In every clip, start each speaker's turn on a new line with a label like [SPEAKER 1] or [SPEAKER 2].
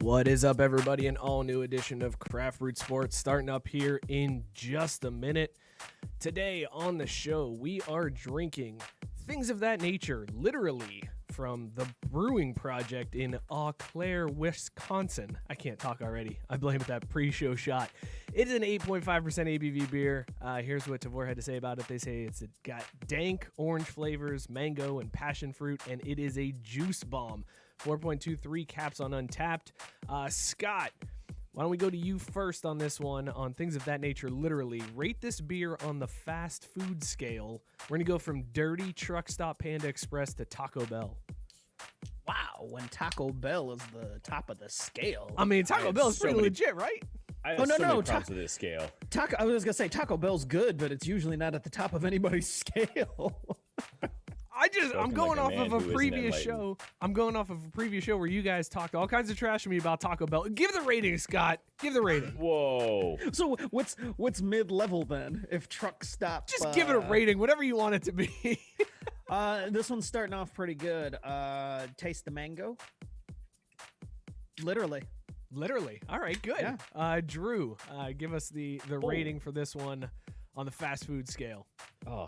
[SPEAKER 1] What is up, everybody? An all-new edition of Craft Root Sports starting up here in just a minute. Today on the show, we are drinking things of that nature, literally, from the Brewing Projekt in Eau Claire, Wisconsin. I can't talk already. I blame that pre-show shot. It is an 8.5% ABV beer. Here's what Tavor had to say about it. They say it's got dank orange flavors, mango, and passion fruit, and it is a juice bomb. 4.23 caps on Untapped. Scott, why don't we go to you first on this one, on things of that nature, literally. Rate this beer on the fast food scale. We're going to go from dirty truck stop Panda Express to Taco Bell.
[SPEAKER 2] Wow, when Taco Bell is the top of the scale.
[SPEAKER 1] I mean, Taco Bell is pretty legit, right?
[SPEAKER 3] I have so many problems with this scale.
[SPEAKER 2] I was going to say Taco Bell's good, but it's usually not at the top of anybody's scale.
[SPEAKER 1] I'm going off of a previous show. I'm going off of a previous show where you guys talked all kinds of trash to me about Taco Bell. Give the rating, Scott. Give the rating.
[SPEAKER 3] Whoa.
[SPEAKER 2] So what's mid-level then? If truck stop,
[SPEAKER 1] just give it a rating, whatever you want it to be.
[SPEAKER 2] This one's starting off pretty good. Taste the mango. Literally.
[SPEAKER 1] All right, good. Yeah. Drew, give us the rating for this one on the fast food scale.
[SPEAKER 3] Oh.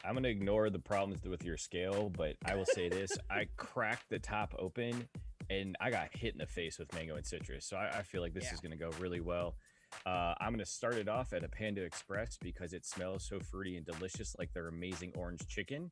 [SPEAKER 3] I'm going to ignore the problems with your scale, but I will say this. I cracked the top open, and I got hit in the face with mango and citrus. So I feel like this is going to go really well. I'm going to start it off at a Panda Express because it smells so fruity and delicious, like their amazing orange chicken.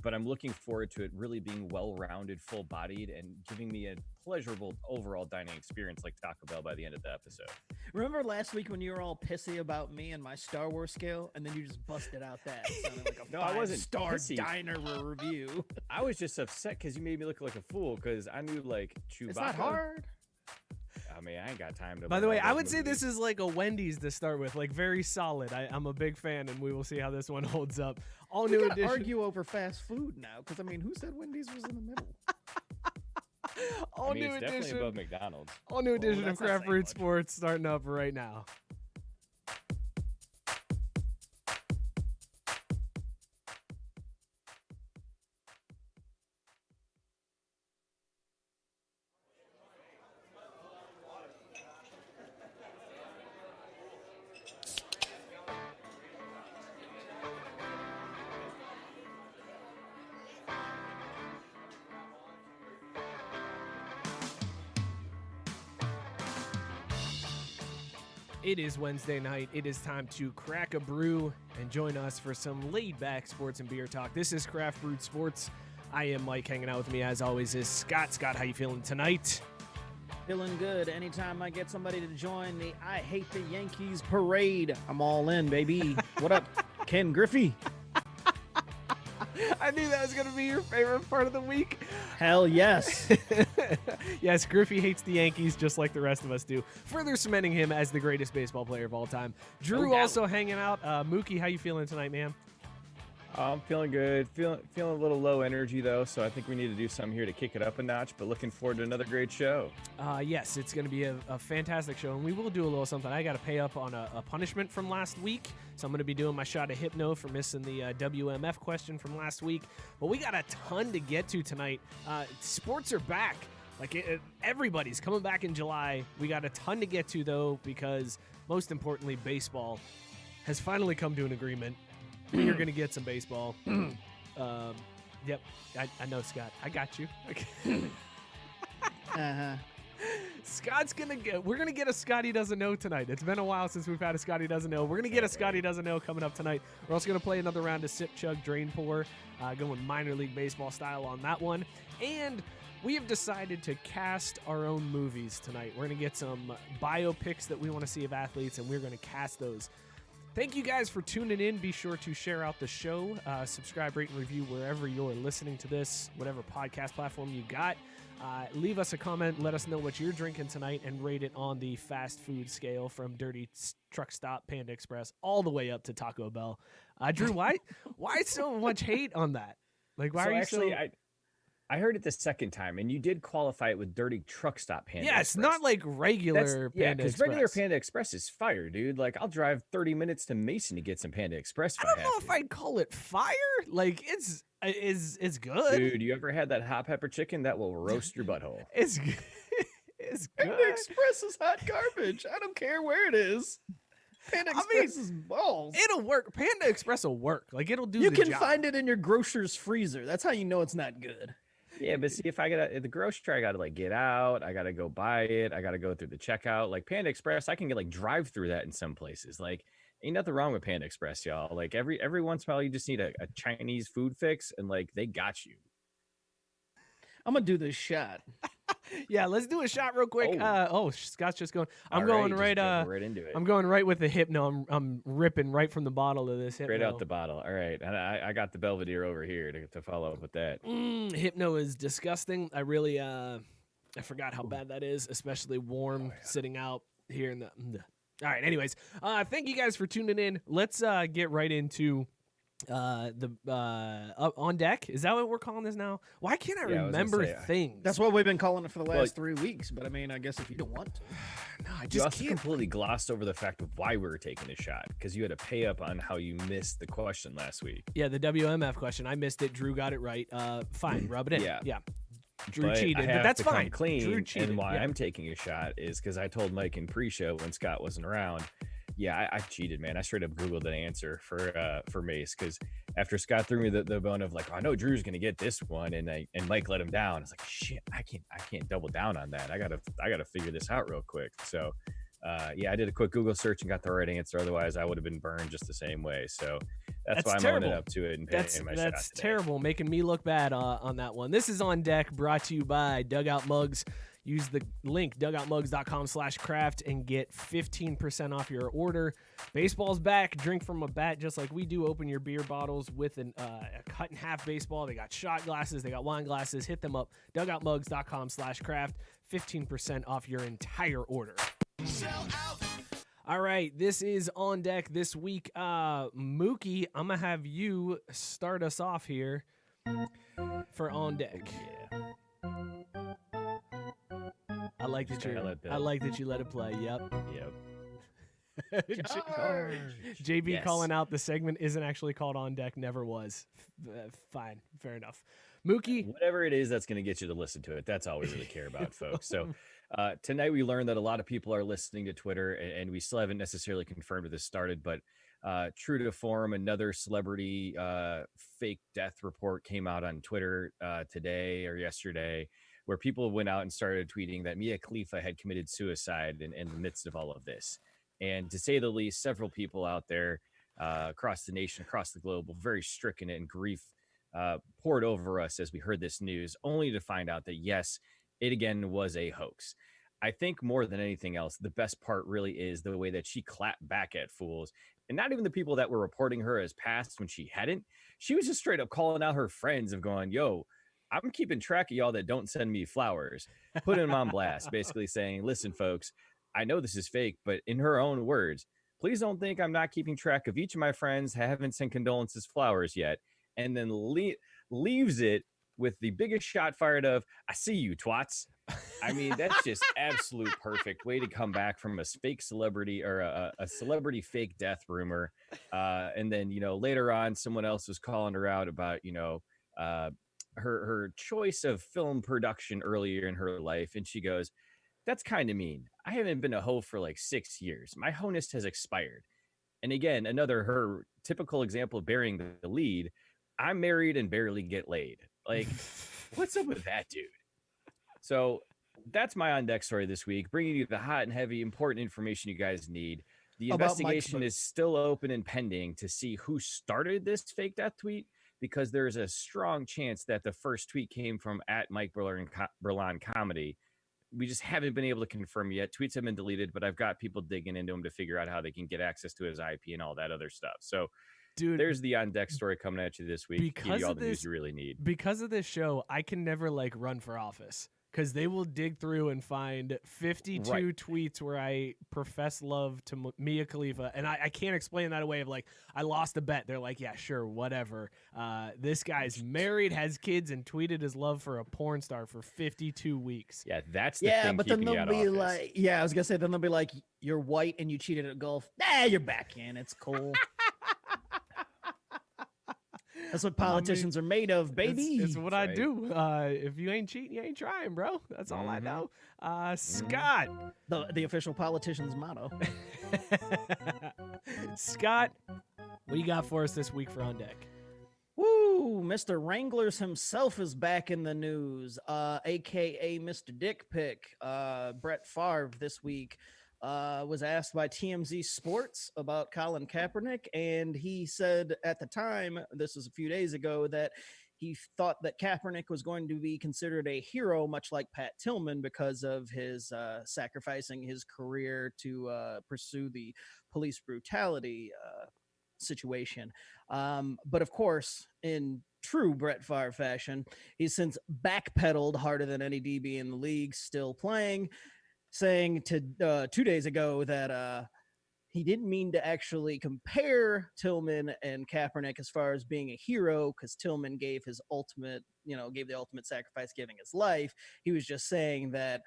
[SPEAKER 3] But I'm looking forward to it really being well-rounded, full-bodied, and giving me a pleasurable overall dining experience like Taco Bell by the end of the episode.
[SPEAKER 2] Remember last week when you were all pissy about me and my Star Wars scale, and then you just busted out that? It sounded like a five-star diner review.
[SPEAKER 3] I was just upset because you made me look like a fool because I knew, like, Chewbacca.
[SPEAKER 2] It's not hard.
[SPEAKER 3] I mean, I ain't got time to.
[SPEAKER 1] By the way, I would say this is like a Wendy's to start with, like very solid. I'm a big fan, and we will see how this one holds up. All new edition.
[SPEAKER 2] Argue over fast food now, because I mean, who said Wendy's was in the middle?
[SPEAKER 3] It's definitely above McDonald's.
[SPEAKER 1] All new edition of Craft Root Sports starting up right now. It is Wednesday night. It is time to crack a brew and join us for some laid-back sports and beer talk. This is Craft Root Sports. I am Mike. Hanging out with me, as always, is Scott. Scott, how you feeling tonight?
[SPEAKER 2] Feeling good. Anytime I get somebody to join the I Hate the Yankees parade, I'm all in, baby. What up, Ken Griffey?
[SPEAKER 1] I knew that was going to be your favorite part of the week.
[SPEAKER 2] Hell yes.
[SPEAKER 1] Yes, Griffey hates the Yankees just like the rest of us do, further cementing him as the greatest baseball player of all time. Drew also hanging out. Mookie, how you feeling tonight, man?
[SPEAKER 3] I'm feeling good. Feeling a little low energy, though, so I think we need to do something here to kick it up a notch, but looking forward to another great show.
[SPEAKER 1] Yes, it's going to be a fantastic show, and we will do a little something. I got to pay up on a punishment from last week, so I'm going to be doing my shot of Hypno for missing the WMF question from last week. But we got a ton to get to tonight. Sports are back. Everybody's coming back in July. We got a ton to get to, though, because most importantly, baseball has finally come to an agreement. We are going to get some baseball. Yep, I know, Scott. I got you.
[SPEAKER 2] Uh-huh.
[SPEAKER 1] We're going to get a Scottie Doesn't Know tonight. It's been a while since we've had a Scottie Doesn't Know. We're going to get a Scottie Doesn't Know coming up tonight. We're also going to play another round of Sip, Chug, Drainpour, going minor league baseball style on that one. And we have decided to cast our own movies tonight. We're going to get some biopics that we want to see of athletes, and we're going to cast those. Thank you guys for tuning in. Be sure to share out the show, subscribe, rate, and review wherever you're listening to this, whatever podcast platform you got. Leave us a comment. Let us know what you're drinking tonight and rate it on the fast food scale from Dirty Truck Stop Panda Express all the way up to Taco Bell. Drew, why so much hate on that? Like, why are you
[SPEAKER 3] actually, I heard it the second time, and you did qualify it with Dirty Truck Stop Panda Express.
[SPEAKER 1] Not like regular Panda Express.
[SPEAKER 3] Because regular Panda Express is fire, dude. Like, I'll drive 30 minutes to Mason to get some Panda Express.
[SPEAKER 1] I don't know if I'd call it fire. Like, it's good.
[SPEAKER 3] Dude, you ever had that hot pepper chicken? That will roast your butthole.
[SPEAKER 1] It's is good.
[SPEAKER 2] Panda Express is hot garbage. I don't care where it is. Panda Express is balls.
[SPEAKER 1] It'll work. Panda Express will work. Like it'll do.
[SPEAKER 2] You
[SPEAKER 1] the
[SPEAKER 2] can
[SPEAKER 1] job.
[SPEAKER 2] find it in your grocer's freezer. That's how you know it's not good.
[SPEAKER 3] Yeah, but see, if I got at the grocery, I got to like get out. I got to go buy it. I got to go through the checkout. Like Panda Express, I can get like drive through that in some places. Like ain't nothing wrong with Panda Express, y'all. Like every once in a while, you just need a Chinese food fix, and like they got you.
[SPEAKER 2] I'm gonna do this shot.
[SPEAKER 1] Yeah, let's do a shot real quick. Scott's just going. I'm
[SPEAKER 3] All
[SPEAKER 1] going
[SPEAKER 3] just
[SPEAKER 1] right.
[SPEAKER 3] go right into it.
[SPEAKER 1] I'm going right with the Hypno. I'm ripping right from the bottle of this Hypno.
[SPEAKER 3] Straight out the bottle. All right, and I got the Belvedere over here to follow up with that.
[SPEAKER 1] Hypno is disgusting. I really I forgot how bad that is, especially warm sitting out here in the. All right. Anyways, thank you guys for tuning in. Let's get right into the on deck. Is that what we're calling this now? Why can't I remember things?
[SPEAKER 2] That's what we've been calling it for the last 3 weeks. But I mean, I guess if you don't want to,
[SPEAKER 1] no, I
[SPEAKER 3] You
[SPEAKER 1] just
[SPEAKER 3] also
[SPEAKER 1] can't.
[SPEAKER 3] completely glossed over the fact of why we were taking a shot because you had to pay up on how you missed the question last week.
[SPEAKER 1] Yeah, the WMF question. I missed it. Drew got it right. Fine, rub it in. Yeah. Drew cheated, but that's fine.
[SPEAKER 3] Clean.
[SPEAKER 1] Drew cheated.
[SPEAKER 3] And why I'm taking a shot is because I told Mike in pre-show when Scott wasn't around. Yeah, I cheated, man. I straight up Googled an answer for Mace because after Scott threw me the bone of like, I know Drew's gonna get this one, and Mike let him down. I was like, shit, I can't double down on that. I gotta figure this out real quick. So, I did a quick Google search and got the right answer. Otherwise, I would have been burned just the same way. So that's why I'm owning up to it and paying my shot.
[SPEAKER 1] That's terrible, making me look bad on that one. This is On Deck, brought to you by Dugout Mugs. Use the link dugoutmugs.com/craft and get 15% off your order. Baseball's back. Drink from a bat just like we do. Open your beer bottles with a cut in half baseball. They got shot glasses. They got wine glasses. Hit them up. dugoutmugs.com/craft. 15% off your entire order. All right, this is On Deck this week. Mookie, I'm going to have you start us off here for On Deck.
[SPEAKER 3] Yeah.
[SPEAKER 1] I like that you let it play. Yep. JB calling out the segment isn't actually called On Deck. Never was. Fine. Fair enough. Mookie.
[SPEAKER 3] Whatever it is that's going to get you to listen to it. That's all we really care about, folks. So tonight we learned that a lot of people are listening to Twitter, and we still haven't necessarily confirmed if this started, but true to form, another celebrity fake death report came out on Twitter today or yesterday, where people went out and started tweeting that Mia Khalifa had committed suicide in the midst of all of this. And to say the least, several people out there across the nation, across the globe, were very stricken and grief poured over us as we heard this news, only to find out that, yes, it again was a hoax. I think more than anything else, the best part really is the way that she clapped back at fools. And not even the people that were reporting her as passed when she hadn't. She was just straight up calling out her friends of going, yo, I'm keeping track of y'all that don't send me flowers, putting them on blast, basically saying, listen, folks, I know this is fake, but in her own words, please don't think I'm not keeping track of each of my friends who haven't sent condolences flowers yet. And then leaves it with the biggest shot fired of, I see you, twats. I mean, that's just absolute perfect way to come back from a fake celebrity or a celebrity fake death rumor. And then, later on, someone else was calling her out about, her choice of film production earlier in her life. And she goes, that's kind of mean. I haven't been a hoe for like 6 years. My honest has expired. And again, her typical example of bearing the lead. I'm married and barely get laid. Like, what's up with that, dude? So that's my On Deck story this week, bringing you the hot and heavy, important information you guys need. The investigation is still open and pending to see who started this fake death tweet, because there's a strong chance that the first tweet came from @Mike Berlin Comedy. We just haven't been able to confirm yet. Tweets have been deleted, but I've got people digging into them to figure out how they can get access to his IP and all that other stuff. So, dude, there's the On Deck story coming at you this week. Give you all the news you really need.
[SPEAKER 1] Because of this show, I can never run for office, because they will dig through and find 52 tweets where I profess love to Mia Khalifa. And I can't explain that away of I lost a bet. They're like, yeah, sure, whatever. This guy's married, has kids, and tweeted his love for a porn star for 52 weeks.
[SPEAKER 3] Yeah, that's the thing.
[SPEAKER 2] But then they'll be I was going to say, then they'll be like, you're white and you cheated at golf. Nah, you're back in. It's cool. That's what politicians are made of, baby.
[SPEAKER 1] It's what I
[SPEAKER 3] right.
[SPEAKER 1] do. If you ain't cheating, you ain't trying, bro. That's all I know. Scott.
[SPEAKER 2] The official politician's motto.
[SPEAKER 1] Scott, what do you got for us this week for On Deck?
[SPEAKER 2] Woo! Mr. Wranglers himself is back in the news, aka Mr. Dick Pic. Brett Favre this week was asked by TMZ Sports about Colin Kaepernick, and he said at the time, this was a few days ago, that he thought that Kaepernick was going to be considered a hero, much like Pat Tillman, because of his sacrificing his career to pursue the police brutality situation. But of course, in true Brett Favre fashion, he's since backpedaled harder than any DB in the league, still playing, saying to 2 days ago that he didn't mean to actually compare Tillman and Kaepernick as far as being a hero, because Tillman gave the ultimate sacrifice, giving his life. He was just saying that,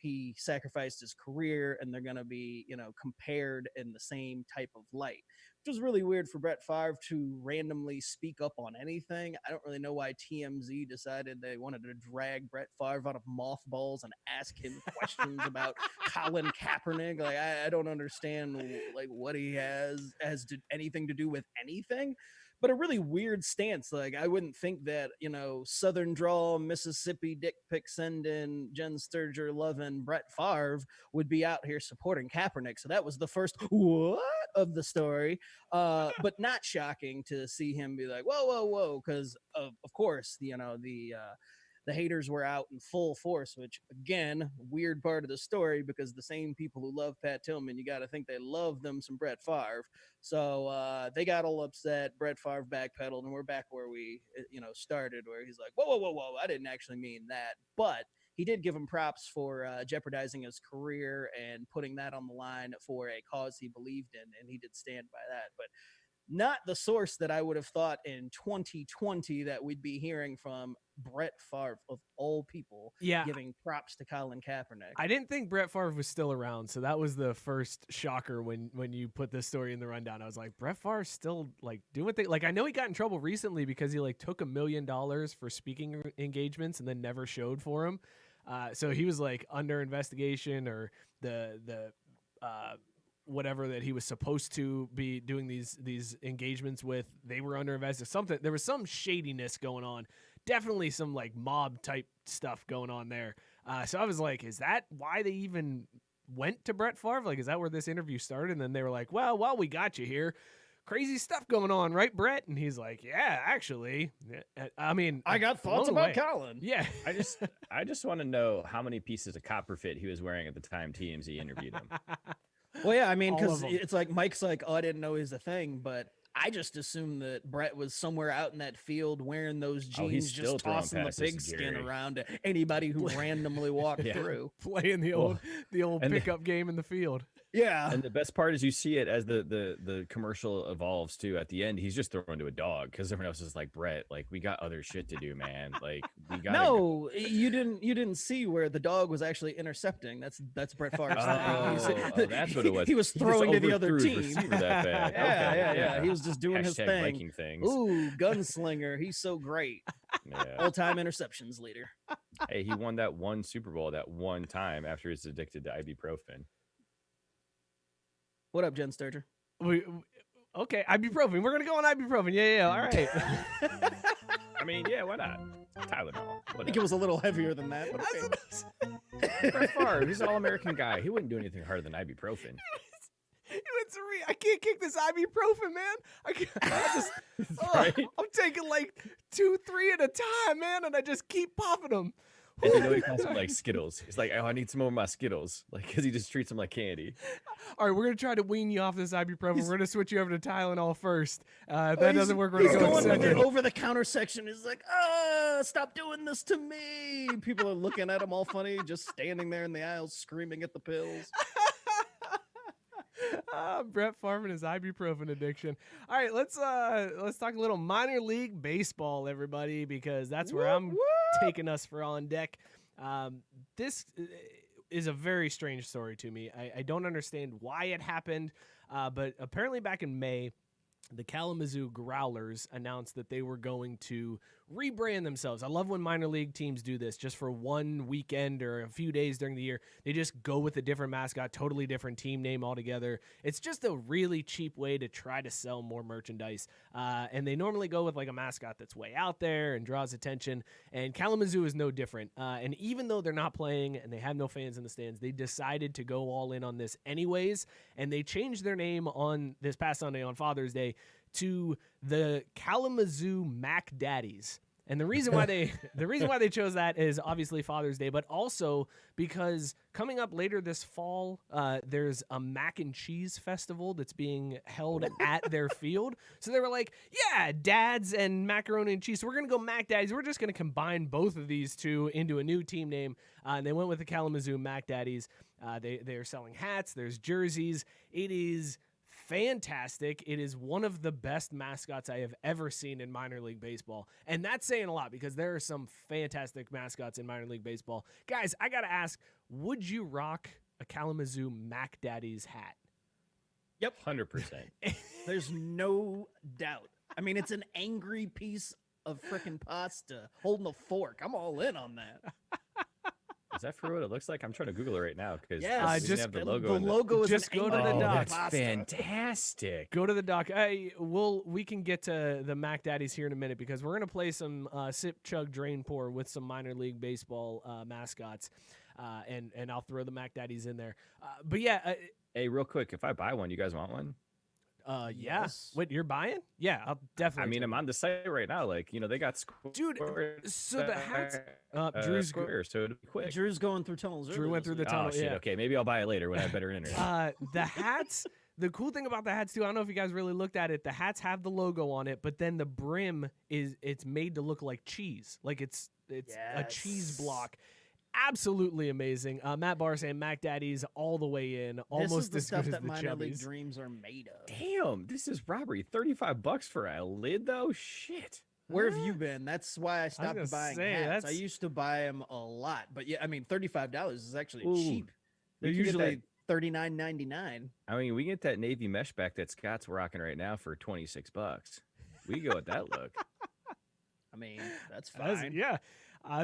[SPEAKER 2] he sacrificed his career and they're going to be, compared in the same type of light, which was really weird for Brett Favre to randomly speak up on anything. I don't really know why TMZ decided they wanted to drag Brett Favre out of mothballs and ask him questions about Colin Kaepernick. Like, I don't understand what he has anything to do with anything. But a really weird stance. Like, I wouldn't think that, Southern drawl, Mississippi dick pic sending, Jen Sturger loving Brett Favre would be out here supporting Kaepernick. So that was the first what of the story. But not shocking to see him be like, whoa, because of course, the haters were out in full force, which, again, weird part of the story, because the same people who love Pat Tillman, you got to think they love them some Brett Favre. So they got all upset. Brett Favre backpedaled, and we're back where we, started, where he's like, whoa, I didn't actually mean that. But he did give him props for jeopardizing his career and putting that on the line for a cause he believed in, and he did stand by that. But not the source that I would have thought in 2020 that we'd be hearing from Brett Favre, of all people, giving props to Colin Kaepernick.
[SPEAKER 1] I didn't think Brett Favre was still around, so that was the first shocker when you put this story in the rundown. I was like, Brett Favre's still doing things. I know he got in trouble recently because he took $1 million for speaking engagements and then never showed for him. So he was under investigation, or the whatever that he was supposed to be doing these engagements with, they were under investigation. There was some shadiness going on. Definitely some mob type stuff going on there. So I was like, is that why they even went to Brett Favre? Is that where this interview started? And then they were like, well, while we got you here, crazy stuff going on, right, Brett? And he's like, yeah, actually. I mean,
[SPEAKER 2] I got thoughts about Colin.
[SPEAKER 1] Yeah.
[SPEAKER 3] I just want to know how many pieces of copper fit he was wearing at the time TMZ interviewed him.
[SPEAKER 2] Well, yeah, I mean, because it's Mike's like, oh, I didn't know he was a thing, but I just assumed that Brett was somewhere out in that field wearing those jeans, just tossing the pigskin around to anybody who randomly walked through,
[SPEAKER 1] playing the old pickup game in the field.
[SPEAKER 2] Yeah,
[SPEAKER 3] and the best part is you see it as the commercial evolves too. At the end, he's just thrown to a dog because everyone else is like, Brett, we got other shit to do, man. We got.
[SPEAKER 2] No, you didn't see where the dog was actually intercepting. That's Brett Favre's thing.
[SPEAKER 3] That's what it was.
[SPEAKER 2] He was throwing to the other team.
[SPEAKER 3] That bad.
[SPEAKER 2] Yeah. He was just doing his thing.
[SPEAKER 3] Viking things.
[SPEAKER 2] Ooh, gunslinger. He's so great. All-time interceptions leader.
[SPEAKER 3] Hey, he won that one Super Bowl that one time after he's addicted to ibuprofen.
[SPEAKER 2] What up, Jen Sturger?
[SPEAKER 1] Okay, ibuprofen. We're gonna go on ibuprofen. Yeah. All right.
[SPEAKER 3] I mean, yeah, why not? Tylenol.
[SPEAKER 2] I think it was a little heavier than that. But okay.
[SPEAKER 3] Brett Favre, he's an all-American guy. He wouldn't do anything harder than ibuprofen.
[SPEAKER 1] I can't kick this ibuprofen, man. I'm taking 2, 3 at a time, man, and I just keep popping them.
[SPEAKER 3] And he calls them Skittles. He's like, oh, I need some more of my Skittles. Because he just treats them like candy.
[SPEAKER 1] All right, we're going to try to wean you off this ibuprofen. We're going to switch you over to Tylenol first. If that doesn't work, we're going to go
[SPEAKER 2] to the over-the-counter section. He's like, stop doing this to me. People are looking at him all funny, just standing there in the aisles screaming at the pills.
[SPEAKER 1] Brett Favre and his ibuprofen addiction. All right, let's talk a little minor league baseball, everybody, because that's where I'm taking us for On Deck. This is a very strange story to me. I don't understand why it happened, but apparently back in May, the Kalamazoo Growlers announced that they were going to rebrand themselves. I love when minor league teams do this just for one weekend or a few days during the year. They just go with a different mascot, totally different team name altogether. It's just a really cheap way to try to sell more merchandise. And they normally go with like a mascot that's way out there and draws attention. And Kalamazoo is no different. And even though they're not playing and they have no fans in the stands, they decided to go all in on this anyways. And they changed their name on this past Sunday on Father's Day to the Kalamazoo Mac Daddies. And the reason why they chose that is obviously Father's Day, but also because coming up later this fall, there's a mac and cheese festival that's being held at their field. So they were like, yeah, dads and macaroni and cheese. So we're going to go Mac Daddies. We're just going to combine both of these two into a new team name. And they went with the Kalamazoo Mac Daddies. They're selling hats. There's jerseys. It is fantastic. It is one of the best mascots I have ever seen in minor league baseball. And that's saying a lot because there are some fantastic mascots in minor league baseball. Guys, I got to ask, would you rock a Kalamazoo Mac Daddies hat?
[SPEAKER 2] Yep.
[SPEAKER 3] 100%.
[SPEAKER 2] There's no doubt. I mean, it's an angry piece of freaking pasta holding a fork. I'm all in on that.
[SPEAKER 3] Is that for what it looks like? I'm trying to Google it right now because
[SPEAKER 2] just
[SPEAKER 3] have the logo.
[SPEAKER 2] The logo is
[SPEAKER 1] just go to the doc.
[SPEAKER 3] That's fantastic.
[SPEAKER 1] Go to the doc. We can get to the Mac Daddies here in a minute because we're gonna play some Sip Chug Drainpour with some minor league baseball mascots, and I'll throw the Mac Daddies in there. But yeah,
[SPEAKER 3] hey, real quick, if I buy one, you guys want one?
[SPEAKER 1] Yeah.
[SPEAKER 2] Yes.
[SPEAKER 1] Wait, you're buying? Yeah, I'll definitely.
[SPEAKER 3] I mean, I'm on the site right now. Like, they got
[SPEAKER 1] dude. So the hats. Drew's
[SPEAKER 3] squares, so it'll be quick.
[SPEAKER 2] Drew's going through tunnels.
[SPEAKER 1] Drew went through the tunnel.
[SPEAKER 3] Oh shit.
[SPEAKER 1] Yeah.
[SPEAKER 3] Okay, maybe I'll buy it later when I have better internet.
[SPEAKER 1] The hats. The cool thing about the hats too, I don't know if you guys really looked at it. The hats have the logo on it, but then the brim it's made to look like cheese, like it's a cheese block. Absolutely amazing. Matt Barr saying Mac Daddies all the way in, almost
[SPEAKER 2] this is the
[SPEAKER 1] as
[SPEAKER 2] stuff
[SPEAKER 1] good
[SPEAKER 2] that
[SPEAKER 1] as the
[SPEAKER 2] minor league
[SPEAKER 1] Chubbies.
[SPEAKER 2] dreams are made of.
[SPEAKER 3] Damn, this is robbery. $35 for a lid though. Shit.
[SPEAKER 2] Where have you been? That's why I stopped
[SPEAKER 1] gonna
[SPEAKER 2] buying
[SPEAKER 1] say,
[SPEAKER 2] hats. I
[SPEAKER 1] that's-
[SPEAKER 2] used to buy them a lot, but yeah, I mean, $35 is actually
[SPEAKER 3] Ooh,
[SPEAKER 2] cheap. They're
[SPEAKER 3] we can get
[SPEAKER 2] usually $39.99.
[SPEAKER 3] I mean, we get that navy mesh back that Scott's rocking right now for $26. We go with that look.
[SPEAKER 2] I mean, that's fine.
[SPEAKER 1] Yeah.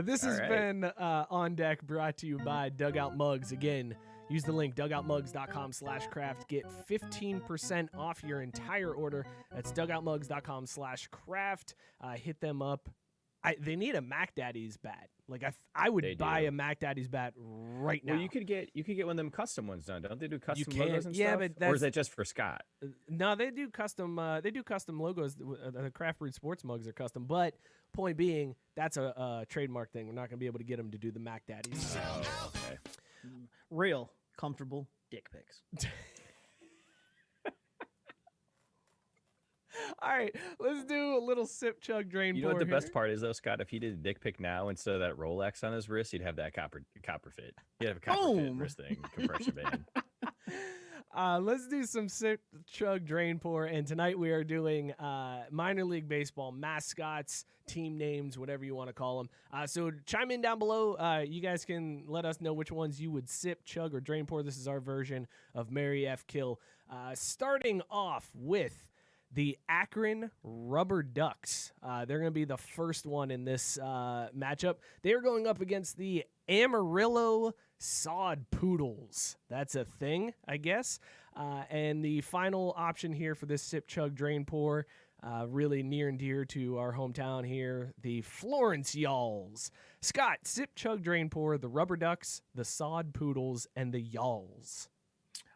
[SPEAKER 1] This has
[SPEAKER 3] right.
[SPEAKER 1] been On Deck, brought to you by Dugout Mugs. Again, use the link dugoutmugs.com/craft. Get 15% off your entire order. That's dugoutmugs.com/craft. Hit them up. They need a Mac Daddies bat. Like I would buy a Mac Daddies bat right now.
[SPEAKER 3] Well, you could get one of them custom ones done. Don't they do custom
[SPEAKER 1] can.
[SPEAKER 3] logos and
[SPEAKER 1] Yeah,
[SPEAKER 3] stuff?
[SPEAKER 1] but
[SPEAKER 3] Or is that just for Scott?
[SPEAKER 1] No, they do custom. They do custom logos. The Craft Brewed Sports mugs are custom. But point being, that's a trademark thing. We're not going to be able to get them to do the Mac Daddies.
[SPEAKER 3] Okay.
[SPEAKER 2] Real comfortable dick pics.
[SPEAKER 1] All right, let's do a little Sip Chug Drain.
[SPEAKER 3] You know what the best part is though, Scott? If he did a dick pic now instead of that Rolex on his wrist, he'd have that copper fit. He'd have a copper fit wrist thing, compression band.
[SPEAKER 1] Let's do some Sip Chug Drain Pour, and tonight we are doing minor league baseball mascots, team names, whatever you want to call them. So chime in down below. You guys can let us know which ones you would sip, chug, or drain pour. This is our version of Mary F. Kill. Starting off with the Akron Rubber Ducks. They're going to be the first one in this matchup. They are going up against the Amarillo Sod Poodles. That's a thing, I guess. And the final option here for this Sip Chug Drain Pour, really near and dear to our hometown here, the Florence Yalls. Scott, Sip Chug Drain Pour, the Rubber Ducks, the Sod Poodles, and the Yalls.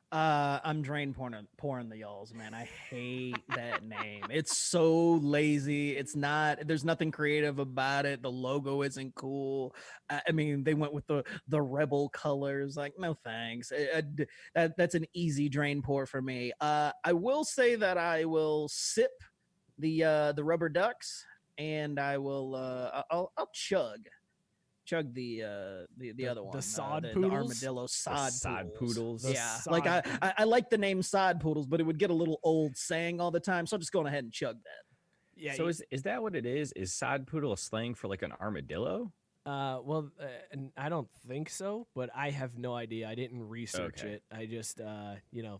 [SPEAKER 2] I'm drain pouring the Yalls, man. I hate that name. It's so lazy. There's nothing creative about it. The logo isn't cool. I mean, they went with the rebel colors. Like, no thanks. That's an easy drain pour for me. I will say that I will sip the Rubber Ducks, and I will I'll chug the other one,
[SPEAKER 1] the Sod
[SPEAKER 2] the
[SPEAKER 1] Poodles,
[SPEAKER 2] Armadillo Sod Poodles. Yeah,
[SPEAKER 1] Sod
[SPEAKER 2] like I like the name Sod Poodles, but it would get a little old saying all the time, so I'm just going ahead and chug that.
[SPEAKER 1] Yeah.
[SPEAKER 3] So is that what it is? Is Sod Poodle a slang for like an armadillo?
[SPEAKER 1] And I don't think so, but I have no idea. I didn't research it. I just,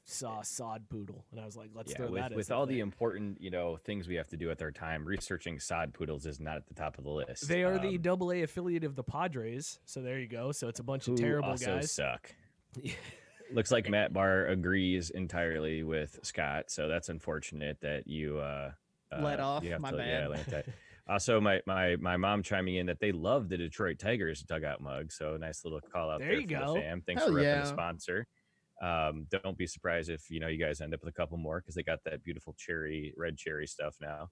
[SPEAKER 1] saw sod poodle, and I was like, let's throw that.
[SPEAKER 3] With all the important, things we have to do at our time, researching sod poodles is not at the top of the list.
[SPEAKER 1] They are the AA affiliate of the Padres, so there you go. So it's a bunch of terrible guys.
[SPEAKER 3] Suck. Looks like Matt Barr agrees entirely with Scott, so that's unfortunate that you
[SPEAKER 2] let off. My bad.
[SPEAKER 3] Yeah, also, my mom chiming in that they love the Detroit Tigers dugout mug. So nice little call out there
[SPEAKER 1] you
[SPEAKER 3] for
[SPEAKER 1] go.
[SPEAKER 3] the fam. Thanks for repping the sponsor. Don't be surprised if you guys end up with a couple more because they got that beautiful red cherry stuff now.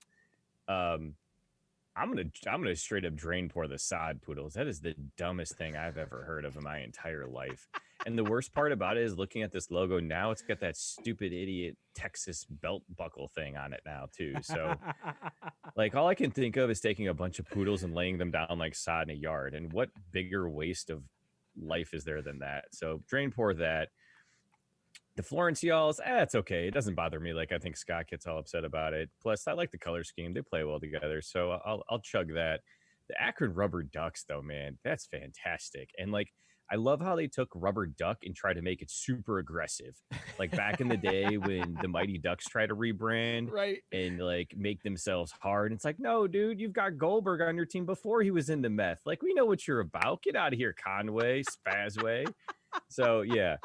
[SPEAKER 3] I'm gonna straight up Drainpour the sod poodles. That is the dumbest thing I've ever heard of in my entire life. And the worst part about it is looking at this logo now, it's got that stupid idiot Texas belt buckle thing on it now too. So like all I can think of is taking a bunch of poodles and laying them down like sod in a yard. And what bigger waste of life is there than that? So Drainpour that. The Florence Y'alls, it's okay. It doesn't bother me. Like I think Scott gets all upset about it. Plus, I like the color scheme. They play well together. So I'll chug that. The Akron Rubber Ducks, though, man, that's fantastic. And like I love how they took Rubber Duck and tried to make it super aggressive. Like back in the day when the Mighty Ducks tried to rebrand and like make themselves hard. It's like, no, dude, you've got Goldberg on your team before he was into meth. Like we know what you're about. Get out of here, Conway, Spazway. So yeah.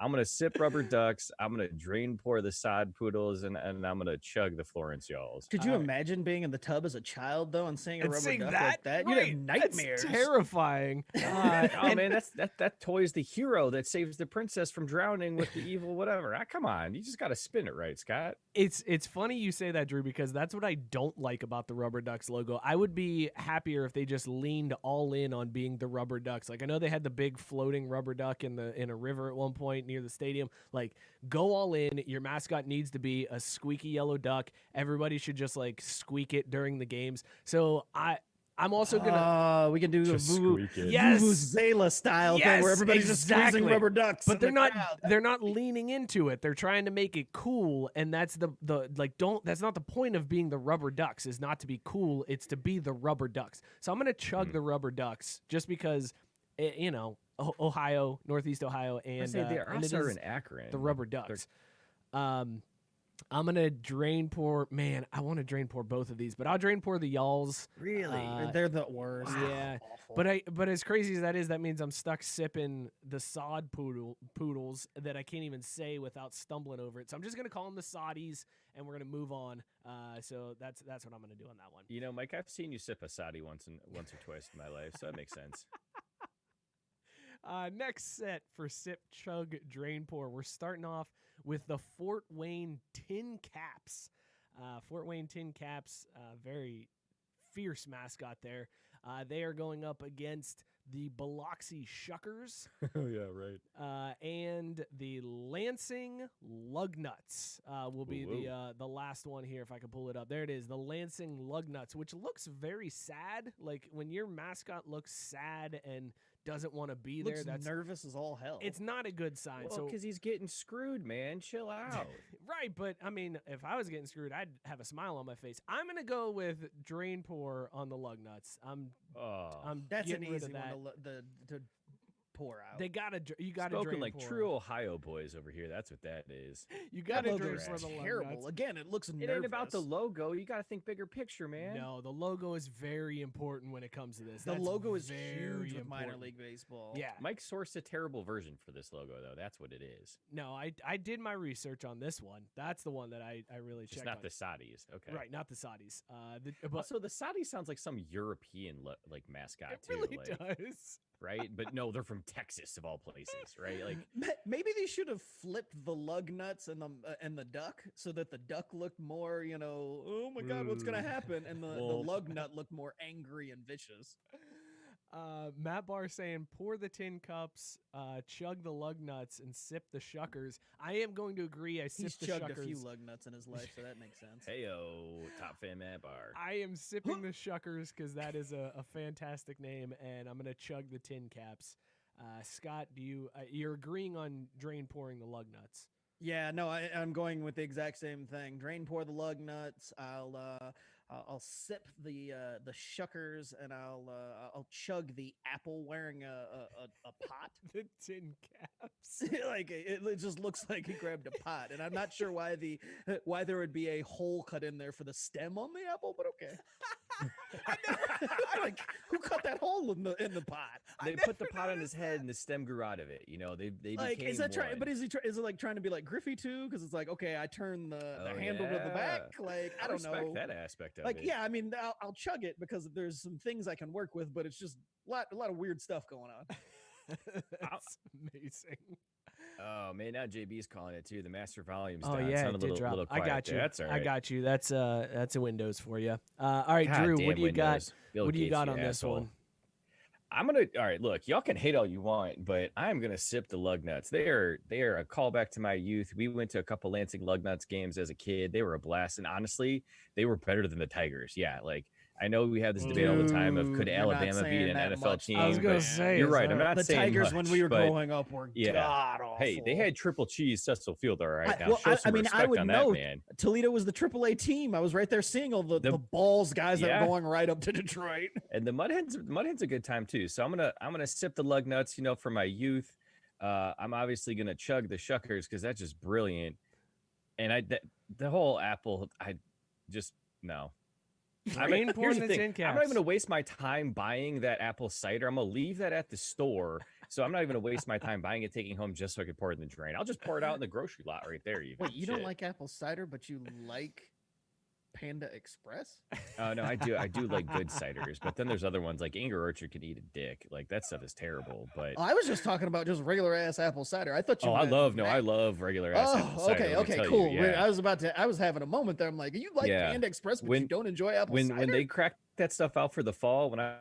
[SPEAKER 3] I'm going to sip Rubber Ducks. I'm going to Drainpour the sod poodles, and I'm going to chug the Florence Y'alls.
[SPEAKER 2] Could you imagine being in the tub as a child, though, and seeing a rubber duck like that? You'd have nightmares.
[SPEAKER 1] That's terrifying.
[SPEAKER 3] Man, that toy is the hero that saves the princess from drowning with the evil whatever. Come on. You just got to spin it right, Scott.
[SPEAKER 1] It's funny you say that, Drew, because that's what I don't like about the Rubber Ducks logo. I would be happier if they just leaned all in on being the Rubber Ducks. Like I know they had the big floating rubber duck in a river at one point near the stadium. Like go all in. Your mascot needs to be a squeaky yellow duck. Everybody should just like squeak it during the games. So I'm also gonna.
[SPEAKER 2] We can do a
[SPEAKER 1] Vuvuzela
[SPEAKER 2] style thing where everybody's just squeezing rubber ducks.
[SPEAKER 1] But they're not leaning into it. They're trying to make it cool, and that's that's not the point of being the Rubber Ducks. Is not to be cool. It's to be the Rubber Ducks. So I'm gonna chug the Rubber Ducks just because, Ohio, Northeast Ohio, and
[SPEAKER 3] they also in Akron.
[SPEAKER 1] The Rubber Ducks. I'm gonna Drainpour. Man, I want to Drainpour both of these, but I'll Drainpour the Y'alls.
[SPEAKER 2] Really, they're the worst.
[SPEAKER 1] Yeah,
[SPEAKER 2] awful.
[SPEAKER 1] But as crazy as that is, that means I'm stuck sipping the sod poodles that I can't even say without stumbling over it. So I'm just gonna call them the Soddies, and we're gonna move on. So that's what I'm gonna do on that one.
[SPEAKER 3] Mike, I've seen you sip a Soddy once or twice in my life, so that makes sense.
[SPEAKER 1] Next set for Sip, Chug, Drainpour. We're starting off with the Fort Wayne Tin Caps. Fort Wayne Tin Caps, very fierce mascot there. They are going up against the Biloxi Shuckers.
[SPEAKER 3] Oh, yeah, right.
[SPEAKER 1] And the Lansing Lugnuts will be the last one here, if I can pull it up. There it is, the Lansing Lugnuts, which looks very sad. Like when your mascot looks sad and doesn't want to be there. That's
[SPEAKER 2] nervous as all hell.
[SPEAKER 1] It's not a good sign.
[SPEAKER 3] Well, because he's getting screwed, man. Chill out.
[SPEAKER 1] Right, but I mean, if I was getting screwed, I'd have a smile on my face. I'm gonna go with Drainpour on the Lugnuts.
[SPEAKER 2] That's
[SPEAKER 1] getting
[SPEAKER 2] an
[SPEAKER 1] rid
[SPEAKER 2] easy
[SPEAKER 1] of that.
[SPEAKER 2] one to pour out.
[SPEAKER 1] You gotta
[SPEAKER 3] Spoken
[SPEAKER 1] Drainpour.
[SPEAKER 3] like true Ohio boys over here. That's what that is.
[SPEAKER 1] You gotta
[SPEAKER 2] Drainpour
[SPEAKER 1] for the
[SPEAKER 2] terrible.
[SPEAKER 1] Lugnuts.
[SPEAKER 2] Again, it looks nervous.
[SPEAKER 3] It ain't about the logo. You gotta think bigger picture, man.
[SPEAKER 1] No, the logo is very important when it comes to this.
[SPEAKER 2] The logo is
[SPEAKER 1] very
[SPEAKER 2] huge with
[SPEAKER 1] important.
[SPEAKER 2] minor league baseball.
[SPEAKER 1] Yeah,
[SPEAKER 3] Mike sourced a terrible version for this logo, though. That's what it is.
[SPEAKER 1] No, I did my research on this one. That's the one that I really checked.
[SPEAKER 3] It's not
[SPEAKER 1] on.
[SPEAKER 3] the Saudis, okay?
[SPEAKER 1] Right, not the Saudis.
[SPEAKER 3] Also, the Saudis sounds like some European like mascot
[SPEAKER 1] it
[SPEAKER 3] too.
[SPEAKER 1] Really
[SPEAKER 3] like,
[SPEAKER 1] does.
[SPEAKER 3] Right, but no, they're from Texas of all places, right? Like
[SPEAKER 2] maybe they should have flipped the lug nuts and the duck so that the duck looked more, oh my god, what's gonna happen, and the lug nut looked more angry and vicious.
[SPEAKER 1] Matt Barr saying, pour the tin cups, chug the lug nuts, and sip the Shuckers. I am going to agree.
[SPEAKER 2] He's
[SPEAKER 1] the
[SPEAKER 2] chugged
[SPEAKER 1] Shuckers.
[SPEAKER 2] a few lug nuts in his life, so that makes sense.
[SPEAKER 3] Heyo, top fan Matt Barr.
[SPEAKER 1] I am sipping the Shuckers because that is a fantastic name, and I'm going to chug the tin caps. Scott, you're agreeing on Drainpouring the lug nuts?
[SPEAKER 2] Yeah, no, I'm going with the exact same thing. Drainpour the lug nuts. I'll sip the shuckers, and I'll chug the apple wearing a pot.
[SPEAKER 1] The tin caps.
[SPEAKER 2] Like it just looks like he grabbed a pot, and I'm not sure why there would be a hole cut in there for the stem on the apple, but okay. Like, who cut that hole in the pot?
[SPEAKER 3] They put the pot on his head and the stem grew out of it. You know, they
[SPEAKER 2] Like,
[SPEAKER 3] became
[SPEAKER 2] is that
[SPEAKER 3] one.
[SPEAKER 2] But is it like trying to be like Griffey too? Because it's like, okay, I turn the handle to the
[SPEAKER 3] yeah.
[SPEAKER 2] back. Like, I don't know
[SPEAKER 3] that aspect of
[SPEAKER 2] like
[SPEAKER 3] it.
[SPEAKER 2] yeah, I mean, I'll chug it because there's some things I can work with, but it's just a lot of weird stuff going on.
[SPEAKER 1] That's amazing.
[SPEAKER 3] Oh man, now JB's calling it too. The master volume's
[SPEAKER 1] Oh
[SPEAKER 3] down.
[SPEAKER 1] yeah,
[SPEAKER 3] Sound
[SPEAKER 1] it did drop.
[SPEAKER 3] little
[SPEAKER 1] I
[SPEAKER 3] quiet
[SPEAKER 1] got you.
[SPEAKER 3] there. That's all right.
[SPEAKER 1] I got you. That's a Windows for you. All right,
[SPEAKER 3] God
[SPEAKER 1] Drew,
[SPEAKER 3] damn
[SPEAKER 1] what do you got?
[SPEAKER 3] Windows. Bill
[SPEAKER 1] What do you
[SPEAKER 3] Gates,
[SPEAKER 1] got on this
[SPEAKER 3] asshole.
[SPEAKER 1] one?
[SPEAKER 3] All right, look, y'all can hate all you want, but I'm gonna sip the lug nuts. They are a callback to my youth. We went to a couple Lansing lug nuts games as a kid. They were a blast, and honestly, they were better than the Tigers. Yeah, like I know we have this debate all the time of could
[SPEAKER 2] Dude, you're not
[SPEAKER 3] Alabama beat
[SPEAKER 2] saying
[SPEAKER 3] an
[SPEAKER 2] that
[SPEAKER 3] NFL
[SPEAKER 2] much.
[SPEAKER 3] team.
[SPEAKER 1] I was gonna
[SPEAKER 3] but
[SPEAKER 1] say,
[SPEAKER 3] you're
[SPEAKER 1] is
[SPEAKER 3] right.
[SPEAKER 1] that-
[SPEAKER 3] I'm not
[SPEAKER 2] The
[SPEAKER 3] saying
[SPEAKER 2] Tigers
[SPEAKER 3] much,
[SPEAKER 2] when we were
[SPEAKER 3] but
[SPEAKER 2] growing up were
[SPEAKER 3] yeah.
[SPEAKER 2] god awful.
[SPEAKER 3] Hey, they had triple cheese Cecil Field, all right. Now
[SPEAKER 2] Well,
[SPEAKER 3] show some
[SPEAKER 2] I
[SPEAKER 3] respect
[SPEAKER 2] would
[SPEAKER 3] on
[SPEAKER 2] know
[SPEAKER 3] that, man.
[SPEAKER 2] Toledo was the AAA team. I was right there seeing all the balls guys that
[SPEAKER 3] Yeah.
[SPEAKER 2] were going right up to Detroit.
[SPEAKER 3] And the Mudhen's a good time too. So I'm gonna sip the lug nuts, you know, for my youth. I'm obviously gonna chug the shuckers because that's just brilliant. And the whole apple, I just no.
[SPEAKER 1] Drainpour
[SPEAKER 3] Here's
[SPEAKER 1] in
[SPEAKER 3] the
[SPEAKER 1] the
[SPEAKER 3] thing.
[SPEAKER 1] tin caps.
[SPEAKER 3] I'm not even gonna waste my time buying that apple cider. I'm gonna leave that at the store. So I'm not even gonna waste my time buying it, taking it home just so I can pour it in the drain. I'll just pour it out in the grocery lot right there. Even.
[SPEAKER 2] Wait, you don't
[SPEAKER 3] Shit.
[SPEAKER 2] like apple cider, but you like Panda Express?
[SPEAKER 3] No, I do like good ciders, but then there's other ones like Angry Orchard could eat a dick. Like that stuff is terrible. But
[SPEAKER 2] I was just talking about just regular ass apple cider. I thought you.
[SPEAKER 3] I
[SPEAKER 2] meant
[SPEAKER 3] love regular ass apple cider.
[SPEAKER 2] Okay,
[SPEAKER 3] let me tell
[SPEAKER 2] cool.
[SPEAKER 3] you, yeah.
[SPEAKER 2] I was having a moment there. I'm like, you like
[SPEAKER 3] Yeah.
[SPEAKER 2] Panda Express, but
[SPEAKER 3] When-
[SPEAKER 2] you don't enjoy apple cider.
[SPEAKER 3] when they crack that stuff out for the fall, when I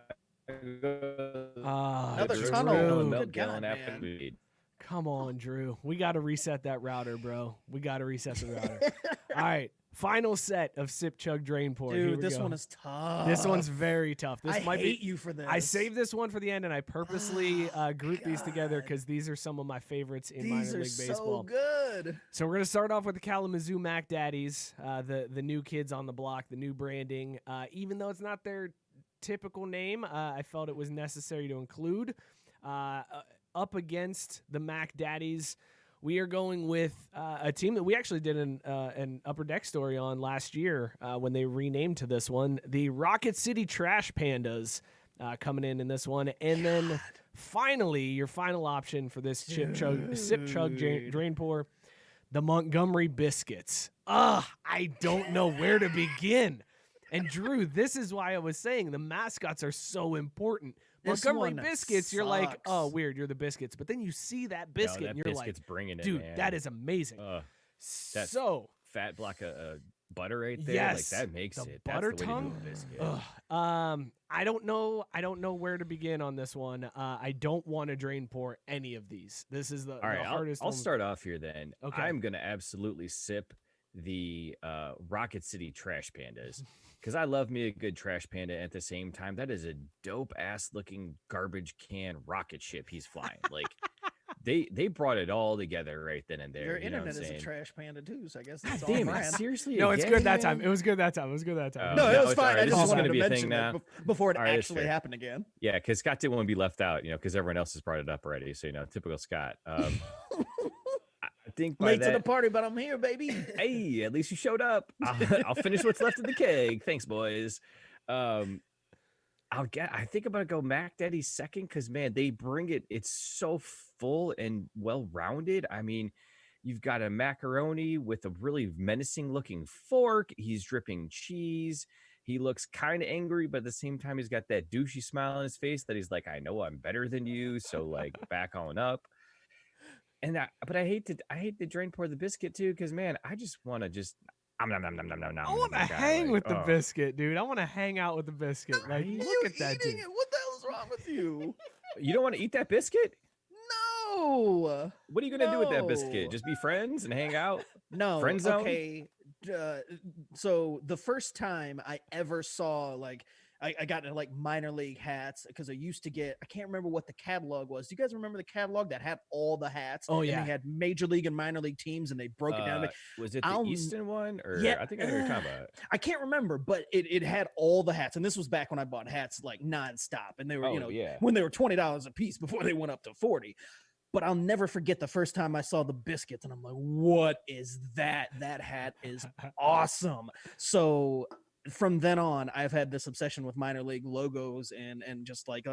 [SPEAKER 2] Another
[SPEAKER 1] Drew.
[SPEAKER 2] tunnel.
[SPEAKER 3] milk
[SPEAKER 2] Good
[SPEAKER 3] gallon
[SPEAKER 2] God,
[SPEAKER 3] apple
[SPEAKER 2] man.
[SPEAKER 3] weed.
[SPEAKER 1] Come on, Drew. We got to reset that router, bro. We got to reset the router. All right. Final set of Sip Chug Drainpour. Here
[SPEAKER 2] Dude,
[SPEAKER 1] we
[SPEAKER 2] this
[SPEAKER 1] go.
[SPEAKER 2] one is tough.
[SPEAKER 1] This one's very tough. This
[SPEAKER 2] I
[SPEAKER 1] might
[SPEAKER 2] hate
[SPEAKER 1] be.
[SPEAKER 2] you for this.
[SPEAKER 1] I saved this one for the end, and I purposely grouped these together
[SPEAKER 2] God.
[SPEAKER 1] because these are some of my favorites in
[SPEAKER 2] These
[SPEAKER 1] minor
[SPEAKER 2] are
[SPEAKER 1] league baseball.
[SPEAKER 2] so good.
[SPEAKER 1] So we're gonna start off with the Kalamazoo Mac Daddies, the new kids on the block, the new branding. Even though it's not their typical name, I felt it was necessary to include. Up against the Mac Daddies, we are going with a team that we actually did an Upper Deck story on last year when they renamed to this one, the Rocket City Trash Pandas. Coming in this one, and then finally your final option for this Sip Chug Drainpour, the Montgomery Biscuits. I don't know where to begin. And Drew, this is why I was saying the mascots are so important.
[SPEAKER 2] This
[SPEAKER 1] Montgomery
[SPEAKER 2] one
[SPEAKER 1] Biscuits, you're like,
[SPEAKER 2] sucks.
[SPEAKER 1] oh, weird, you're the Biscuits. But then you see that biscuit, and you're
[SPEAKER 3] biscuit's
[SPEAKER 1] like,
[SPEAKER 3] bringing it,
[SPEAKER 1] dude,
[SPEAKER 3] man.
[SPEAKER 1] that is amazing.
[SPEAKER 3] That's
[SPEAKER 1] So,
[SPEAKER 3] fat block of butter right there.
[SPEAKER 1] yes,
[SPEAKER 3] Like that makes
[SPEAKER 1] the
[SPEAKER 3] it.
[SPEAKER 1] butter
[SPEAKER 3] That's the way to do
[SPEAKER 1] tongue.
[SPEAKER 3] a biscuit.
[SPEAKER 1] I don't know where to begin on this one. I don't want to drain pour any of these. This is the
[SPEAKER 3] All right,
[SPEAKER 1] hardest
[SPEAKER 3] I'll
[SPEAKER 1] one.
[SPEAKER 3] start off here then.
[SPEAKER 1] Okay.
[SPEAKER 3] I'm gonna absolutely sip the Rocket City Trash Pandas because I love me a good trash panda. At the same time, that is a dope ass looking garbage can rocket ship he's flying. Like they brought it all together right then and there.
[SPEAKER 2] Your
[SPEAKER 3] you know what
[SPEAKER 2] internet
[SPEAKER 3] I'm
[SPEAKER 2] is a
[SPEAKER 3] saying?
[SPEAKER 2] trash panda too, so I guess
[SPEAKER 3] God
[SPEAKER 2] that's all
[SPEAKER 3] damn it!
[SPEAKER 2] brand.
[SPEAKER 3] Seriously?
[SPEAKER 1] No, it's
[SPEAKER 3] again,
[SPEAKER 1] good that
[SPEAKER 3] man?
[SPEAKER 1] time. It was good that time. It was good that time.
[SPEAKER 2] No,
[SPEAKER 3] No,
[SPEAKER 2] it was
[SPEAKER 3] it's
[SPEAKER 2] fine.
[SPEAKER 3] all right.
[SPEAKER 2] I
[SPEAKER 3] This
[SPEAKER 2] just
[SPEAKER 3] is
[SPEAKER 2] wanted
[SPEAKER 3] gonna
[SPEAKER 2] to
[SPEAKER 3] be a thing
[SPEAKER 2] mention
[SPEAKER 3] now.
[SPEAKER 2] it before it
[SPEAKER 3] All right, that's
[SPEAKER 2] actually
[SPEAKER 3] fair.
[SPEAKER 2] happened again.
[SPEAKER 3] Yeah, because Scott didn't want to be left out, you know, because everyone else has brought it up already. So, you know, typical Scott. I think by
[SPEAKER 2] Late
[SPEAKER 3] that,
[SPEAKER 2] to the party, but I'm here, baby.
[SPEAKER 3] hey, at least you showed up. I'll finish what's left of the keg. Thanks, boys. I think I'm gonna go Mac Daddy second because man, they bring it. It's so full and well rounded. I mean, you've got a macaroni with a really menacing looking fork. He's dripping cheese. He looks kind of angry, but at the same time, he's got that douchey smile on his face that he's like, I know I'm better than you, so like back on up. But I hate to drain pour the biscuit too, because man, I just want to just
[SPEAKER 1] I want to hang with the biscuit, dude. I want to hang out with the biscuit. Like,
[SPEAKER 2] You
[SPEAKER 1] look at that,
[SPEAKER 2] eating
[SPEAKER 1] dude.
[SPEAKER 2] it? What the hell is wrong with you?
[SPEAKER 3] You don't want to eat that biscuit?
[SPEAKER 2] No.
[SPEAKER 3] What are you gonna do with that
[SPEAKER 2] No.
[SPEAKER 3] biscuit? Just be friends and hang out?
[SPEAKER 2] No.
[SPEAKER 3] Friend zone?
[SPEAKER 2] Okay. So the first time I ever saw like I got like minor league hats because I used to get, I can't remember what the catalog was. Do you guys remember the catalog that had all the hats?
[SPEAKER 1] Oh, yeah.
[SPEAKER 2] And they had major league and minor league teams and they broke it down.
[SPEAKER 3] Was it the Easton one? Or
[SPEAKER 2] Yeah,
[SPEAKER 3] I think I know what you're talking about.
[SPEAKER 2] I can't remember, but it had all the hats. And this was back when I bought hats like nonstop. And they were, when they were $20 a piece before they went up to 40. But I'll never forget the first time I saw the biscuits and I'm like, what is that? That hat is awesome. So from then on, I've had this obsession with minor league logos and just like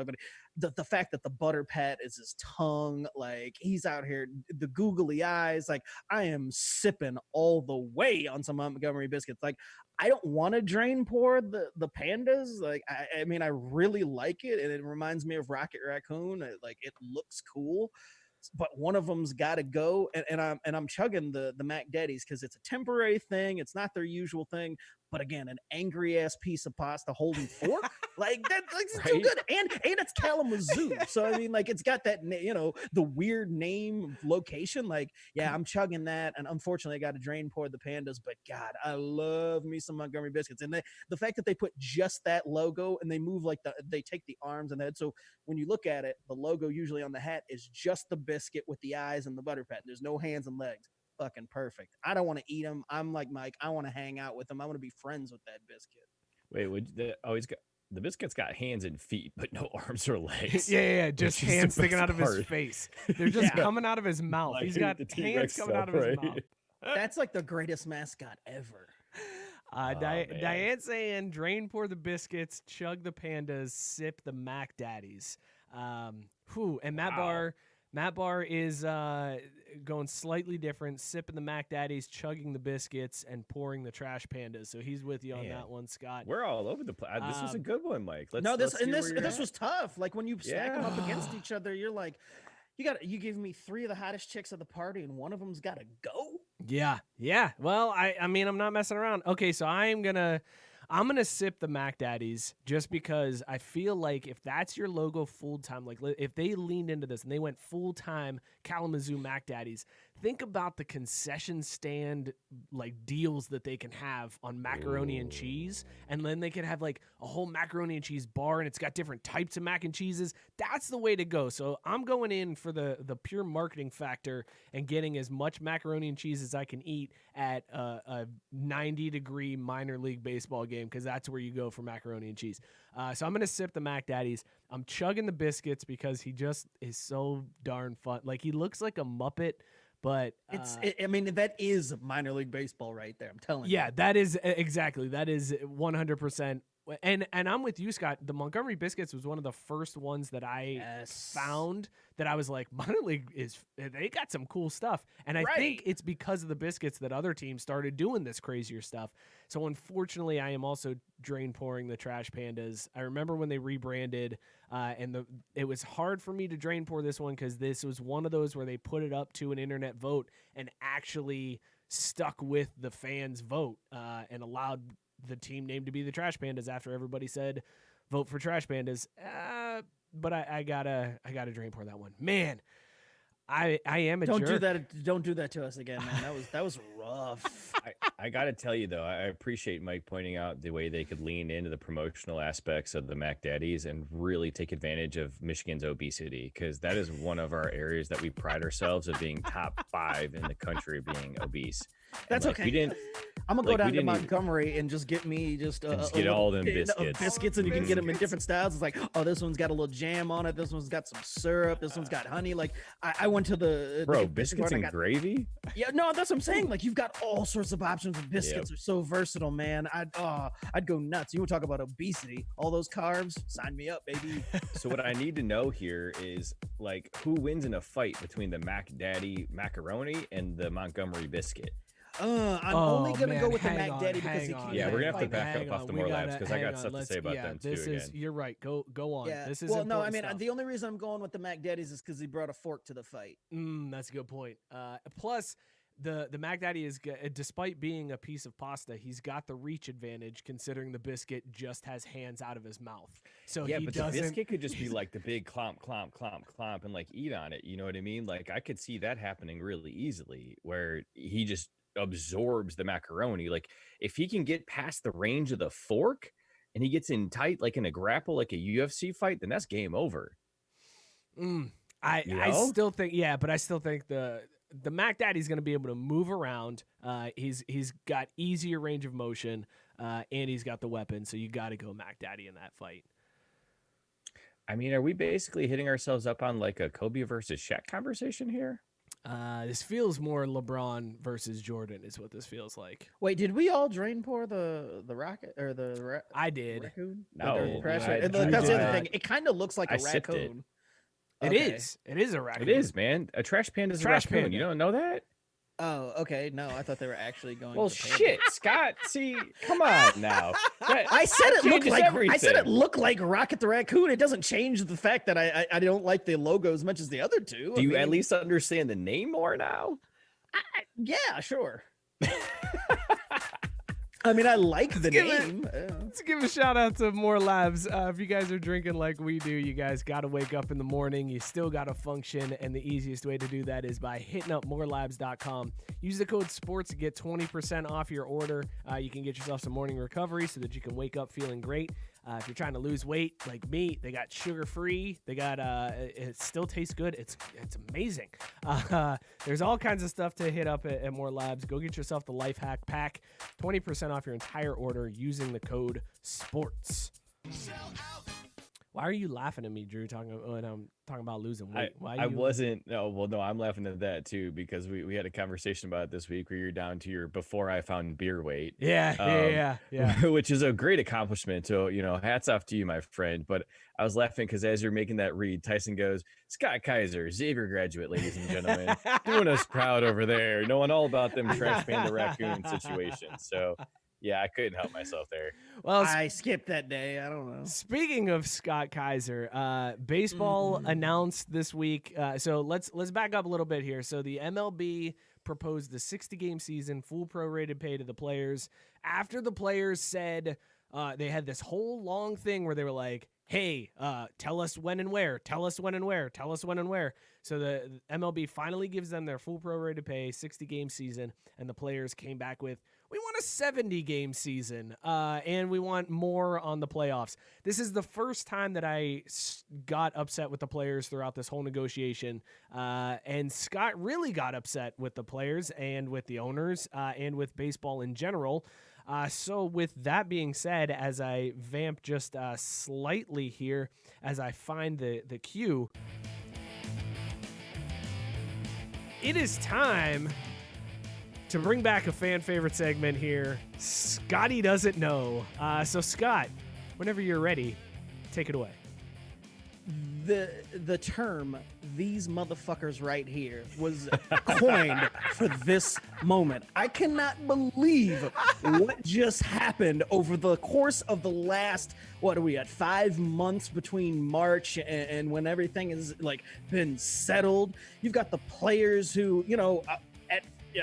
[SPEAKER 2] the fact that the butter pat is his tongue, like he's out here, the googly eyes, like I am sipping all the way on some Montgomery biscuits. Like I don't want to Drainpour the pandas. Like I mean, I really like it and it reminds me of Rocket Raccoon. Like it looks cool. But one of them's got to go, and I'm chugging the Mac Daddies because it's a temporary thing. It's not their usual thing. But again, an angry ass piece of pasta holding fork, like that's like, right? Too good. And it's Kalamazoo, so I mean, like it's got that the weird name location. Like, yeah, I'm chugging that, and unfortunately, I got to Drainpour the pandas. But God, I love me some Montgomery biscuits, and the fact that they put just that logo and they move like they take the arms and the head. So when you look at it, the logo usually on the hat is just the biscuit with the eyes and the butter pat. There's no hands and legs. Fucking perfect. I don't want to eat them. I'm like Mike. I want to hang out with them. I want to be friends with that biscuit.
[SPEAKER 3] Wait, he's got the biscuit's got hands and feet, but no arms or legs.
[SPEAKER 1] Yeah, just hands sticking out of his face. They're just coming out of his mouth.
[SPEAKER 3] Like,
[SPEAKER 1] he's got hands coming out of his mouth.
[SPEAKER 2] That's like the greatest mascot ever.
[SPEAKER 1] Diane saying, Drainpour the biscuits, chug the pandas, sip the Mac Daddies. And Matt Barr is going slightly different, sipping the Mac Daddies, chugging the biscuits, and pouring the trash pandas. So he's with you on that one, Scott.
[SPEAKER 3] We're all over the place. This was a good one, Mike.
[SPEAKER 2] This was tough. Like when you stack them up against each other, you're like, you give me 3 of the hottest chicks at the party, and one of them's got to go.
[SPEAKER 1] Yeah. Well, I mean, I'm not messing around. Okay, so I'm gonna sip the Mac Daddies just because I feel like if that's your logo full time, like if they leaned into this and they went full time Kalamazoo Mac Daddies, think about the concession stand like deals that they can have on macaroni and cheese, and then they can have like a whole macaroni and cheese bar, and it's got different types of mac and cheeses. That's the way to go. So I'm going in for the pure marketing factor and getting as much macaroni and cheese as I can eat at a 90-degree minor league baseball game, because that's where you go for macaroni and cheese. So I'm going to sip the Mac Daddies. I'm chugging the biscuits because he just is so darn fun. Like he looks like a Muppet. But
[SPEAKER 2] I mean, that is minor league baseball right there. I'm telling you.
[SPEAKER 1] Yeah, that is exactly. That is 100%. And I'm with you, Scott. The Montgomery biscuits was one of the first ones that I found that I was like, minor league they got some cool stuff. And I think it's because of the biscuits that other teams started doing this crazier stuff. So unfortunately, I am also Drainpouring the trash pandas. I remember when they rebranded, and it was hard for me to Drainpour this one because this was one of those where they put it up to an internet vote and actually stuck with the fans' vote and allowed the team name to be the Trash Pandas after everybody said vote for Trash Pandas. But I gotta Drainpour that one. Man, I am a
[SPEAKER 2] jerk. Don't do that to us again, man. That was rough.
[SPEAKER 3] I gotta tell you though, I appreciate Mike pointing out the way they could lean into the promotional aspects of the Mac Daddies and really take advantage of Michigan's obesity, because that is one of our areas that we pride ourselves of being top 5 in the country being obese.
[SPEAKER 2] That's
[SPEAKER 3] okay.
[SPEAKER 2] We didn't. I'm gonna go down to Montgomery and just get me
[SPEAKER 3] get all them biscuits.
[SPEAKER 2] And you can get them in different styles. It's like, oh, this one's got a little jam on it. This one's got some syrup. This one's got honey. Like I went to the
[SPEAKER 3] biscuits and gravy.
[SPEAKER 2] Yeah, no, that's what I'm saying. Like you've got all sorts of options. Biscuits are so versatile, man. I'd go nuts. You want to talk about obesity? All those carbs, sign me up, baby.
[SPEAKER 3] So what I need to know here is like who wins in a fight between the Mac Daddy macaroni and the Montgomery biscuit.
[SPEAKER 2] I'm only gonna go with the Mac Daddy because he can't.
[SPEAKER 3] Yeah, we're gonna have to back up off the more laps because I got stuff to say about them too.
[SPEAKER 1] You're right. Go on.
[SPEAKER 2] Yeah.
[SPEAKER 1] This is
[SPEAKER 2] no. I mean, the only reason I'm going with the Mac Daddies is because he brought a fork to the fight.
[SPEAKER 1] That's a good point. Plus, the Mac Daddy is, despite being a piece of pasta, he's got the reach advantage considering the biscuit just has hands out of his mouth. So
[SPEAKER 3] yeah, but the biscuit could just be like the big clomp and like eat on it. You know what I mean? Like I could see that happening really easily where he just absorbs the macaroni. Like if he can get past the range of the fork and he gets in tight, like in a grapple, like a UFC fight, then that's game over.
[SPEAKER 1] I still think, but I still think the Mac Daddy's going to be able to move around. He's got easier range of motion, and he's got the weapon. So you got to go Mac Daddy in that fight.
[SPEAKER 3] I mean, are we basically hitting ourselves up on like a Kobe versus Shaq conversation here?
[SPEAKER 1] This feels more LeBron versus Jordan is what this feels like.
[SPEAKER 2] Wait, did we all Drainpour the rocket or the
[SPEAKER 1] I did.
[SPEAKER 2] raccoon?
[SPEAKER 3] No,
[SPEAKER 2] That's
[SPEAKER 3] I
[SPEAKER 2] the other
[SPEAKER 3] did.
[SPEAKER 2] thing. It kind of looks like a
[SPEAKER 3] sipped it.
[SPEAKER 2] raccoon.
[SPEAKER 1] It is. It is a raccoon.
[SPEAKER 3] It is, man. A trash panda is a raccoon.
[SPEAKER 1] panda.
[SPEAKER 3] You don't know that?
[SPEAKER 2] Oh, okay. No, I thought they were actually going.
[SPEAKER 3] Well,
[SPEAKER 2] to panda.
[SPEAKER 3] shit, Scott. See, come on now.
[SPEAKER 2] I said it looked
[SPEAKER 3] changes
[SPEAKER 2] like
[SPEAKER 3] everything.
[SPEAKER 2] I said it looked like Rocket the Raccoon. It doesn't change the fact that I don't like the logo as much as the other two.
[SPEAKER 3] Do you at least understand the name more now?
[SPEAKER 2] Yeah, sure. I mean, I like the
[SPEAKER 1] give
[SPEAKER 2] name.
[SPEAKER 1] Let's give a shout out to More Labs. If you guys are drinking like we do, you guys got to wake up in the morning. You still got to function. And the easiest way to do that is by hitting up morelabs.com. Use the code SPORTS to get 20% off your order. You can get yourself some morning recovery so that you can wake up feeling great. If you're trying to lose weight like me, they got sugar-free. They got it still tastes good. It's amazing. There's all kinds of stuff to hit up at More Labs. Go get yourself the Life Hack Pack. 20% off your entire order using the code SPORTS. Why are you laughing at me, Drew, when I'm talking about losing weight?
[SPEAKER 3] I wasn't. No, well, no, I'm laughing at that too because we had a conversation about it this week where you're down to your before I found beer weight.
[SPEAKER 1] Yeah.
[SPEAKER 3] Which is a great accomplishment. So, hats off to you, my friend. But I was laughing because as you're making that read, Tyson goes, Scott Kaiser, Xavier graduate, ladies and gentlemen, doing us proud over there, knowing all about them trash panda raccoon situations. So, yeah, I couldn't help myself there.
[SPEAKER 2] Well, I skipped that day. I don't know.
[SPEAKER 1] Speaking of Scott Kaiser, baseball announced this week. So let's back up a little bit here. So the MLB proposed the 60-game season, full prorated pay to the players. After the players said they had this whole long thing where they were like, hey, tell us when and where. Tell us when and where. Tell us when and where. So the MLB finally gives them their full prorated pay, 60-game season, and the players came back with, we want a 70-game season, and we want more on the playoffs. This is the first time that I got upset with the players throughout this whole negotiation, and Scott really got upset with the players and with the owners and with baseball in general. So with that being said, as I vamp just slightly here, as I find the cue, it is time to bring back a fan favorite segment here, Scottie Doesn't Know. So Scott, whenever you're ready, take it away.
[SPEAKER 2] The term "these motherfuckers right here" was coined for this moment. I cannot believe what just happened over the course of the last, what are we at, 5 months between March and when everything is like been settled. You've got the players who,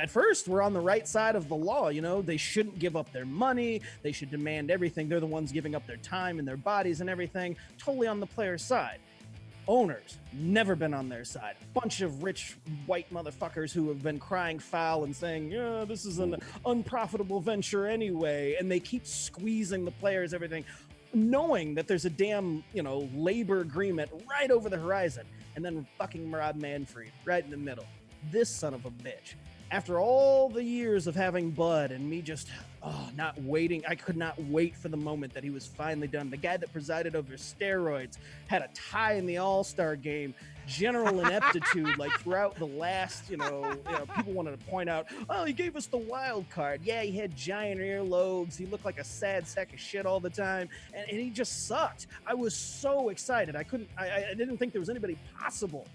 [SPEAKER 2] at first we're on the right side of the law. They shouldn't give up their money. They should demand everything. They're the ones giving up their time and their bodies and everything, totally on the player's side. Owners, never been on their side. Bunch of rich white motherfuckers who have been crying foul and saying, yeah, this is an unprofitable venture anyway. And they keep squeezing the players, everything, knowing that there's a damn, labor agreement right over the horizon. And then fucking Rob Manfred right in the middle. This son of a bitch. After all the years of having Bud and me just not waiting, I could not wait for the moment that he was finally done. The guy that presided over steroids, had a tie in the All-Star game, general ineptitude, like throughout the last, people wanted to point out, oh, he gave us the wild card. Yeah, he had giant earlobes. He looked like a sad sack of shit all the time, and he just sucked. I was so excited. I didn't think there was anybody possible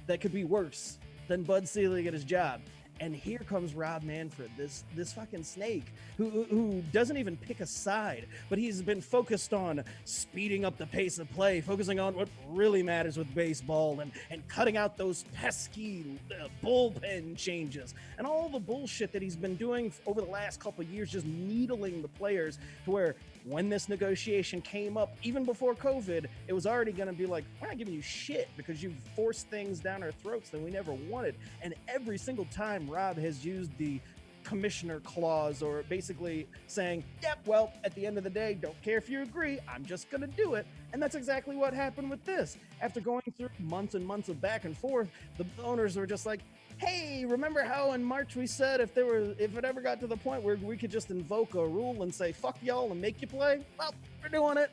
[SPEAKER 2] that could be worse than Bud Selig at his job. And here comes Rob Manfred, this fucking snake who doesn't even pick a side, but he's been focused on speeding up the pace of play, focusing on what really matters with baseball and cutting out those pesky bullpen changes and all the bullshit that he's been doing over the last couple of years, just needling the players to where when this negotiation came up, even before COVID, it was already going to be like, we're not giving you shit because you forced things down our throats that we never wanted. And every single time Rob has used the commissioner clause, or basically saying, yep, well, at the end of the day, don't care if you agree, I'm just going to do it. And that's exactly what happened with this. After going through months and months of back and forth, the owners were just like, hey, remember how in March we said if it ever got to the point where we could just invoke a rule and say, fuck y'all and make you play? Well, we're doing it.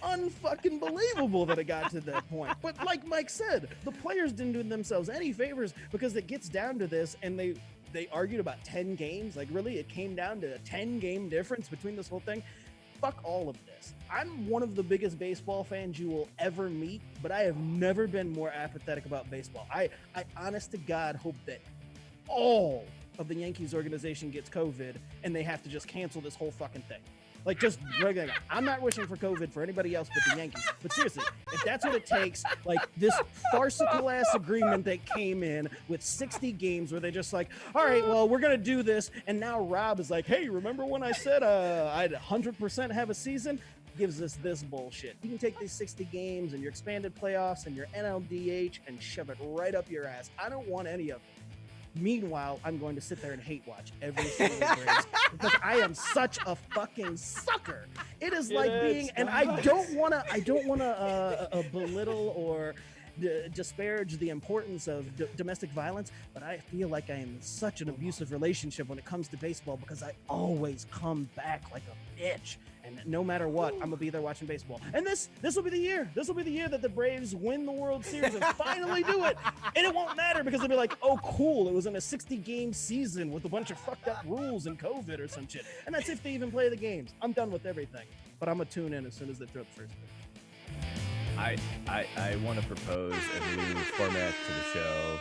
[SPEAKER 2] Unfucking believable that it got to that point. But like Mike said, the players didn't do themselves any favors, because it gets down to this, and they argued about 10 games. Like, really, it came down to a 10-game difference between this whole thing. Fuck all of this. I'm one of the biggest baseball fans you will ever meet, but I have never been more apathetic about baseball. I honest to God hope that all of the Yankees organization gets COVID and they have to just cancel this whole fucking thing. Like, just regular. I'm not wishing for COVID for anybody else but the Yankees. But seriously, if that's what it takes, like this farcical ass agreement that came in with 60 games where they just like, all right, well, we're going to do this. And now Rob is like, hey, remember when I said I'd 100% have a season? Gives us this bullshit. You can take these 60 games and your expanded playoffs and your NLDH and shove it right up your ass. I don't want any of it. Meanwhile, I'm going to sit there and hate watch every single Braves because I am such a fucking sucker. It is like being, and I don't want to belittle or disparage the importance of domestic violence, but I feel like I am in such an abusive relationship when it comes to baseball, because I always come back like a bitch. And no matter what, I'm gonna be there watching baseball. And this will be the year. This will be the year that the Braves win the World Series and finally do it. And it won't matter, because they'll be like, oh, cool, it was in a 60-game season with a bunch of fucked up rules and COVID or some shit. And that's if they even play the games. I'm done with everything. But I'm gonna tune in as soon as they throw the first pitch.
[SPEAKER 3] I want to propose a new format to the show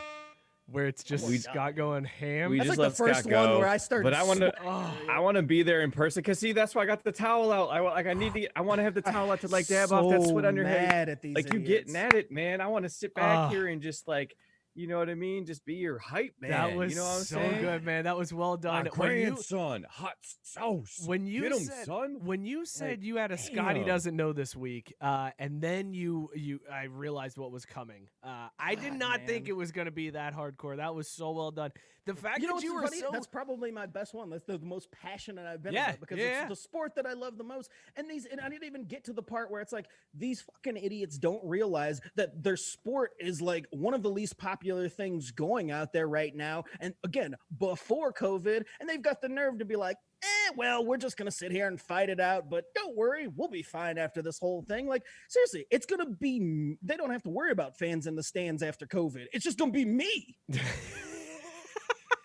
[SPEAKER 1] where it's just Scott going ham.
[SPEAKER 3] We
[SPEAKER 2] that's
[SPEAKER 3] just
[SPEAKER 2] like
[SPEAKER 3] let
[SPEAKER 2] the first
[SPEAKER 3] Scott go,
[SPEAKER 2] one where I started.
[SPEAKER 3] But I want to be there in person, because see, that's why I got the towel out. I want to have the towel out to like dab off that sweat on your head.
[SPEAKER 2] At these
[SPEAKER 3] like
[SPEAKER 2] idiots.
[SPEAKER 3] You getting at it, man. I want to sit back here and just like, you know what I mean? Just be your hype man.
[SPEAKER 1] That was
[SPEAKER 3] you know what I'm
[SPEAKER 1] so
[SPEAKER 3] saying?
[SPEAKER 1] good, man. That was well done.
[SPEAKER 3] My grandson, hot sauce.
[SPEAKER 1] When you
[SPEAKER 3] Get him,
[SPEAKER 1] said,
[SPEAKER 3] son.
[SPEAKER 1] When you said
[SPEAKER 3] Like,
[SPEAKER 1] you had a Scottie Doesn't Know this week, and then I realized what was coming. I did not think it was going to be that hardcore. That was so well done. The fact that you were
[SPEAKER 2] funny?
[SPEAKER 1] so...
[SPEAKER 2] That's probably my best one. That's the most passionate I've been
[SPEAKER 1] Yeah,
[SPEAKER 2] about, because
[SPEAKER 1] yeah.
[SPEAKER 2] it's the sport that I love the most. And I didn't even get to the part where it's like, these fucking idiots don't realize that their sport is like one of the least popular things going out there right now. And again, before COVID, and they've got the nerve to be like, well, we're just going to sit here and fight it out, but don't worry, we'll be fine after this whole thing. Like, seriously, it's going to be, they don't have to worry about fans in the stands after COVID. It's just going to be me.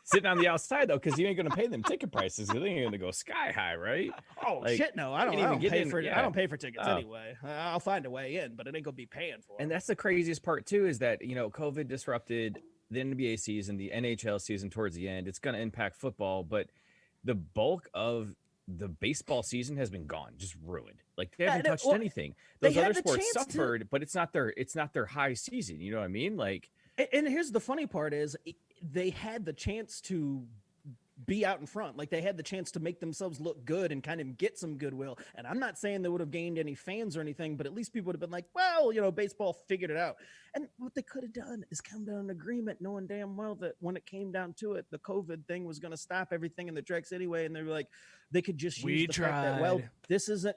[SPEAKER 3] Sitting on the outside, though, because you ain't going to pay them ticket prices. They're going to go sky high, right?
[SPEAKER 2] Oh, like, shit, no. I don't pay for tickets anyway. I'll find a way in, but it ain't going to be paying for it.
[SPEAKER 3] And that's the craziest part, too, is that, COVID disrupted the NBA season, the NHL season towards the end. It's going to impact football, but the bulk of the baseball season has been gone, just ruined. Like, they haven't touched anything. Those other sports suffered, but it's not their high season. You know what I mean? Like,
[SPEAKER 2] and here's the funny part is they had the chance to be out in front. Like, they had the chance to make themselves look good and kind of get some goodwill. And I'm not saying they would have gained any fans or anything, but at least people would have been like, well, baseball figured it out. And what they could have done is come to an agreement, knowing damn well that when it came down to it, the COVID thing was going to stop everything in the tracks anyway. And they were like, they could just use the fact that, well, this isn't,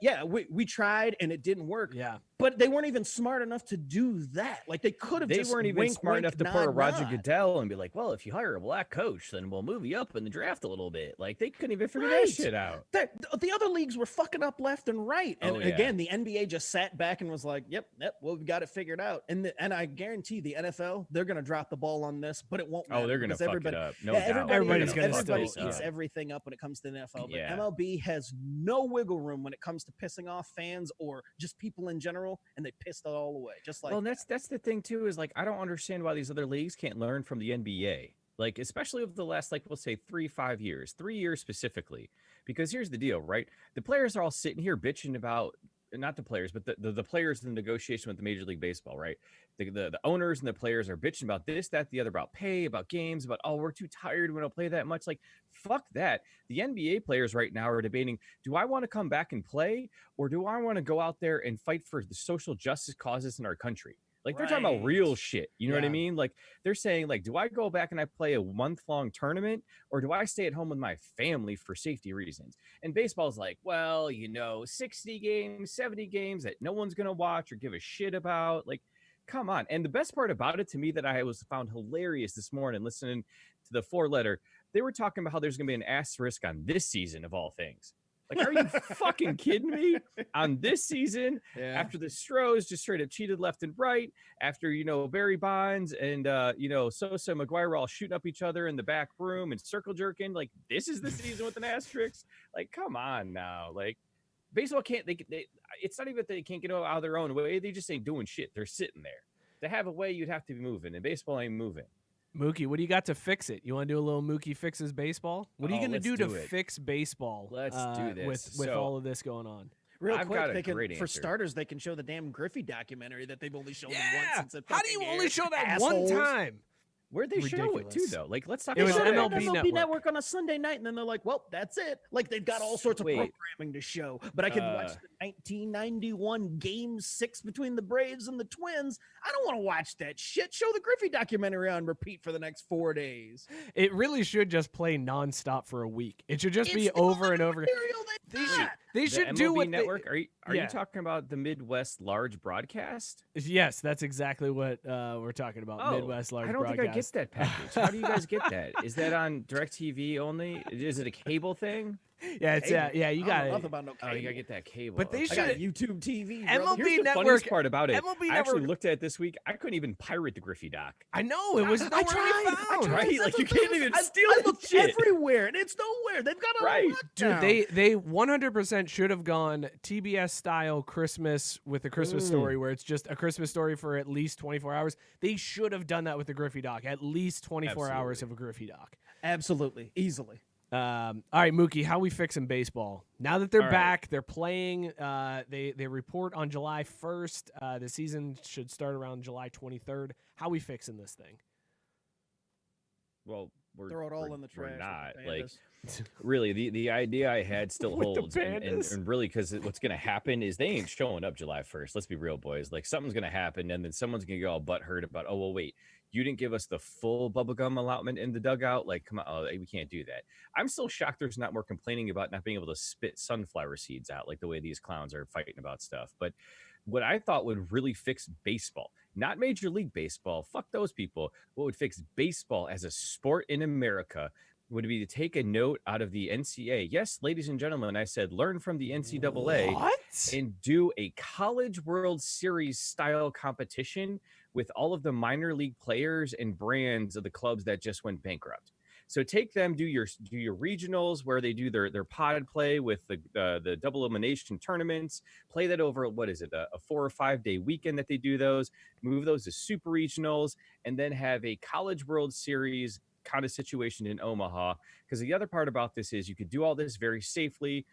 [SPEAKER 2] we tried and it didn't work.
[SPEAKER 1] Yeah.
[SPEAKER 2] But they weren't even smart enough to do that. Like, they could have just
[SPEAKER 3] weren't even
[SPEAKER 2] wink,
[SPEAKER 3] smart
[SPEAKER 2] wink,
[SPEAKER 3] enough to
[SPEAKER 2] nod,
[SPEAKER 3] put a Roger
[SPEAKER 2] nod.
[SPEAKER 3] Goodell and be like, well, if you hire a black coach, then we'll move you up in the draft a little bit. Like, they couldn't even figure that shit out.
[SPEAKER 2] The other leagues were fucking up left and right. And again, the NBA just sat back and was like, yep, well, we got it figured out. And I guarantee the NFL, they're going to drop the ball on this, but it won't matter.
[SPEAKER 3] Oh, they're going to fuck it up. No doubt.
[SPEAKER 1] Everybody
[SPEAKER 2] eats everything up when it comes to the NFL. But MLB has no wiggle room when it comes to pissing off fans or just people in general, and they pissed it all away. Just like,
[SPEAKER 3] well, that's the thing too, is like, I don't understand why these other leagues can't learn from the NBA. Like, especially over the last, like, we'll say 3 years specifically, because here's the deal, right? The players are all sitting here bitching about, not the players, but the players in the negotiation with the Major League Baseball, right? The owners and the players are bitching about this, that, the other, about pay, about games, about, oh, we're too tired, we don't play that much. Like, fuck that. The NBA players right now are debating, do I want to come back and play, or do I want to go out there and fight for the social justice causes in our country? Like they're talking about real
[SPEAKER 2] Right.
[SPEAKER 3] shit. You know what I
[SPEAKER 2] Yeah.
[SPEAKER 3] mean? Like they're saying, like, do I go back and I play a month-long tournament, or do I stay at home with my family for safety reasons? And baseball's like, well, 60 games, 70 games that no one's gonna watch or give a shit about. Like, come on. And the best part about it to me that I was found hilarious this morning, listening to the 4-letter, they were talking about how there's gonna be an asterisk on this season of all things. Like, are you fucking kidding me? On this season,
[SPEAKER 2] Yeah.
[SPEAKER 3] after the Stros just straight up cheated left and right, after, Barry Bonds and, Sosa and McGuire were all shooting up each other in the back room and circle jerking. Like, this is the season with an asterisk. Like, come on now. Like, baseball can't, it's not even that they can't get out of their own way. They just ain't doing shit. They're sitting there. To have a way, you'd have to be moving, and baseball ain't moving.
[SPEAKER 1] Mookie, what do you got to fix it? You want to do a little Mookie Fixes Baseball? What are you going to do to fix baseball?
[SPEAKER 3] Let's do this.
[SPEAKER 1] With all of this going on.
[SPEAKER 2] Real
[SPEAKER 3] I've
[SPEAKER 2] quick,
[SPEAKER 3] got a
[SPEAKER 2] they can,
[SPEAKER 3] great
[SPEAKER 2] for
[SPEAKER 3] answer.
[SPEAKER 2] starters, they can show the damn Griffey documentary that they've only shown once since it
[SPEAKER 1] How do you
[SPEAKER 2] fucking
[SPEAKER 1] only
[SPEAKER 2] aired.
[SPEAKER 1] show that
[SPEAKER 2] Assholes.
[SPEAKER 1] one time?
[SPEAKER 3] Where'd they show it to,
[SPEAKER 1] Ridiculous.
[SPEAKER 3] though? Like, let's talk
[SPEAKER 1] It was
[SPEAKER 3] about
[SPEAKER 2] Showed it on
[SPEAKER 1] MLB
[SPEAKER 2] MLB
[SPEAKER 1] Network.
[SPEAKER 2] Network on a Sunday night, and then they're like, well, that's it. Like, they've got all sorts of
[SPEAKER 3] Wait.
[SPEAKER 2] programming to show. But I could watch the 1991 Game 6 between the Braves and the Twins. I don't want to watch that shit. Show the Griffey documentary on repeat for the next 4 days.
[SPEAKER 1] It really should just play nonstop for a week. It should just
[SPEAKER 2] It's
[SPEAKER 1] be
[SPEAKER 2] the
[SPEAKER 1] over and
[SPEAKER 2] only
[SPEAKER 1] over.
[SPEAKER 2] material
[SPEAKER 1] They
[SPEAKER 2] got.
[SPEAKER 1] should, they
[SPEAKER 3] The
[SPEAKER 1] should
[SPEAKER 3] MLB
[SPEAKER 1] do what
[SPEAKER 3] Network. Are you
[SPEAKER 1] Yeah.
[SPEAKER 3] talking about the Midwest large broadcast?
[SPEAKER 1] Yes, that's exactly what we're talking about. Midwest large
[SPEAKER 3] I don't think I get
[SPEAKER 1] broadcast.
[SPEAKER 3] that package. How do you guys get that? Is that on DirecTV only? Is it a cable thing?
[SPEAKER 1] Yeah, it's
[SPEAKER 2] Cable.
[SPEAKER 1] yeah. You
[SPEAKER 2] I
[SPEAKER 1] got
[SPEAKER 2] don't know
[SPEAKER 1] it.
[SPEAKER 2] nothing about no
[SPEAKER 3] Oh, you
[SPEAKER 2] cable.
[SPEAKER 3] gotta get that cable.
[SPEAKER 1] But they
[SPEAKER 2] I got
[SPEAKER 1] should-
[SPEAKER 2] YouTube TV.
[SPEAKER 1] MLB
[SPEAKER 2] brother.
[SPEAKER 3] Here's the
[SPEAKER 1] Network-
[SPEAKER 3] funniest part about it.
[SPEAKER 1] MLB
[SPEAKER 3] I actually
[SPEAKER 1] Network-
[SPEAKER 3] looked at it this week. I couldn't even pirate the Griffey doc.
[SPEAKER 1] I know it was nowhere to be
[SPEAKER 2] I
[SPEAKER 1] found.
[SPEAKER 2] tried.
[SPEAKER 3] Right?
[SPEAKER 2] That's
[SPEAKER 3] Like, you
[SPEAKER 2] what
[SPEAKER 3] can't
[SPEAKER 2] they-
[SPEAKER 3] even
[SPEAKER 2] I-
[SPEAKER 3] steal
[SPEAKER 2] I
[SPEAKER 3] that
[SPEAKER 2] looked
[SPEAKER 3] shit.
[SPEAKER 2] everywhere, and it's nowhere. They've got a
[SPEAKER 3] Right.
[SPEAKER 1] Dude,
[SPEAKER 2] lockdown.
[SPEAKER 1] they 100% should have gone TBS style Christmas with a Christmas story where it's just a Christmas story for at least 24 hours. They should have done that with the Griffey doc. At least 24 hours of a Griffey doc.
[SPEAKER 2] Absolutely, easily.
[SPEAKER 1] All right, Mookie, how we fixing baseball? Now that they're
[SPEAKER 3] All right.
[SPEAKER 1] back, they're playing. They report on July 1st. The season should start around July 23rd. How we fixing this thing?
[SPEAKER 3] Well, we're
[SPEAKER 2] Throw it all
[SPEAKER 3] we're-
[SPEAKER 2] in the
[SPEAKER 3] we're
[SPEAKER 2] trash.
[SPEAKER 3] not
[SPEAKER 2] with
[SPEAKER 3] like
[SPEAKER 2] pandas.
[SPEAKER 3] really the idea I had still
[SPEAKER 1] With the
[SPEAKER 3] holds, and
[SPEAKER 1] pandas.
[SPEAKER 3] really because what's gonna happen is they ain't showing up July 1st. Let's be real, boys. Like something's gonna happen, and then someone's gonna get all butthurt about, oh well, wait, you didn't give us the full bubblegum allotment in the dugout. Like, come on, oh, we can't do that. I'm still shocked there's not more complaining about not being able to spit sunflower seeds out like the way these clowns are fighting about stuff. But what I thought would really fix baseball, not Major League Baseball, fuck those people. What would fix baseball as a sport in America would be to take a note out of the NCAA. Yes, ladies and gentlemen, I said learn from the NCAA
[SPEAKER 1] What?
[SPEAKER 3] and do a College World Series style competition with all of the minor league players and brands of the clubs that just went bankrupt. So take them, do your regionals where they do their pod play with the double elimination tournaments. Play that over, what is it, a 4 or 5 day weekend that they do those. Move those to super regionals, and then have a College World Series kind of situation in Omaha. Because the other part about this is you could do all this very safely.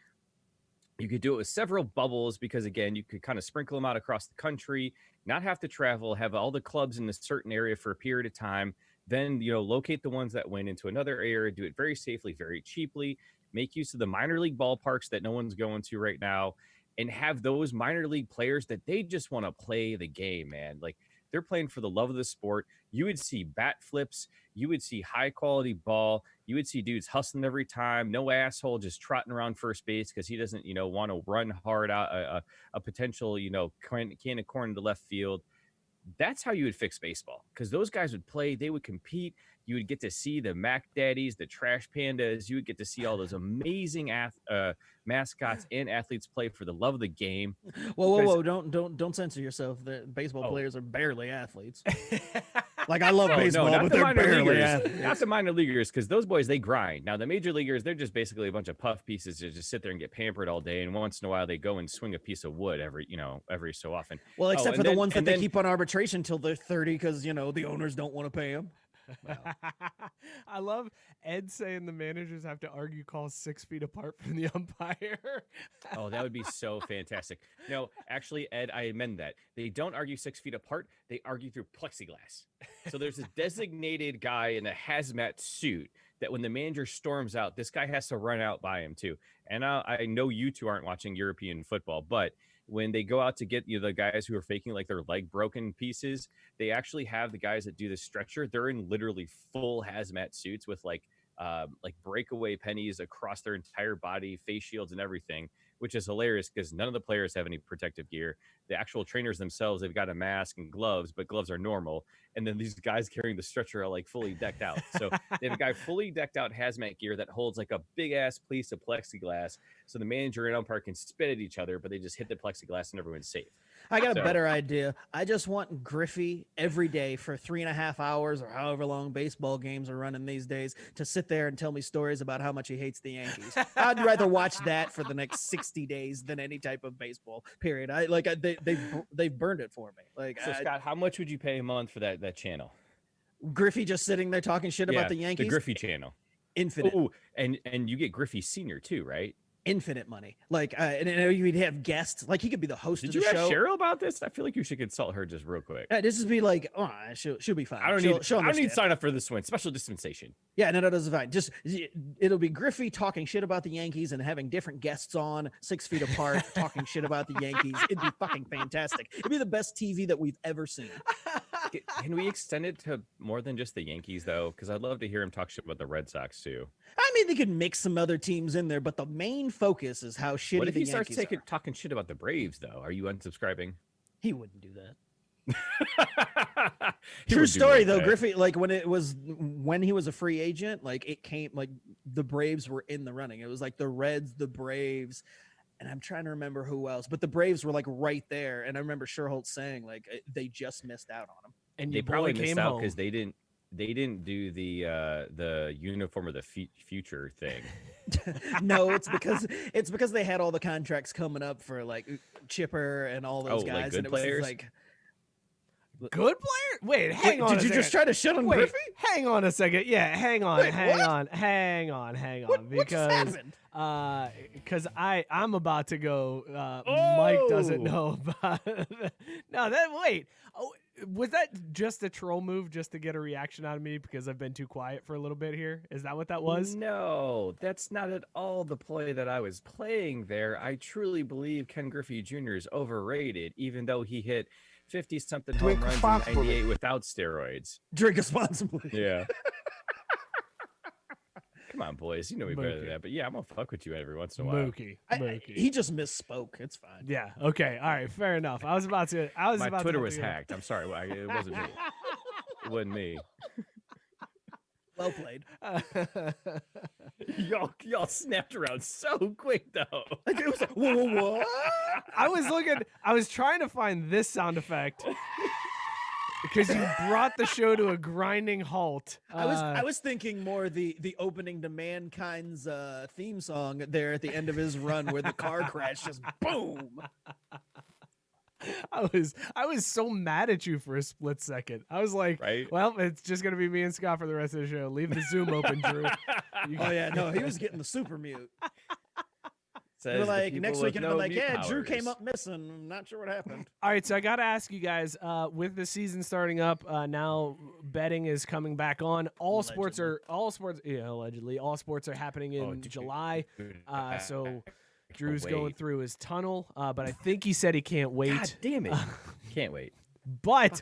[SPEAKER 3] You could do it with several bubbles because, again, you could kind of sprinkle them out across the country, not have to travel, have all the clubs in a certain area for a period of time. Then, locate the ones that went into another area, do it very safely, very cheaply, make use of the minor league ballparks that no one's going to right now, and have those minor league players that they just want to play the game, man. Like, they're playing for the love of the sport. You would see bat flips. You would see high quality ball. You would see dudes hustling every time. No asshole just trotting around first base because he doesn't, want to run hard out a potential, can of corn to left field. That's how you would fix baseball, because those guys would play. They would compete. You would get to see the Mac Daddies, the Trash Pandas. You would get to see all those amazing mascots and athletes play for the love of the game.
[SPEAKER 2] Whoa! Don't censor yourself. The baseball players are barely athletes. Like, I love baseball,
[SPEAKER 3] not
[SPEAKER 2] but
[SPEAKER 3] the
[SPEAKER 2] they're
[SPEAKER 3] minor
[SPEAKER 2] barely
[SPEAKER 3] leaguers.
[SPEAKER 2] athletes.
[SPEAKER 3] Not the minor leaguers, because those boys, they grind. Now, the major leaguers, they're just basically a bunch of puff pieces that just sit there and get pampered all day. And once in a while, they go and swing a piece of wood every so often.
[SPEAKER 2] Well, except
[SPEAKER 3] and
[SPEAKER 2] for the
[SPEAKER 3] then-
[SPEAKER 2] ones that
[SPEAKER 3] and
[SPEAKER 2] they
[SPEAKER 3] then-
[SPEAKER 2] keep on arbitration till they're 30 because, the owners don't want to pay them.
[SPEAKER 1] I love Ed saying the managers have to argue calls 6 feet apart from the umpire.
[SPEAKER 3] Oh, that would be so fantastic. No, actually, Ed, I amend that. They don't argue 6 feet apart. They argue through plexiglass. So there's a designated guy in a hazmat suit that when the manager storms out, this guy has to run out by him too. And I know you two aren't watching European football, but when they go out to get the guys who are faking like their leg broken pieces, they actually have the guys that do the stretcher. They're in literally full hazmat suits with like breakaway pennies across their entire body, face shields and everything, which is hilarious because none of the players have any protective gear. The actual trainers themselves, they've got a mask and gloves, but gloves are normal. And then these guys carrying the stretcher are like fully decked out. So they have a guy fully decked out hazmat gear that holds like a big ass piece of plexiglass. So the manager and umpire can spit at each other, but they just hit the plexiglass and everyone's safe.
[SPEAKER 2] I got a better idea. I just want Griffey every day for 3.5 hours or however long baseball games are running these days to sit there and tell me stories about how much he hates the Yankees. I'd rather watch that for the next 60 days than any type of baseball, period. They've burned it for me.
[SPEAKER 3] So Scott, how much would you pay a month for that channel?
[SPEAKER 2] Griffey just sitting there talking shit about the Yankees?
[SPEAKER 3] The Griffey channel.
[SPEAKER 2] Infinite.
[SPEAKER 3] Ooh, and you get Griffey Senior too, right?
[SPEAKER 2] Infinite money. And you'd have guests. Like, he could be the host of the show.
[SPEAKER 3] Did you ask Cheryl about this? I feel like you should consult her just real quick.
[SPEAKER 2] This would be like, she'll be fine.
[SPEAKER 3] I don't need to sign up for this one. Special dispensation.
[SPEAKER 2] Yeah, no, that's fine. Just, it'll be Griffey talking shit about the Yankees and having different guests on 6 feet apart talking shit about the Yankees. It'd be fucking fantastic. It'd be the best TV that we've ever seen.
[SPEAKER 3] Can we extend it to more than just the Yankees, though? Because I'd love to hear him talk shit about the Red Sox, too.
[SPEAKER 2] I mean, they could mix some other teams in there, but the main focus is how shitty
[SPEAKER 3] what if
[SPEAKER 2] the
[SPEAKER 3] he starts
[SPEAKER 2] Yankees are.
[SPEAKER 3] talking shit about the Braves, though? Are you unsubscribing?
[SPEAKER 2] He wouldn't do that.
[SPEAKER 3] He
[SPEAKER 2] True
[SPEAKER 3] would do
[SPEAKER 2] story,
[SPEAKER 3] no
[SPEAKER 2] though.
[SPEAKER 3] good.
[SPEAKER 2] Griffey, when he was a free agent, it came, the Braves were in the running. It was like the Reds, the Braves, and I'm trying to remember who else, but the Braves were right there. And I remember Sherholt saying they just missed out on him.
[SPEAKER 1] And
[SPEAKER 3] They probably missed out because they didn't do the uniform of the future thing.
[SPEAKER 2] No, it's because they had all the contracts coming up for Chipper and all those guys,
[SPEAKER 3] good
[SPEAKER 2] and it
[SPEAKER 3] players?
[SPEAKER 2] was like
[SPEAKER 1] Good player? Wait, hang on.
[SPEAKER 2] Did
[SPEAKER 1] a
[SPEAKER 2] you
[SPEAKER 1] second.
[SPEAKER 2] just try to shut on
[SPEAKER 1] Wait,
[SPEAKER 2] Griffey?
[SPEAKER 1] hang on a second. Yeah, hang on.
[SPEAKER 2] Wait,
[SPEAKER 1] Hang on.
[SPEAKER 2] What just happened?
[SPEAKER 1] Because I'm about to go.
[SPEAKER 3] Oh!
[SPEAKER 1] Mike doesn't know about. No, wait. Oh, was that just a troll move just to get a reaction out of me because I've been too quiet for a little bit here? Is that what that was?
[SPEAKER 3] No, that's not at all the play that I was playing there. I truly believe Ken Griffey Jr. is overrated, even though he hit 50-something home runs in 98 without steroids.
[SPEAKER 2] Drink responsibly.
[SPEAKER 3] Yeah. Come on, boys. You know me better than that. But yeah, I'm going to fuck with you every once in a while.
[SPEAKER 1] Mookie.
[SPEAKER 2] He just misspoke. It's fine.
[SPEAKER 1] Yeah. Okay. All right. Fair enough. My
[SPEAKER 3] Twitter was hacked. I'm sorry. It wasn't me. It wasn't me.
[SPEAKER 2] Well played.
[SPEAKER 3] Y'all snapped around so quick, though.
[SPEAKER 2] It was like, whoa.
[SPEAKER 1] I was trying to find this sound effect because you brought the show to a grinding halt.
[SPEAKER 2] I was thinking more the opening to Mankind's theme song there at the end of his run where the car crash just boom.
[SPEAKER 1] I was so mad at you for a split second. I was like,
[SPEAKER 3] right?
[SPEAKER 1] Well, it's just going to be me and Scott for the rest of the show. Leave the Zoom open, Drew.
[SPEAKER 2] Oh, yeah. No, he was getting the super mute.
[SPEAKER 3] Says
[SPEAKER 2] We're like, next week, and I'm like,
[SPEAKER 3] mute
[SPEAKER 2] yeah, Drew
[SPEAKER 3] powers.
[SPEAKER 2] came up missing. I'm not sure what happened.
[SPEAKER 1] All right, so I got to ask you guys, with the season starting up, now betting is coming back on. All sports, yeah, allegedly. All sports are happening in July. So Drew's going through his tunnel, but I think he said he can't wait.
[SPEAKER 3] God damn it. Can't wait.
[SPEAKER 1] But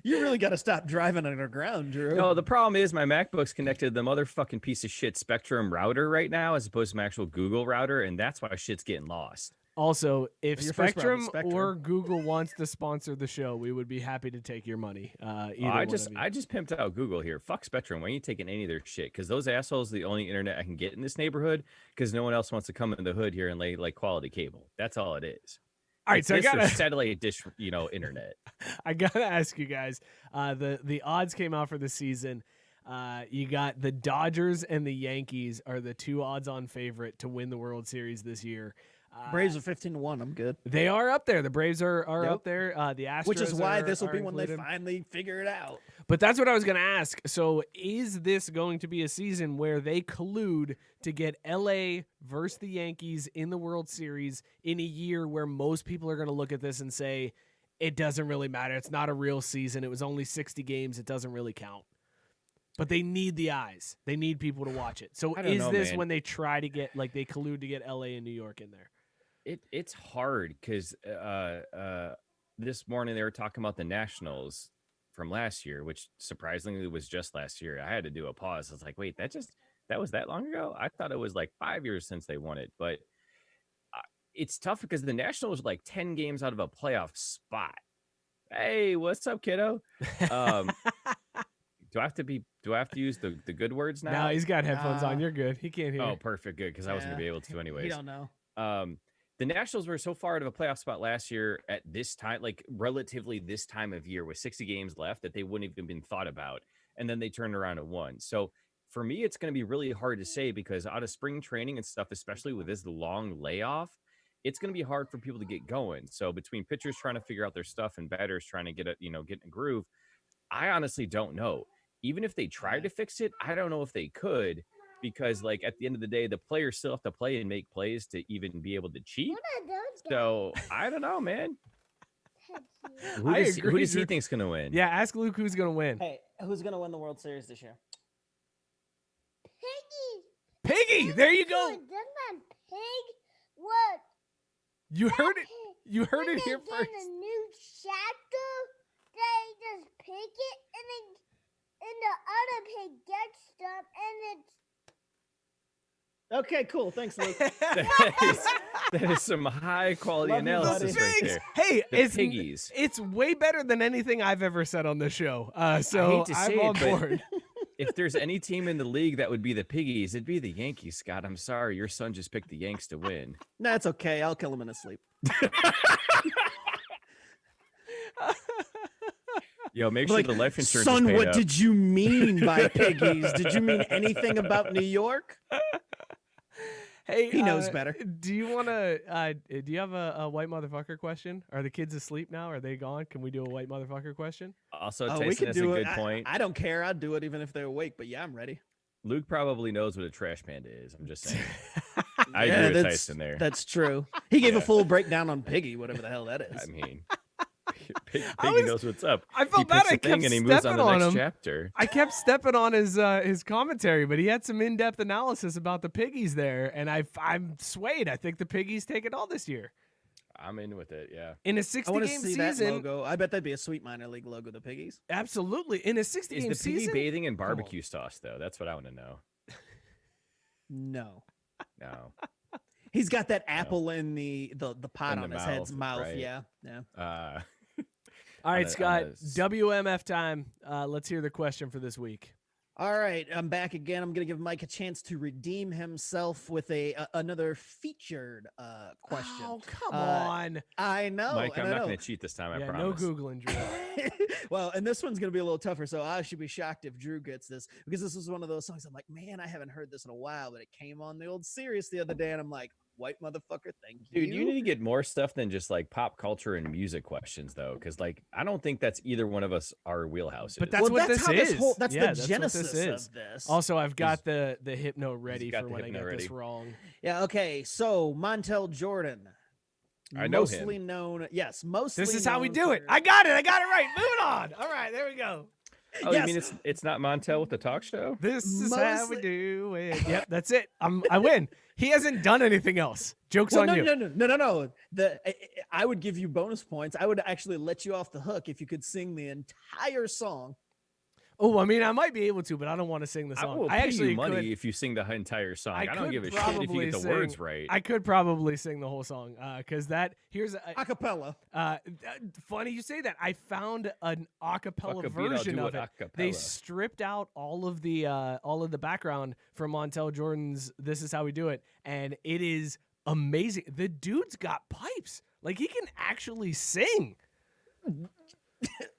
[SPEAKER 2] You really got to stop driving underground, Drew.
[SPEAKER 3] No, the problem is my MacBook's connected to the motherfucking piece of shit Spectrum router right now, as opposed to my actual Google router, and that's why shit's getting lost.
[SPEAKER 1] Also, if
[SPEAKER 2] Your first round
[SPEAKER 1] Spectrum
[SPEAKER 2] was
[SPEAKER 1] or Google wants to sponsor the show, we would be happy to take your money.
[SPEAKER 3] I just pimped out Google here. Fuck Spectrum. Why ain't you taking any of their shit? Because those assholes are the only internet I can get in this neighborhood. Because no one else wants to come in the hood here and lay quality cable. That's all it is.
[SPEAKER 1] All right, so I got
[SPEAKER 3] satellite dish, internet.
[SPEAKER 1] I gotta ask you guys. The odds came out for the season. You got the Dodgers and the Yankees are the two odds-on favorite to win the World Series this year.
[SPEAKER 2] Braves are 15-1. I'm good.
[SPEAKER 1] They are up there. The Braves are up there. The Astros,
[SPEAKER 2] Which is why this will
[SPEAKER 1] are
[SPEAKER 2] be when they
[SPEAKER 1] included.
[SPEAKER 2] finally figure it out.
[SPEAKER 1] But that's what I was going to ask. So is this going to be a season where they collude to get LA versus the Yankees in the World Series in a year where most people are going to look at this and say, it doesn't really matter. It's not a real season. It was only 60 games. It doesn't really count. but they need the eyes. They need people to watch it. So is this when they try to get they collude to get LA and New York in there?
[SPEAKER 3] It's hard because this morning they were talking about the Nationals from last year, which surprisingly was just last year. I had to do a pause. I was like, wait, that was that long ago? I thought it was like 5 years since they won it, but it's tough because the Nationals are like 10 games out of a playoff spot. Hey, what's up, kiddo? Do I have to use the good words now?
[SPEAKER 1] No, he's got headphones on. You're good. He can't hear.
[SPEAKER 3] Oh, perfect. Good. Because I wasn't gonna be able to anyways.
[SPEAKER 2] You don't know.
[SPEAKER 3] The Nationals were so far out of a playoff spot last year at this time, like relatively this time of year with 60 games left, that they wouldn't even been thought about. And then they turned around and won. So for me, it's going to be really hard to say because out of spring training and stuff, especially with this long layoff, it's going to be hard for people to get going. So between pitchers trying to figure out their stuff and batters trying to get in a groove, I honestly don't know. Even if they tried to fix it, I don't know if they could, because like at the end of the day, the players still have to play and make plays to even be able to cheat. So I don't know, man. Who does he think's going to win?
[SPEAKER 1] Yeah, ask Luke who's going to win.
[SPEAKER 2] Hey, who's going to win the World Series this year?
[SPEAKER 1] Piggy, there you go.
[SPEAKER 4] Doesn't pig what?
[SPEAKER 1] You heard it. You heard it here
[SPEAKER 4] When
[SPEAKER 1] first.
[SPEAKER 4] they get a new chapter, they just pick it, and the other pig gets them, and it's
[SPEAKER 2] Okay, cool. Thanks, Luke.
[SPEAKER 3] that is some high quality
[SPEAKER 2] Love you,
[SPEAKER 3] analysis
[SPEAKER 2] buddy.
[SPEAKER 3] right there.
[SPEAKER 1] Hey,
[SPEAKER 3] The piggies.
[SPEAKER 1] It's way better than anything I've ever said on the show. So
[SPEAKER 3] I hate to
[SPEAKER 1] I'm
[SPEAKER 3] say
[SPEAKER 1] on
[SPEAKER 3] it, but
[SPEAKER 1] board.
[SPEAKER 3] if there's any team in the league that would be the piggies, it'd be the Yankees, Scott. I'm sorry. Your son just picked the Yanks to win.
[SPEAKER 2] No, it's okay. I'll kill him in his sleep.
[SPEAKER 3] Yo, make sure
[SPEAKER 2] Like,
[SPEAKER 3] the life insurance
[SPEAKER 2] son,
[SPEAKER 3] is paid
[SPEAKER 2] what
[SPEAKER 3] up.
[SPEAKER 2] did you mean by piggies? Did you mean anything about New York?
[SPEAKER 1] Hey,
[SPEAKER 2] He knows better.
[SPEAKER 1] Do you want to? Do you have a white motherfucker question? Are the kids asleep now? Are they gone? Can we do a white motherfucker question?
[SPEAKER 3] Also,
[SPEAKER 2] Oh,
[SPEAKER 3] Tyson
[SPEAKER 2] we could
[SPEAKER 3] has a
[SPEAKER 2] do
[SPEAKER 3] good
[SPEAKER 2] it.
[SPEAKER 3] point.
[SPEAKER 2] I don't care. I'd do it even if they're awake. But yeah, I'm ready.
[SPEAKER 3] Luke probably knows what a trash panda is. I'm just saying. I
[SPEAKER 2] Yeah,
[SPEAKER 3] agree with
[SPEAKER 2] that's-
[SPEAKER 3] Tyson there.
[SPEAKER 2] That's true. He gave a
[SPEAKER 3] Yeah.
[SPEAKER 2] full breakdown on Piggy, whatever the hell that is.
[SPEAKER 3] I mean,
[SPEAKER 1] I
[SPEAKER 3] Piggy
[SPEAKER 1] was-
[SPEAKER 3] knows what's up.
[SPEAKER 1] I felt
[SPEAKER 3] he
[SPEAKER 1] bad.
[SPEAKER 3] picks
[SPEAKER 1] I
[SPEAKER 3] a thing
[SPEAKER 1] kept
[SPEAKER 3] and he moves on
[SPEAKER 1] stepping
[SPEAKER 3] to the
[SPEAKER 1] on
[SPEAKER 3] next
[SPEAKER 1] him.
[SPEAKER 3] chapter.
[SPEAKER 1] I kept stepping on his commentary, but he had some in-depth analysis about the piggies there, and I'm swayed. I think the piggies take it all this year.
[SPEAKER 3] I'm in with it. Yeah.
[SPEAKER 1] In a
[SPEAKER 2] I want to
[SPEAKER 1] 60-game
[SPEAKER 2] see that
[SPEAKER 1] season,
[SPEAKER 2] logo. I bet that'd be a sweet minor league logo, the Piggies.
[SPEAKER 1] absolutely. In a
[SPEAKER 3] Is
[SPEAKER 1] 60-game
[SPEAKER 3] the piggy
[SPEAKER 1] season,
[SPEAKER 3] bathing in barbecue sauce though? That's what I want to know.
[SPEAKER 2] No.
[SPEAKER 3] No.
[SPEAKER 2] He's got that apple in the pot
[SPEAKER 3] In
[SPEAKER 2] on
[SPEAKER 3] the
[SPEAKER 2] his head's
[SPEAKER 3] mouth,
[SPEAKER 2] mouth.
[SPEAKER 3] right.
[SPEAKER 2] Yeah.
[SPEAKER 1] all right,
[SPEAKER 3] on a-
[SPEAKER 1] Scott.
[SPEAKER 3] on a-
[SPEAKER 1] WMF time. Let's hear the question for this week.
[SPEAKER 2] All right, I'm back again. I'm going to give Mike a chance to redeem himself with another featured question.
[SPEAKER 1] Oh, come
[SPEAKER 2] Uh,
[SPEAKER 1] on.
[SPEAKER 2] I know.
[SPEAKER 3] Mike,
[SPEAKER 2] and
[SPEAKER 3] I'm
[SPEAKER 2] I
[SPEAKER 3] not
[SPEAKER 2] know.
[SPEAKER 3] going to cheat this time. I
[SPEAKER 1] Yeah,
[SPEAKER 3] promise.
[SPEAKER 1] no Googling, Drew.
[SPEAKER 2] Well, and this one's going to be a little tougher, so I should be shocked if Drew gets this, because this was one of those songs I'm like, man, I haven't heard this in a while, but it came on the old Sirius the other day, and I'm like, white motherfucker, thank you.
[SPEAKER 3] Dude, you need to get more stuff than just like pop culture and music questions, though, because like I don't think that's either one of us our wheelhouses.
[SPEAKER 1] But that's what this
[SPEAKER 2] how
[SPEAKER 1] is.
[SPEAKER 2] that's
[SPEAKER 1] Yeah,
[SPEAKER 2] the
[SPEAKER 1] that's what
[SPEAKER 2] genesis
[SPEAKER 1] this is.
[SPEAKER 2] of this.
[SPEAKER 1] Also, I've got the hypno ready
[SPEAKER 3] got
[SPEAKER 1] for
[SPEAKER 3] the
[SPEAKER 1] when I
[SPEAKER 3] hypno
[SPEAKER 1] get this
[SPEAKER 3] ready.
[SPEAKER 1] wrong.
[SPEAKER 2] Yeah, okay. So Montell Jordan.
[SPEAKER 3] I know
[SPEAKER 2] mostly known. Yes, mostly.
[SPEAKER 1] This is how we
[SPEAKER 2] known
[SPEAKER 1] do it.
[SPEAKER 2] for-
[SPEAKER 1] I got it right. Moving on. All right, there we go.
[SPEAKER 3] Oh,
[SPEAKER 2] Yes.
[SPEAKER 3] you mean it's not Montell with the talk show?
[SPEAKER 1] This is how we
[SPEAKER 2] Mostly-
[SPEAKER 1] do it. Yep, that's it. I win. He hasn't done anything else. Joke's
[SPEAKER 2] Well,
[SPEAKER 1] on
[SPEAKER 2] no,
[SPEAKER 1] you.
[SPEAKER 2] no. I would give you bonus points. I would actually let you off the hook if you could sing the entire song.
[SPEAKER 1] Oh, I mean, I might be able to, but I don't want to sing the
[SPEAKER 3] I
[SPEAKER 1] song.
[SPEAKER 3] will pay
[SPEAKER 1] actually
[SPEAKER 3] you money
[SPEAKER 1] could.
[SPEAKER 3] if you sing the entire song.
[SPEAKER 1] I
[SPEAKER 3] I don't
[SPEAKER 1] could
[SPEAKER 3] give a shit if you
[SPEAKER 1] probably
[SPEAKER 3] get the
[SPEAKER 1] sing-
[SPEAKER 3] words right.
[SPEAKER 1] I could probably sing the whole song because here's
[SPEAKER 2] Acapella.
[SPEAKER 1] funny you say that. I found an acapella
[SPEAKER 3] Fuck a beat, I'll
[SPEAKER 1] version
[SPEAKER 3] do
[SPEAKER 1] of
[SPEAKER 3] it
[SPEAKER 1] it. They
[SPEAKER 3] acapella.
[SPEAKER 1] stripped out all of the background from Montell Jordan's "This Is How We Do It," and it is amazing. The dude's got pipes. Like he can actually sing.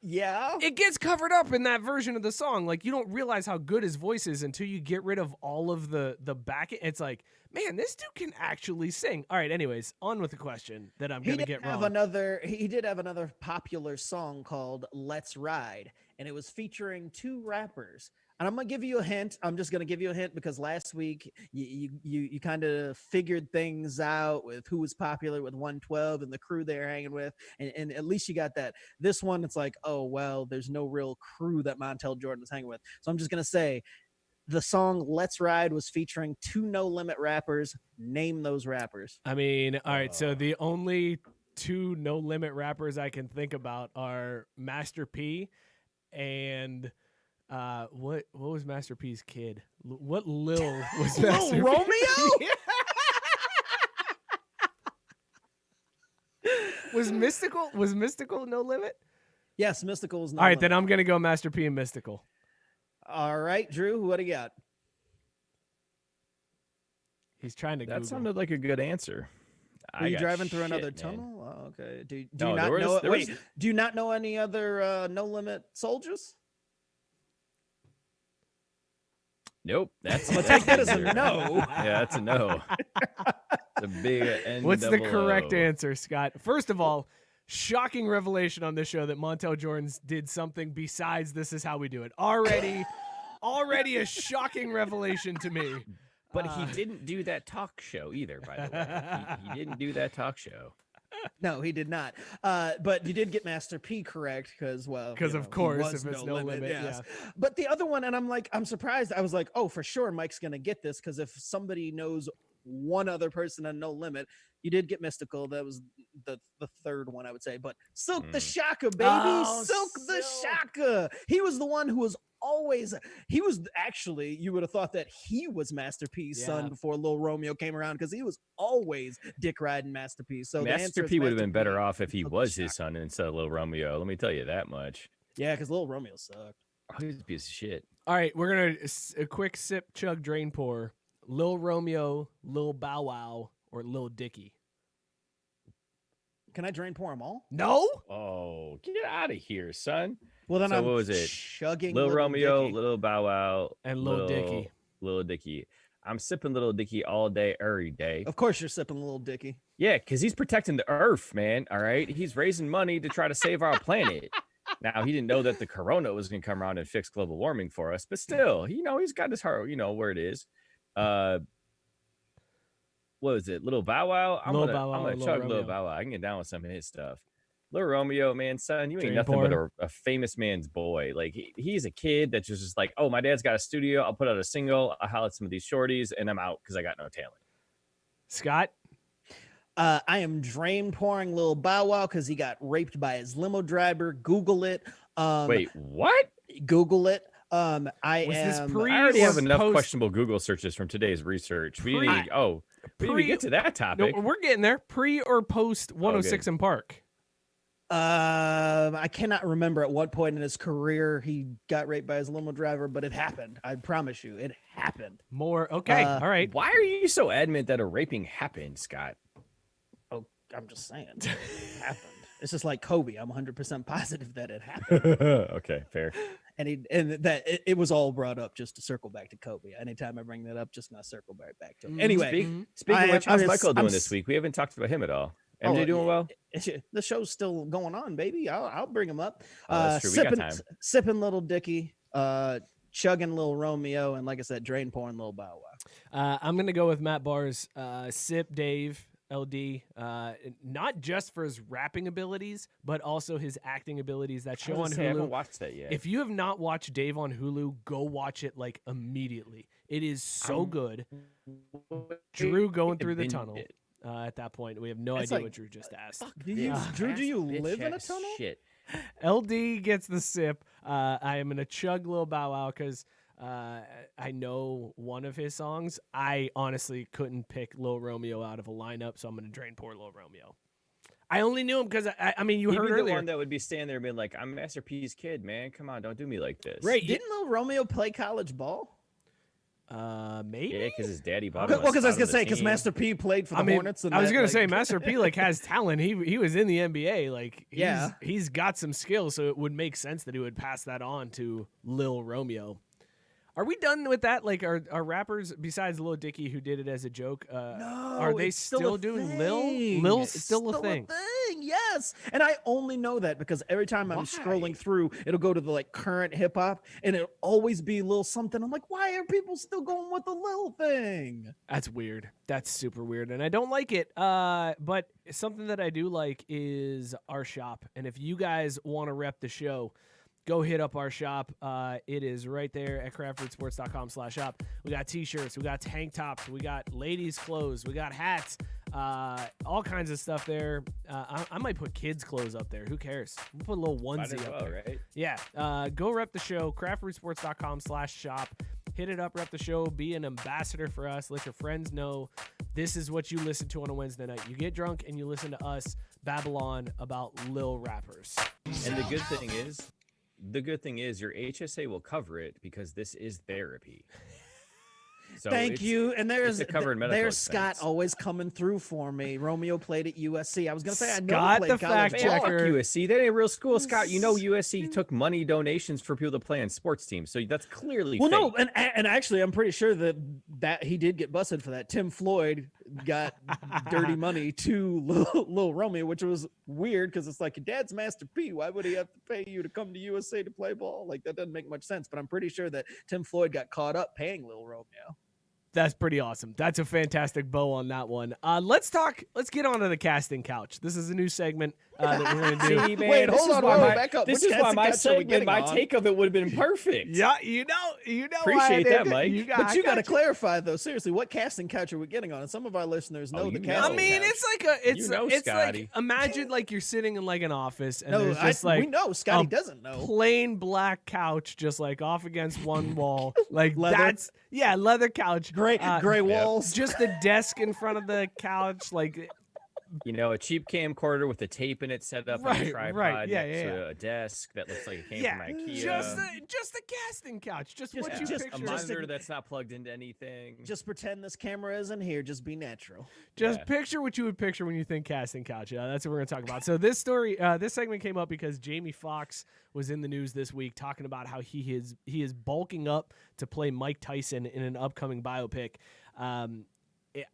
[SPEAKER 2] Yeah.
[SPEAKER 1] It gets covered up in that version of the song. Like you don't realize how good his voice is until you get rid of all of the back. It's like, man, this dude can actually sing. All right. Anyways, on with the question that I'm
[SPEAKER 2] He
[SPEAKER 1] gonna
[SPEAKER 2] did
[SPEAKER 1] get
[SPEAKER 2] have
[SPEAKER 1] wrong.
[SPEAKER 2] he did have another popular song called "Let's Ride," and it was featuring two rappers. And I'm gonna give you a hint. I'm just gonna give you a hint because last week you kind of figured things out with who was popular with 112 and the crew they're hanging with, and at least you got that. This one, it's like, oh well, there's no real crew that Montell Jordan was hanging with. So I'm just gonna say the song "Let's Ride" was featuring 2 No Limit rappers. Name those rappers.
[SPEAKER 1] I mean, all right. So the only 2 No Limit rappers I can think about are Master P and. What was Master P's kid? What Lil was Master
[SPEAKER 2] Lil Romeo?
[SPEAKER 1] Was Mystical No Limit?
[SPEAKER 2] Yes, Mystical is no
[SPEAKER 1] All right,
[SPEAKER 2] limit.
[SPEAKER 1] then I'm gonna go Master P and Mystical.
[SPEAKER 2] All right, Drew, what do you got?
[SPEAKER 1] He's trying to
[SPEAKER 3] That
[SPEAKER 1] Google.
[SPEAKER 3] sounded like a good answer.
[SPEAKER 2] Are you driving through
[SPEAKER 3] shit,
[SPEAKER 2] another
[SPEAKER 3] man.
[SPEAKER 2] tunnel? Oh, okay. Do
[SPEAKER 3] No,
[SPEAKER 2] you not
[SPEAKER 3] there was-
[SPEAKER 2] know?
[SPEAKER 3] there was-
[SPEAKER 2] Wait, do you not know any other No Limit soldiers?
[SPEAKER 3] Nope. That's
[SPEAKER 2] I'm gonna take that as a
[SPEAKER 3] answer.
[SPEAKER 2] no.
[SPEAKER 3] Yeah, that's a no. The big N.
[SPEAKER 1] What's the correct answer, Scott? First of all, shocking revelation on this show that Montell Jordan did something besides "This Is How We Do It." Already a shocking revelation to me.
[SPEAKER 3] But he didn't do that talk show either, by the way. He didn't do that talk show.
[SPEAKER 2] No, he did not. But you did get Master P correct because, well,
[SPEAKER 1] Because
[SPEAKER 2] you
[SPEAKER 1] of
[SPEAKER 2] know, he
[SPEAKER 1] course,
[SPEAKER 2] was
[SPEAKER 1] if it's No Limit,
[SPEAKER 2] yes.
[SPEAKER 1] yeah.
[SPEAKER 2] But the other one, and I'm surprised. I was like, oh, for sure, Mike's gonna get this because if somebody knows one other person on No Limit, you did get Mystical. That was the third one, I would say. But Silk the Shaka, baby,
[SPEAKER 1] Oh,
[SPEAKER 2] Silk the
[SPEAKER 1] Silk.
[SPEAKER 2] Shaka. He was the one who was always. He was actually. You would have thought that he was Master P's son before Lil Romeo came around because he was always dick riding Master P. So the
[SPEAKER 3] Master
[SPEAKER 2] answer is
[SPEAKER 3] P would have
[SPEAKER 2] Master
[SPEAKER 3] been better
[SPEAKER 2] P.
[SPEAKER 3] off if he
[SPEAKER 2] Silk the
[SPEAKER 3] was his
[SPEAKER 2] Shaka.
[SPEAKER 3] son instead of Lil Romeo. Let me tell you that much.
[SPEAKER 2] Yeah, because Lil Romeo sucked.
[SPEAKER 3] Oh, he's a piece of shit.
[SPEAKER 1] All right, we're gonna a quick sip, chug, drain, pour. Lil Romeo, Lil Bow Wow, or Lil Dicky.
[SPEAKER 2] Can I drain pour them all?
[SPEAKER 1] No.
[SPEAKER 3] Oh, get out of here, son.
[SPEAKER 2] Well, then
[SPEAKER 3] So
[SPEAKER 2] I'm
[SPEAKER 3] what was it?
[SPEAKER 2] chugging
[SPEAKER 3] Lil Romeo,
[SPEAKER 2] Dicky.
[SPEAKER 3] Lil Bow Wow,
[SPEAKER 1] And Lil Dicky.
[SPEAKER 3] Lil Dicky. I'm sipping Lil Dicky all day, every day.
[SPEAKER 2] Of course, you're sipping Lil Dicky.
[SPEAKER 3] Yeah, because he's protecting the earth, man. All right. He's raising money to try to save our planet. Now, he didn't know that the corona was going to come around and fix global warming for us, but still, he's got his heart, where it is. What was it? Little Bow Wow? I'm
[SPEAKER 1] Lil
[SPEAKER 3] gonna
[SPEAKER 1] Bow Wow,
[SPEAKER 3] chug
[SPEAKER 1] Lil
[SPEAKER 3] Little
[SPEAKER 1] Romeo.
[SPEAKER 3] Bow Wow. I can get down with some of his stuff. Lil Romeo, man, son, you ain't
[SPEAKER 1] Drain
[SPEAKER 3] nothing
[SPEAKER 1] pour.
[SPEAKER 3] but a famous man's boy. Like he's a kid that's just like, oh, my dad's got a studio. I'll put out a single. I'll holler at some of these shorties, and I'm out because I got no talent.
[SPEAKER 1] Scott.
[SPEAKER 2] I am drain pouring Lil Bow Wow because he got raped by his limo driver. Google it.
[SPEAKER 3] Wait, what?
[SPEAKER 2] Google it.
[SPEAKER 1] Was this pre-
[SPEAKER 3] I already have
[SPEAKER 1] or
[SPEAKER 3] enough
[SPEAKER 1] post-
[SPEAKER 3] questionable Google searches from today's research. We didn't even, we didn't even get to that
[SPEAKER 1] No,
[SPEAKER 3] topic.
[SPEAKER 1] we're getting there. Pre or post 106 in Park.
[SPEAKER 2] I cannot remember at what point in his career he got raped by his limo driver, but it happened. I promise you, it happened.
[SPEAKER 1] More. Okay. All right.
[SPEAKER 3] Why are you so adamant that a raping happened, Scott?
[SPEAKER 2] Oh, I'm just saying, it happened. It's just like Kobe. I'm 100% positive that it happened.
[SPEAKER 3] Okay, fair.
[SPEAKER 2] And it was all brought up just to circle back to Kobe. Anytime I bring that up, just not circle back to him. Anyway,
[SPEAKER 3] Speaking of which, how's
[SPEAKER 2] I'm
[SPEAKER 3] Michael doing
[SPEAKER 2] s-
[SPEAKER 3] this week? We haven't talked about him at all. MJ doing well?
[SPEAKER 2] The show's still going on, baby. I'll bring him up.
[SPEAKER 3] Oh, that's true. We got time.
[SPEAKER 2] Sipping Little Dicky, chugging Lil Romeo, and like I said, drain pouring Lil Bow Wow.
[SPEAKER 1] I'm gonna go with Matt Barr's Sip Dave LD. Not just for his rapping abilities, but also his acting abilities. That show on
[SPEAKER 3] I
[SPEAKER 1] Hulu.
[SPEAKER 3] haven't watched that yet.
[SPEAKER 1] If you have not watched Dave on Hulu, go watch it like immediately. It is so good. Drew going through the tunnel. At that point, we have no
[SPEAKER 2] It's
[SPEAKER 1] idea
[SPEAKER 2] like-
[SPEAKER 1] what Drew just asked.
[SPEAKER 2] Drew, do you live in a tunnel?
[SPEAKER 3] Shit.
[SPEAKER 1] LD gets the sip. I am gonna chug Lil Bow Wow because I know one of his songs. I honestly couldn't pick Lil Romeo out of a lineup, so I'm gonna drain pour Lil Romeo. I only knew him because I mean you
[SPEAKER 3] He'd
[SPEAKER 1] heard
[SPEAKER 3] be the
[SPEAKER 1] earlier.
[SPEAKER 3] one that would be standing there being like, I'm Master P's kid, man. Come on, don't do me like this.
[SPEAKER 1] Right?
[SPEAKER 2] Didn't Lil Romeo play college ball?
[SPEAKER 1] Maybe.
[SPEAKER 3] Yeah, because his daddy bought
[SPEAKER 2] Well,
[SPEAKER 3] him.
[SPEAKER 2] because I was gonna say, because Master P played for the Hornets. And
[SPEAKER 1] I was
[SPEAKER 2] that,
[SPEAKER 1] gonna
[SPEAKER 2] like-
[SPEAKER 1] say Master P like has talent. He was in the NBA. Like
[SPEAKER 2] Yeah.
[SPEAKER 1] he's got some skills, so it would make sense that he would pass that on to Lil Romeo. Are we done with that? Like, are rappers besides Lil Dicky who did it as a joke?
[SPEAKER 2] No,
[SPEAKER 1] are they
[SPEAKER 2] it's
[SPEAKER 1] still
[SPEAKER 2] a
[SPEAKER 1] doing
[SPEAKER 2] thing.
[SPEAKER 1] Lil? Lil's
[SPEAKER 2] It's
[SPEAKER 1] still a thing.
[SPEAKER 2] Yes. And I only know that because every time I'm scrolling through, it'll go to the like current hip hop and it'll always be a little something. I'm like, why are people still going with the Lil thing?
[SPEAKER 1] That's weird. That's super weird. And I don't like it. But something that I do like is our shop. And if you guys want to rep the show, go hit up our shop. It is right there at craftbrewedsports.com/shop. We got t-shirts, we got tank tops, we got ladies' clothes, we got hats, all kinds of stuff there. I might put kids' clothes up there. Who cares? We'll put a little onesie up there.
[SPEAKER 3] Right?
[SPEAKER 1] Yeah. Go rep the show, craftbrewedsports.com/shop. Hit it up, rep the show, be an ambassador for us. Let your friends know this is what you listen to on a Wednesday night. You get drunk and you listen to us babble about lil rappers.
[SPEAKER 3] And the good thing is your HSA will cover it because this is therapy. So
[SPEAKER 2] Thank you. And there's
[SPEAKER 3] Scott
[SPEAKER 2] Scott always coming through for me. Romeo played at USC. I was going to say, I know
[SPEAKER 1] Scott,
[SPEAKER 2] he played
[SPEAKER 1] the
[SPEAKER 2] college
[SPEAKER 1] fact
[SPEAKER 2] ball.
[SPEAKER 1] checker.
[SPEAKER 3] USC. That ain't real school, Scott. You know USC took money donations for people to play on sports teams. So that's clearly fake.
[SPEAKER 2] No, and actually, I'm pretty sure that he did get busted for that. Tim Floyd got dirty money to Lil Romeo, which was weird because it's like, your dad's Master P. Why would he have to pay you to come to USA to play ball? Like, that doesn't make much sense. But I'm pretty sure that Tim Floyd got caught up paying Lil Romeo.
[SPEAKER 1] That's pretty awesome. That's a fantastic bow on that one. Let's get on to the casting couch. This is a new segment that we're going to do.
[SPEAKER 3] See, man,
[SPEAKER 2] Wait, hold on, back up.
[SPEAKER 3] This
[SPEAKER 2] Which
[SPEAKER 3] is why my
[SPEAKER 2] casting couch are we
[SPEAKER 3] segment,
[SPEAKER 2] getting
[SPEAKER 3] my
[SPEAKER 2] on?
[SPEAKER 3] take of it would have been perfect.
[SPEAKER 1] Yeah, you know.
[SPEAKER 3] Appreciate that, Mike.
[SPEAKER 2] But you got to clarify though. Seriously, what casting couch are we getting on? And some of our listeners know the casting.
[SPEAKER 1] I mean,
[SPEAKER 2] couch.
[SPEAKER 1] it's like
[SPEAKER 3] Scotty.
[SPEAKER 1] like, imagine like you're sitting in like an office and
[SPEAKER 2] No,
[SPEAKER 1] there's just like
[SPEAKER 2] we know Scotty
[SPEAKER 1] a
[SPEAKER 2] doesn't know.
[SPEAKER 1] plain black couch just like off against one wall. Like
[SPEAKER 2] Leather.
[SPEAKER 1] leather couch.
[SPEAKER 2] Gray walls.
[SPEAKER 1] Just a desk in front of the couch, like
[SPEAKER 3] You know, a cheap camcorder with a tape in it set up on a tripod next to a desk that looks like it came from IKEA.
[SPEAKER 1] Just a casting couch. Just what you
[SPEAKER 3] just
[SPEAKER 1] picture.
[SPEAKER 3] a monitor that's not plugged into anything.
[SPEAKER 2] Just pretend this camera isn't here. Just be natural.
[SPEAKER 1] Just picture what you would picture when you think casting couch. That's what we're going to talk about. So this story, this segment came up because Jamie Foxx was in the news this week talking about how he is bulking up to play Mike Tyson in an upcoming biopic.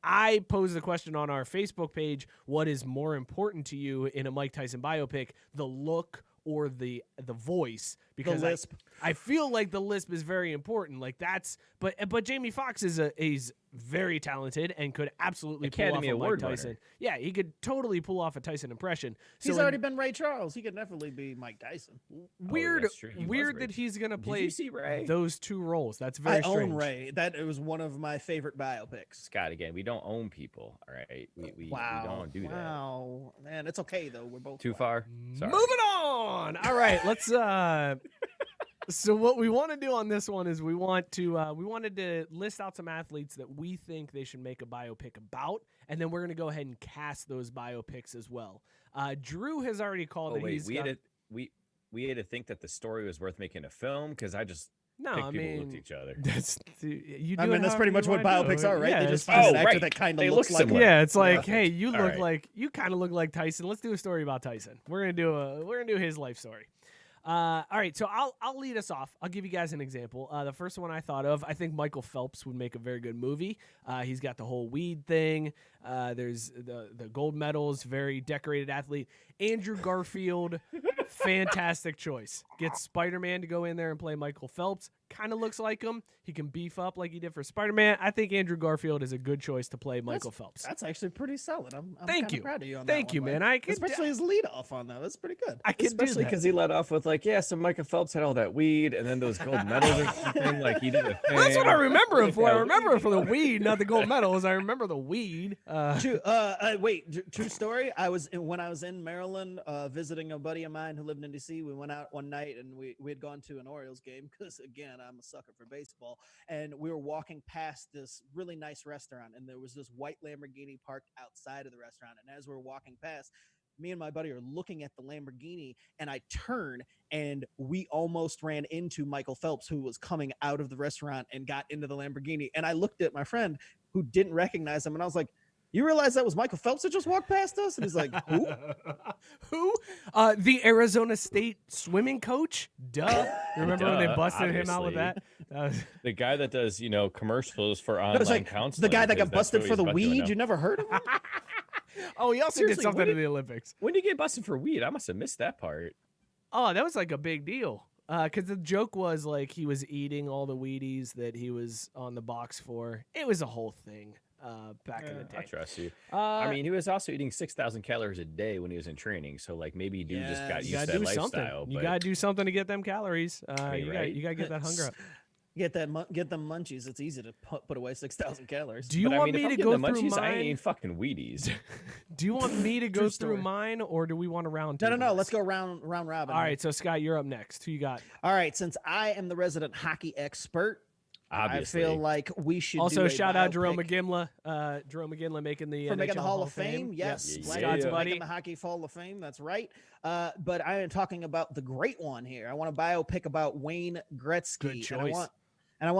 [SPEAKER 1] I posed the question on our Facebook page, what is more important to you in a Mike Tyson biopic, the look or the voice? Because
[SPEAKER 2] the lisp.
[SPEAKER 1] I feel like the lisp is very important. Like that's but Jamie Foxx is very talented and could absolutely
[SPEAKER 3] Academy
[SPEAKER 1] pull off a
[SPEAKER 3] Award
[SPEAKER 1] Mike Tyson.
[SPEAKER 3] winner.
[SPEAKER 1] Yeah, he could totally pull off a Tyson impression. So
[SPEAKER 2] He's already been Ray Charles. He could definitely be Mike Tyson.
[SPEAKER 1] weird
[SPEAKER 3] that's true. He was
[SPEAKER 1] weird
[SPEAKER 3] Ray.
[SPEAKER 1] that he's gonna
[SPEAKER 3] Did
[SPEAKER 1] play
[SPEAKER 3] you see Ray?
[SPEAKER 1] those two roles. That's very
[SPEAKER 2] I
[SPEAKER 1] strange.
[SPEAKER 2] own Ray. That was one of my favorite biopics.
[SPEAKER 3] Scott, again, we don't own people, all right? We don't do that.
[SPEAKER 2] Wow. Man, it's okay though. We're both
[SPEAKER 3] Too
[SPEAKER 2] black.
[SPEAKER 3] far? Sorry.
[SPEAKER 1] Moving on. All right, let's so what we want to do on this one is we wanted to list out some athletes that we think they should make a biopic about, and then we're going to go ahead and cast those biopics as well. Drew has already called that he's
[SPEAKER 3] we had to think that the story was worth making a film because I just
[SPEAKER 1] no,
[SPEAKER 3] picked
[SPEAKER 1] I
[SPEAKER 3] people
[SPEAKER 1] mean
[SPEAKER 3] with each other.
[SPEAKER 1] that's you.
[SPEAKER 2] I mean, that's pretty much what biopics are, right?
[SPEAKER 1] Yeah,
[SPEAKER 2] They just
[SPEAKER 1] it's-
[SPEAKER 2] find an actor
[SPEAKER 3] right.
[SPEAKER 2] that kind
[SPEAKER 3] They
[SPEAKER 2] of
[SPEAKER 3] look
[SPEAKER 2] looks like
[SPEAKER 3] similar.
[SPEAKER 1] yeah, it's like,
[SPEAKER 3] Perfect.
[SPEAKER 1] hey, you
[SPEAKER 3] All
[SPEAKER 1] look
[SPEAKER 3] right.
[SPEAKER 1] like you kind of look like Tyson. Let's do a story about Tyson. We're gonna do his life story. All right, so I'll lead us off. I'll give you guys an example. The first one I thought of, I think Michael Phelps would make a very good movie. He's got the whole weed thing. There's the gold medals, very decorated athlete. Andrew Garfield, fantastic choice. Gets Spider-Man to go in there and play Michael Phelps. Kind of looks like him. He can beef up like he did for Spider-Man. I think Andrew Garfield is a good choice to play Michael Phelps.
[SPEAKER 2] That's actually pretty solid. I'm
[SPEAKER 1] Thank
[SPEAKER 2] kinda
[SPEAKER 1] you.
[SPEAKER 2] proud of you on
[SPEAKER 1] Thank
[SPEAKER 2] that
[SPEAKER 1] you,
[SPEAKER 2] one,
[SPEAKER 1] man.
[SPEAKER 2] Mike.
[SPEAKER 1] I could
[SPEAKER 2] especially his lead off on that. That's pretty good.
[SPEAKER 1] I could do
[SPEAKER 3] Especially
[SPEAKER 1] that.
[SPEAKER 3] because he led off with like, yeah, so Michael Phelps had all that weed and then those gold medals or something. Like he did a thing.
[SPEAKER 1] Well, that's what I remember him for. I
[SPEAKER 3] Yeah.
[SPEAKER 1] remember him for the weed, not the gold medals. I remember the weed.
[SPEAKER 2] True story. When I was in Maryland visiting a buddy of mine who lived in DC. We went out one night and we had gone to an Orioles game because again I'm a sucker for baseball. And we were walking past this really nice restaurant, and there was this white Lamborghini parked outside of the restaurant. And as we're walking past, me and my buddy are looking at the Lamborghini, and I turn, and we almost ran into Michael Phelps, who was coming out of the restaurant and got into the Lamborghini. And I looked at my friend who didn't recognize him, and I was like, "You realize that was Michael Phelps that just walked past us?" And he's like, "Who?"
[SPEAKER 1] Who? The Arizona State swimming coach? Duh. Remember when they busted him out with that?
[SPEAKER 3] The guy that does, commercials for
[SPEAKER 2] No, it's
[SPEAKER 3] online
[SPEAKER 2] like
[SPEAKER 3] counseling.
[SPEAKER 2] the guy that
[SPEAKER 3] because
[SPEAKER 2] got
[SPEAKER 3] that's
[SPEAKER 2] busted
[SPEAKER 3] what
[SPEAKER 2] for
[SPEAKER 3] he's
[SPEAKER 2] the
[SPEAKER 3] about doing
[SPEAKER 2] weed.
[SPEAKER 3] now.
[SPEAKER 2] You never heard of him?
[SPEAKER 1] Oh, he also
[SPEAKER 3] Seriously,
[SPEAKER 1] did something in the Olympics.
[SPEAKER 3] When did you get busted for weed? I must have missed that part.
[SPEAKER 1] Oh, that was like a big deal. Because the joke was like he was eating all the Wheaties that he was on the box for. It was a whole thing back in the day.
[SPEAKER 3] I trust you. I mean, he was also eating 6,000 calories a day when he was in training. So, like, maybe dude just got used to that lifestyle.
[SPEAKER 1] You got to do something to get them calories. You got to get that hunger up.
[SPEAKER 2] Get them munchies. It's easy to put away 6,000 calories.
[SPEAKER 1] Do you want me to go through
[SPEAKER 3] munchies,
[SPEAKER 1] mine?
[SPEAKER 3] I ain't fucking Wheaties.
[SPEAKER 1] Do you want me to go through mine, or do we want to round?
[SPEAKER 2] No. Let's go round robin.
[SPEAKER 1] All right, so Scott, you're up next. Who you got?
[SPEAKER 2] All right, since I am the resident hockey expert,
[SPEAKER 3] Obviously.
[SPEAKER 2] I feel like we should
[SPEAKER 1] also
[SPEAKER 2] do
[SPEAKER 1] shout out Jerome
[SPEAKER 2] biopic
[SPEAKER 1] McGinley. Jerome McGinley making the
[SPEAKER 2] making the Hall of Fame. Yes,
[SPEAKER 3] Yep.
[SPEAKER 1] Scott's buddy.
[SPEAKER 2] Making the Hockey Hall of Fame. That's right. But I am talking about the great one here. I want a biopic about Wayne Gretzky.
[SPEAKER 1] Good choice.
[SPEAKER 2] And I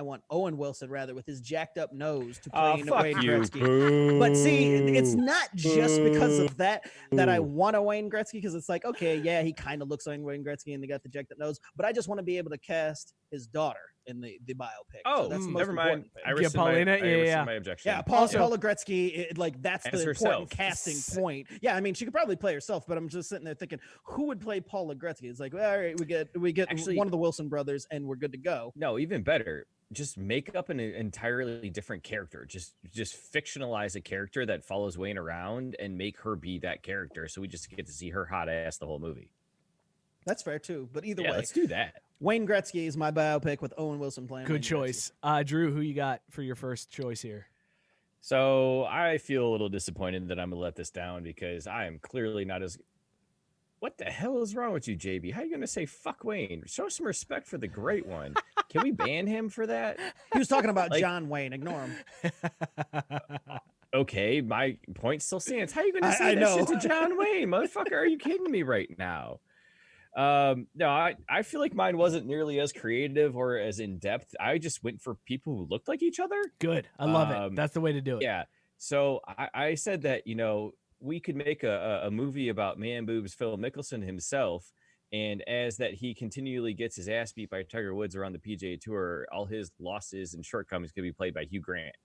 [SPEAKER 2] want Owen Wilson rather with his jacked up nose to play
[SPEAKER 3] Fuck
[SPEAKER 2] Wayne
[SPEAKER 3] you.
[SPEAKER 2] Gretzky.
[SPEAKER 3] Boo.
[SPEAKER 2] But see, it's not just because of that I want a Wayne Gretzky, because it's like, okay, yeah, he kind of looks like Wayne Gretzky and they got the jacked up nose, but I just want to be able to cast his daughter in the biopic.
[SPEAKER 3] Oh,
[SPEAKER 2] that's the most
[SPEAKER 3] never mind.
[SPEAKER 2] important thing.
[SPEAKER 3] I rescind
[SPEAKER 1] Paulina?
[SPEAKER 3] my, I
[SPEAKER 1] Yeah,
[SPEAKER 3] rescind my objection.
[SPEAKER 2] Yeah, Paula Gretzky, that's
[SPEAKER 3] As
[SPEAKER 2] the
[SPEAKER 3] herself.
[SPEAKER 2] important casting point. Yeah, I mean, she could probably play herself, but I'm just sitting there thinking, who would play Paula Gretzky? It's like, well, all right, we get
[SPEAKER 3] Actually,
[SPEAKER 2] one of the Wilson brothers, and we're good to go.
[SPEAKER 3] No, even better. Just make up an entirely different character. Just fictionalize a character that follows Wayne around and make her be that character, so we just get to see her hot ass the whole movie.
[SPEAKER 2] That's fair too. But either way,
[SPEAKER 3] let's do that.
[SPEAKER 2] Wayne Gretzky is my biopic with Owen Wilson playing.
[SPEAKER 1] Good
[SPEAKER 2] Wayne
[SPEAKER 1] choice. Drew, who you got for your first choice here?
[SPEAKER 3] So I feel a little disappointed that I'm gonna let this down because I am clearly not as. What the hell is wrong with you, JB? How are you gonna say fuck Wayne? Show some respect for the great one. Can we ban him for that?
[SPEAKER 2] He was talking about John Wayne. Ignore him.
[SPEAKER 3] Okay, my point still stands. How are you gonna say that shit to John Wayne, motherfucker? Are you kidding me right now? No, I feel like mine wasn't nearly as creative or as in depth. I just went for people who looked like each other.
[SPEAKER 1] Good. I love it. That's the way to do it.
[SPEAKER 3] Yeah. So I said that, we could make a movie about Man Boobs Phil Mickelson himself. And as that he continually gets his ass beat by Tiger Woods around the PGA Tour, all his losses and shortcomings could be played by Hugh Grant.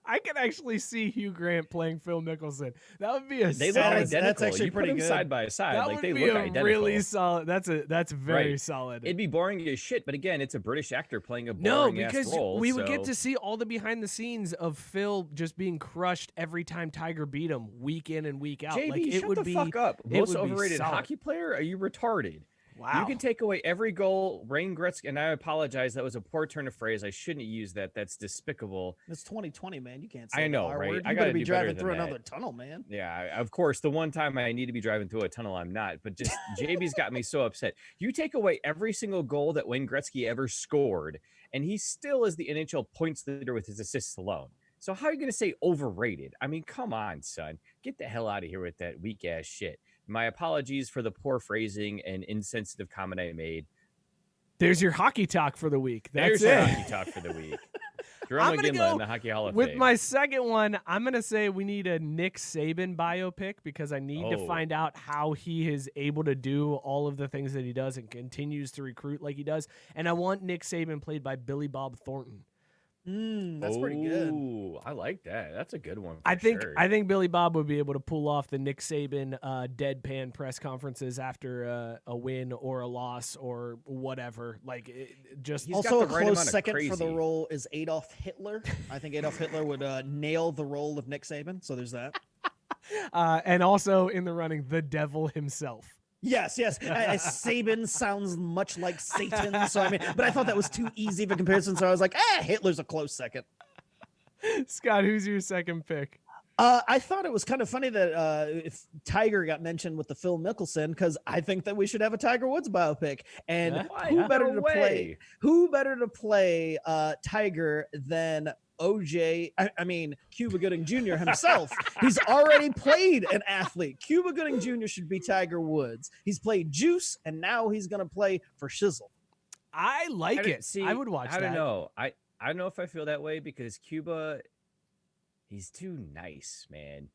[SPEAKER 1] I can actually see Hugh Grant playing Phil Mickelson. That would be a
[SPEAKER 3] They look identical.
[SPEAKER 2] That's actually
[SPEAKER 3] you
[SPEAKER 2] pretty
[SPEAKER 3] put them
[SPEAKER 2] good.
[SPEAKER 3] side by side.
[SPEAKER 1] That
[SPEAKER 3] Like
[SPEAKER 1] would
[SPEAKER 3] they
[SPEAKER 1] be
[SPEAKER 3] look
[SPEAKER 1] a
[SPEAKER 3] identical.
[SPEAKER 1] really solid. That's very
[SPEAKER 3] Right.
[SPEAKER 1] solid.
[SPEAKER 3] It'd be boring as shit, but again, it's a British actor playing a
[SPEAKER 1] No,
[SPEAKER 3] boring
[SPEAKER 1] because
[SPEAKER 3] ass role.
[SPEAKER 1] we would get to see all the behind the scenes of Phil just being crushed every time Tiger beat him, week in and week out.
[SPEAKER 3] JB,
[SPEAKER 1] like, it
[SPEAKER 3] shut
[SPEAKER 1] would
[SPEAKER 3] the
[SPEAKER 1] be
[SPEAKER 3] fuck up.
[SPEAKER 1] it
[SPEAKER 3] Most
[SPEAKER 1] would be
[SPEAKER 3] overrated
[SPEAKER 1] solid.
[SPEAKER 3] hockey player? Are you retarded?
[SPEAKER 1] Wow.
[SPEAKER 3] You can take away every goal. Wayne Gretzky, and I apologize. That was a poor turn of phrase. I shouldn't use that. That's despicable.
[SPEAKER 2] It's 2020, man. You can't say
[SPEAKER 3] I know,
[SPEAKER 2] the R
[SPEAKER 3] right?
[SPEAKER 2] word.
[SPEAKER 3] I
[SPEAKER 2] You
[SPEAKER 3] gotta
[SPEAKER 2] better be
[SPEAKER 3] do better
[SPEAKER 2] driving
[SPEAKER 3] than
[SPEAKER 2] through
[SPEAKER 3] that.
[SPEAKER 2] another tunnel, man.
[SPEAKER 3] Yeah, of course. The one time I need to be driving through a tunnel, I'm not. But just JB's got me so upset. You take away every single goal that Wayne Gretzky ever scored, and he still is the NHL points leader with his assists alone. So how are you going to say overrated? I mean, come on, son. Get the hell out of here with that weak ass shit. My apologies for the poor phrasing and insensitive comment I made.
[SPEAKER 1] There's your hockey talk for the week. That's
[SPEAKER 3] There's
[SPEAKER 1] it.
[SPEAKER 3] your hockey talk for the week. Jerome
[SPEAKER 1] I'm gonna
[SPEAKER 3] McGinley
[SPEAKER 1] go
[SPEAKER 3] in the Hockey Hall of
[SPEAKER 1] With
[SPEAKER 3] Fame.
[SPEAKER 1] my second one, I'm going to say we need a Nick Saban biopic because I need to find out how he is able to do all of the things that he does and continues to recruit like he does. And I want Nick Saban played by Billy Bob Thornton.
[SPEAKER 2] That's pretty good.
[SPEAKER 3] Ooh, I like that. That's a good one.
[SPEAKER 1] I think
[SPEAKER 3] sure.
[SPEAKER 1] I think Billy Bob would be able to pull off the Nick Saban deadpan press conferences after a win or a loss or whatever. Like just
[SPEAKER 3] He's
[SPEAKER 2] Also,
[SPEAKER 3] got
[SPEAKER 2] a
[SPEAKER 3] the right
[SPEAKER 2] close
[SPEAKER 3] amount of
[SPEAKER 2] second for the
[SPEAKER 3] crazy.
[SPEAKER 2] role is Adolf Hitler. I think Adolf Hitler would nail the role of Nick Saban. So there's that.
[SPEAKER 1] and also in the running, the devil himself.
[SPEAKER 2] Yes. Saban sounds much like Satan. So I mean, but I thought that was too easy of a comparison. So I was like, Hitler's a close second.
[SPEAKER 1] Scott, who's your second pick?
[SPEAKER 2] I thought it was kind of funny that if Tiger got mentioned with the Phil Mickelson, because I think that we should have a Tiger Woods biopic. And who better to play Tiger than OJ? I mean, Cuba Gooding Jr. himself. He's already played an athlete. Cuba Gooding Jr. should be Tiger Woods. He's played Juice, and now he's going to play for Shizzle.
[SPEAKER 1] I like it. I would watch that.
[SPEAKER 3] I don't know. I don't know if I feel that way because Cuba, he's too nice, man.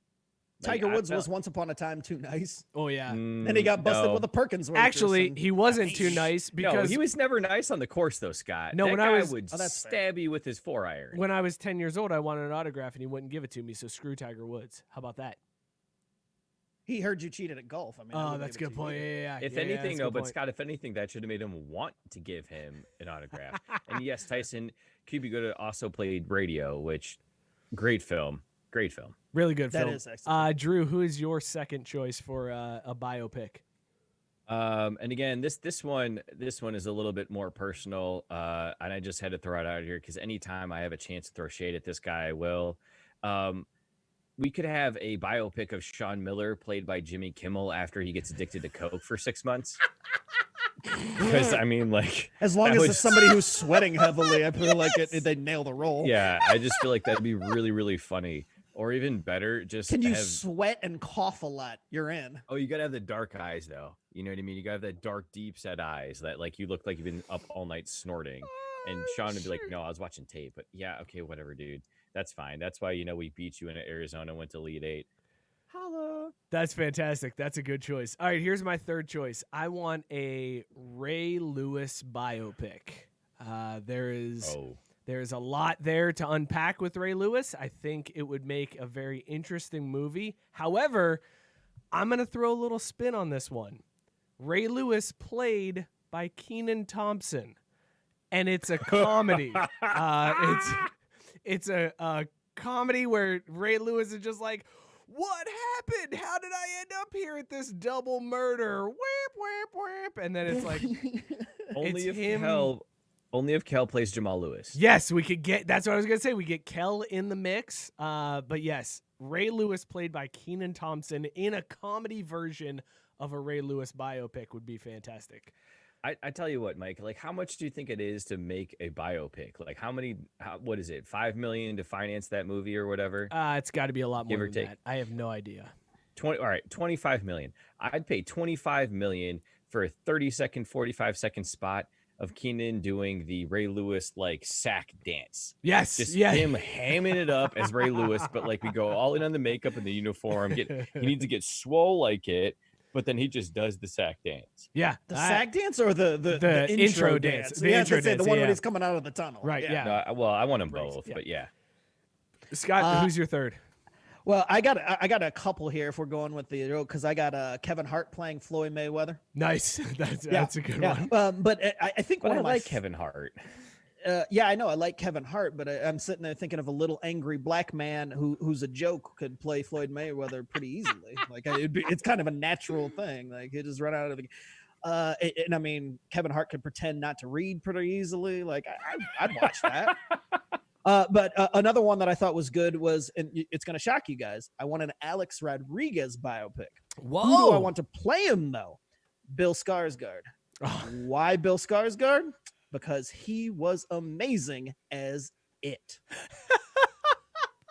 [SPEAKER 2] Tiger Woods was once upon a time too nice.
[SPEAKER 1] Oh yeah.
[SPEAKER 2] Then he got busted with a Perkins waitress.
[SPEAKER 1] Actually, he wasn't too nice because
[SPEAKER 3] he was never nice on the course though, Scott.
[SPEAKER 1] No,
[SPEAKER 3] that
[SPEAKER 1] when
[SPEAKER 3] guy
[SPEAKER 1] I was
[SPEAKER 3] would stab you with his 4-iron.
[SPEAKER 1] When I was 10 years old, I wanted an autograph and he wouldn't give it to me. So screw Tiger Woods. How about that?
[SPEAKER 2] He heard you cheated at golf. I mean,
[SPEAKER 1] that's a good point. Yeah.
[SPEAKER 3] If anything, no, but Scott, if anything, that should have made him want to give him an autograph. And yes, Tyson Cubigoda also played Radio, which great film. Great film.
[SPEAKER 1] Really good film.
[SPEAKER 2] That is excellent.
[SPEAKER 1] Drew, who is your second choice for a biopic?
[SPEAKER 3] And again, this one is a little bit more personal. And I just had to throw it out here because anytime I have a chance to throw shade at this guy, I will. We could have a biopic of Sean Miller played by Jimmy Kimmel after he gets addicted to Coke for 6 months. Because I mean, like,
[SPEAKER 2] as long as it's somebody who's sweating heavily, I feel like they nail the role.
[SPEAKER 3] Yeah, I just feel like that'd be really, really funny. Or even better, just
[SPEAKER 2] can you sweat and cough a lot? You're in.
[SPEAKER 3] Oh, you gotta have the dark eyes though. You know what I mean? You gotta have that dark, deep set eyes that like you look like you've been up all night snorting. And Sean would be like, "No, I was watching tape." But yeah, okay, whatever, dude. That's fine. That's why we beat you in Arizona, went to Elite 8.
[SPEAKER 2] Holla.
[SPEAKER 1] That's fantastic. That's a good choice. All right, here's my third choice. I want a Ray Lewis biopic. There's a lot there to unpack with Ray Lewis. I think it would make a very interesting movie. However, I'm going to throw a little spin on this one. Ray Lewis played by Kenan Thompson, and it's a comedy. It's a comedy where Ray Lewis is just like, what happened? How did I end up here at this double murder? Whip, whip, whip. And then it's like,
[SPEAKER 3] Only if Kel plays Jamal Lewis.
[SPEAKER 1] Yes, we could get, that's what I was going to say. We get Kel in the mix. But yes, Ray Lewis played by Kenan Thompson in a comedy version of a Ray Lewis biopic would be fantastic.
[SPEAKER 3] I tell you what, Mike, like how much do you think it is to make a biopic? Like what is it? $5 million to finance that movie or whatever?
[SPEAKER 1] It's got to be a lot more than that. I have no idea.
[SPEAKER 3] All right, $25 million. I'd pay $25 million for a 30-second, 45-second spot of Kenan doing the Ray Lewis like sack dance.
[SPEAKER 1] Yes,
[SPEAKER 3] just him hamming it up as Ray Lewis, but like we go all in on the makeup and the uniform. He needs to get swole like it, but then he just does the sack dance.
[SPEAKER 1] Yeah,
[SPEAKER 2] the sack dance or the intro dance.
[SPEAKER 1] The intro dance,
[SPEAKER 2] the one when he's coming out of the tunnel.
[SPEAKER 1] Right. Yeah.
[SPEAKER 3] No, well, I want them both, but yeah.
[SPEAKER 1] Scott, who's your third?
[SPEAKER 2] Well, I got a couple here if we're going with the because I got Kevin Hart playing Floyd Mayweather.
[SPEAKER 1] Nice, that's a good one.
[SPEAKER 2] But I think
[SPEAKER 3] I like Kevin Hart.
[SPEAKER 2] Yeah, I know I like Kevin Hart, but I'm sitting there thinking of a little angry black man who's a joke could play Floyd Mayweather pretty easily. Like it's kind of a natural thing. Like he just run out of the. And I mean, Kevin Hart could pretend not to read pretty easily. Like I'd watch that. But another one that I thought was good was, and it's going to shock you guys, I want an Alex Rodriguez biopic.
[SPEAKER 1] Whoa.
[SPEAKER 2] Who do I want to play him, though? Bill Skarsgård. Why Bill Skarsgård? Because he was amazing as it.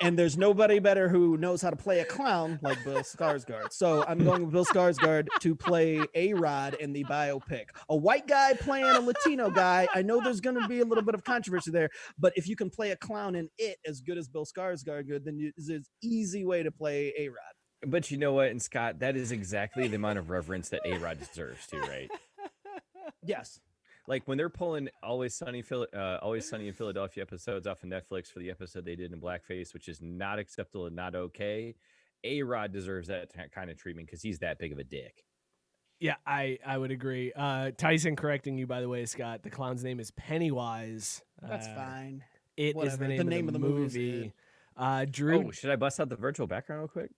[SPEAKER 2] And there's nobody better who knows how to play a clown like Bill Skarsgård. So I'm going with Bill Skarsgård to play A-Rod in the biopic. A white guy playing a Latino guy. I know there's going to be a little bit of controversy there, but if you can play a clown in it as good as Bill Skarsgård, then there's an easy way to play A-Rod.
[SPEAKER 3] But you know what, and Scott, that is exactly the amount of reverence that A-Rod deserves too, right?
[SPEAKER 2] Yes.
[SPEAKER 3] Like when they're pulling Always Sunny in Philadelphia episodes off of Netflix for the episode they did in blackface, which is not acceptable and not okay. A-Rod deserves that kind of treatment because he's that big of a dick.
[SPEAKER 1] Yeah, I would agree. Tyson correcting you, by the way, Scott. The clown's name is Pennywise.
[SPEAKER 2] That's fine.
[SPEAKER 1] It is the name of the movie. Drew,
[SPEAKER 3] should I bust out the virtual background real quick?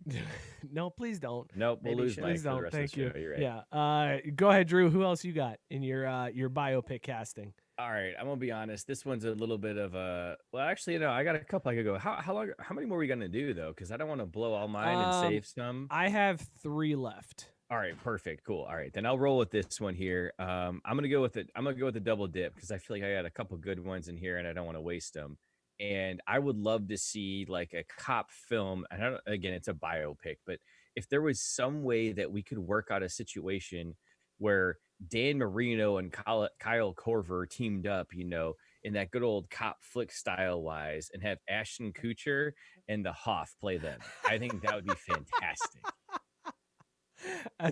[SPEAKER 1] No, please don't.
[SPEAKER 3] Nope, we'll lose Mike
[SPEAKER 1] please
[SPEAKER 3] for the
[SPEAKER 1] don't.
[SPEAKER 3] rest
[SPEAKER 1] Thank
[SPEAKER 3] of the
[SPEAKER 1] you.
[SPEAKER 3] show. You're right.
[SPEAKER 1] Yeah. Go ahead, Drew. Who else you got in your biopic casting?
[SPEAKER 3] All right, I'm gonna be honest. This one's a little bit of a. Well, actually, no. I got a couple I could go. How long? How many more are we gonna do though? Because I don't want to blow all mine and save some.
[SPEAKER 1] I have 3 left.
[SPEAKER 3] All right, perfect, cool. All right, then I'll roll with this one here. I'm gonna go with it. I'm gonna go with the double dip because I feel like I got a couple good ones in here and I don't want to waste them. And I would love to see like a cop film. And again, it's a biopic, but if there was some way that we could work out a situation where Dan Marino and Kyle Korver teamed up, you know, in that good old cop flick style wise, and have Ashton Kutcher and the Hoff play them. I think that would be fantastic.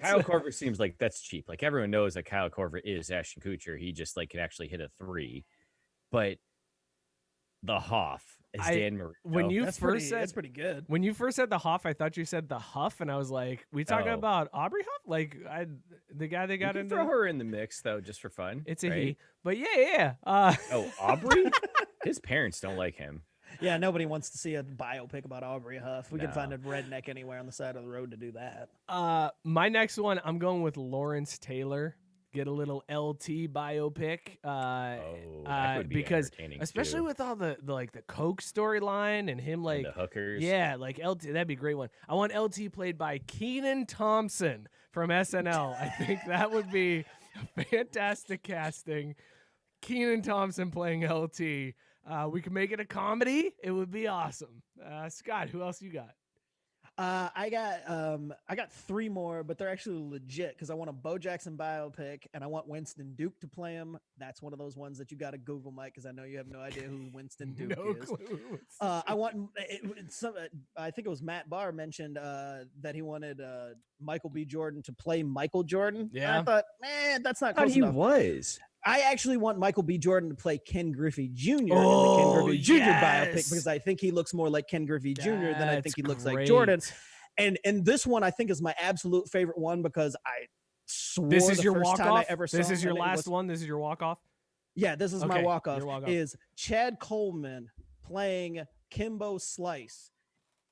[SPEAKER 3] Kyle Korver seems like that's cheap. Like everyone knows that Kyle Korver is Ashton Kutcher. He just like can actually hit a 3. But the Hoff is Dan Marino.
[SPEAKER 1] When you
[SPEAKER 2] That's pretty good.
[SPEAKER 1] When you first said the Hoff, I thought you said the Huff, and I was like, "We talking about Aubrey Huff? Like the guy they got into?"
[SPEAKER 3] Throw her in the mix though, just for fun.
[SPEAKER 1] It's a
[SPEAKER 3] right?
[SPEAKER 1] he, but yeah.
[SPEAKER 3] Aubrey? His parents don't like him.
[SPEAKER 2] Yeah, nobody wants to see a biopic about Aubrey Huff. We can find a redneck anywhere on the side of the road to do that.
[SPEAKER 1] My next one, I'm going with Lawrence Taylor. Get a little LT biopic.
[SPEAKER 3] That would be
[SPEAKER 1] because
[SPEAKER 3] entertaining,
[SPEAKER 1] especially
[SPEAKER 3] too.
[SPEAKER 1] with all the like the Coke storyline and him like
[SPEAKER 3] And the hookers.
[SPEAKER 1] Yeah, like LT. That'd be a great one. I want LT played by Kenan Thompson from SNL. I think that would be a fantastic casting. Kenan Thompson playing LT. We can make it a comedy. It would be awesome. Scott, who else you got?
[SPEAKER 2] I got 3 more, but they're actually legit because I want a Bo Jackson biopic and I want Winston Duke to play him. That's one of those ones that you got to Google, Mike, because I know you have no idea who Winston Duke is.
[SPEAKER 1] Clue.
[SPEAKER 2] I want I think it was Matt Barr mentioned that he wanted Michael B. Jordan to play Michael Jordan.
[SPEAKER 1] Yeah.
[SPEAKER 2] And I thought, man, that's not
[SPEAKER 3] I thought
[SPEAKER 2] close
[SPEAKER 3] he
[SPEAKER 2] enough.
[SPEAKER 3] was.
[SPEAKER 2] I actually want Michael B. Jordan to play Ken Griffey Jr. in the
[SPEAKER 1] Oh,
[SPEAKER 2] Ken Griffey Jr. biopic
[SPEAKER 1] yes.
[SPEAKER 2] because I think he looks more like Ken Griffey Jr. than I think
[SPEAKER 1] That's
[SPEAKER 2] he looks like
[SPEAKER 1] great.
[SPEAKER 2] Jordan. And this one I think is my absolute favorite one because I swore
[SPEAKER 1] This is
[SPEAKER 2] the
[SPEAKER 1] your
[SPEAKER 2] first
[SPEAKER 1] walk
[SPEAKER 2] time I
[SPEAKER 1] off.
[SPEAKER 2] ever saw
[SPEAKER 1] This is
[SPEAKER 2] him
[SPEAKER 1] your
[SPEAKER 2] and it
[SPEAKER 1] last
[SPEAKER 2] was-
[SPEAKER 1] one. This is your walk off.
[SPEAKER 2] Yeah, this is my
[SPEAKER 1] Okay,
[SPEAKER 2] walk-off.
[SPEAKER 1] your walk-off.
[SPEAKER 2] Is Chad Coleman playing Kimbo Slice.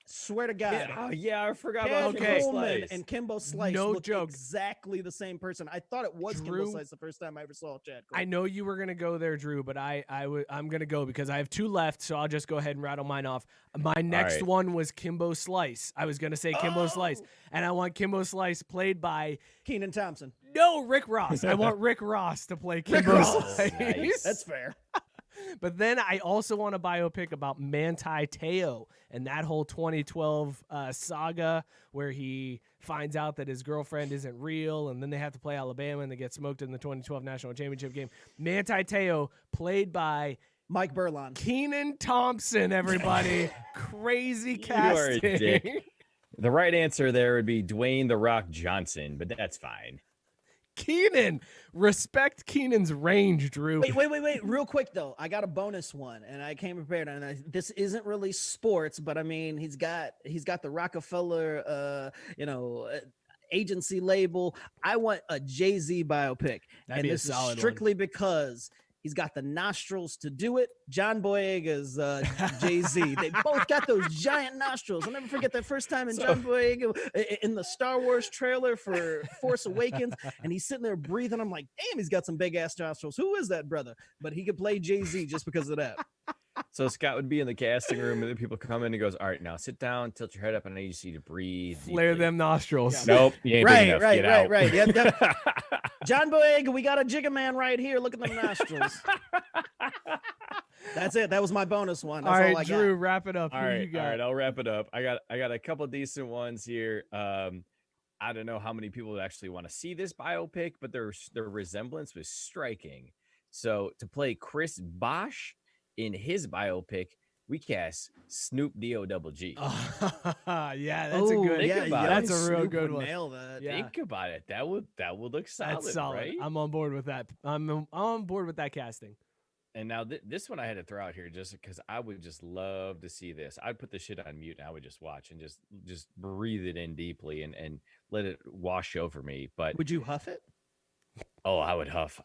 [SPEAKER 2] Swear to God.
[SPEAKER 3] I forgot
[SPEAKER 2] Chad
[SPEAKER 3] about
[SPEAKER 1] Okay.
[SPEAKER 2] Coleman and Kimbo Slice
[SPEAKER 1] No
[SPEAKER 2] look
[SPEAKER 1] joke.
[SPEAKER 2] exactly the same person. I thought it was Kimbo
[SPEAKER 1] Drew,
[SPEAKER 2] Slice the first time I ever saw Chad
[SPEAKER 1] I
[SPEAKER 2] Coleman.
[SPEAKER 1] know you were gonna go there, Drew, but I'm gonna go because I have 2 left, so I'll just go ahead and rattle mine off. My next
[SPEAKER 3] right.
[SPEAKER 1] one was Kimbo Slice. I was gonna say Kimbo Slice,
[SPEAKER 2] Oh.
[SPEAKER 1] and I want Kimbo Slice played by
[SPEAKER 2] Keenan Thompson.
[SPEAKER 1] Rick Ross. I want Rick Ross to play Kimbo
[SPEAKER 2] Ross.
[SPEAKER 1] Slice.
[SPEAKER 3] Nice.
[SPEAKER 2] That's fair.
[SPEAKER 1] But then I also want a biopic about Manti Te'o and that whole 2012 saga where he finds out that his girlfriend isn't real, and then they have to play Alabama and they get smoked in the 2012 national championship game. Manti Te'o, played by
[SPEAKER 2] Mike Burlon.
[SPEAKER 1] Kenan Thompson, everybody. Crazy
[SPEAKER 3] You are a
[SPEAKER 1] casting.
[SPEAKER 3] dick. The right answer there would be Dwayne "The Rock" Johnson, but that's fine.
[SPEAKER 1] Kenan. Respect Kenan's range, Drew.
[SPEAKER 2] Wait. Real quick, though. I got a bonus one, and I came prepared. And this isn't really sports, but I mean, he's got the Rockefeller, agency label. I want a Jay-Z biopic.
[SPEAKER 1] That'd
[SPEAKER 2] and
[SPEAKER 1] be a
[SPEAKER 2] this is
[SPEAKER 1] solid one.
[SPEAKER 2] strictly because he's got the nostrils to do it. John Boyega's Jay-Z. They both got those giant nostrils. I'll never forget that first time in John Boyega in the Star Wars trailer for Force Awakens, and he's sitting there breathing. I'm like, damn, he's got some big ass nostrils. Who is that brother? But he could play Jay-Z just because of that.
[SPEAKER 3] So Scott would be in the casting room, and the people come in and goes, "All right, now sit down, tilt your head up, and I need you to breathe.
[SPEAKER 1] Flare
[SPEAKER 3] deeply."
[SPEAKER 1] them nostrils.
[SPEAKER 3] Nope, you ain't big enough. Get out.
[SPEAKER 2] Right. Yep. John Boyega, we got a Jigga Man right here. Look at them nostrils. That's it. That was my bonus one. That's
[SPEAKER 1] All right,
[SPEAKER 2] I
[SPEAKER 1] Drew,
[SPEAKER 2] got.
[SPEAKER 1] wrap it up.
[SPEAKER 3] All
[SPEAKER 1] Who
[SPEAKER 3] right,
[SPEAKER 1] you got?
[SPEAKER 3] all right, I'll wrap it up. I got a couple decent ones here. I don't know how many people would actually want to see this biopic, but their resemblance was striking. So to play Chris Bosch in his biopic, we cast Snoop D-O-double-G.
[SPEAKER 1] Yeah, that's a good.
[SPEAKER 3] Think about it.
[SPEAKER 1] That's a real
[SPEAKER 2] Snoop
[SPEAKER 1] good
[SPEAKER 2] would
[SPEAKER 1] one.
[SPEAKER 2] Nail that.
[SPEAKER 1] Yeah.
[SPEAKER 3] Think about it. That would look solid,
[SPEAKER 1] That's solid.
[SPEAKER 3] right?
[SPEAKER 1] I'm on board with that. I'm on board with that casting.
[SPEAKER 3] And now this one I had to throw out here just because I would just love to see this. I'd put this shit on mute and I would just watch and just breathe it in deeply and let it wash over me. But
[SPEAKER 2] Would you huff it?
[SPEAKER 3] oh, I would huff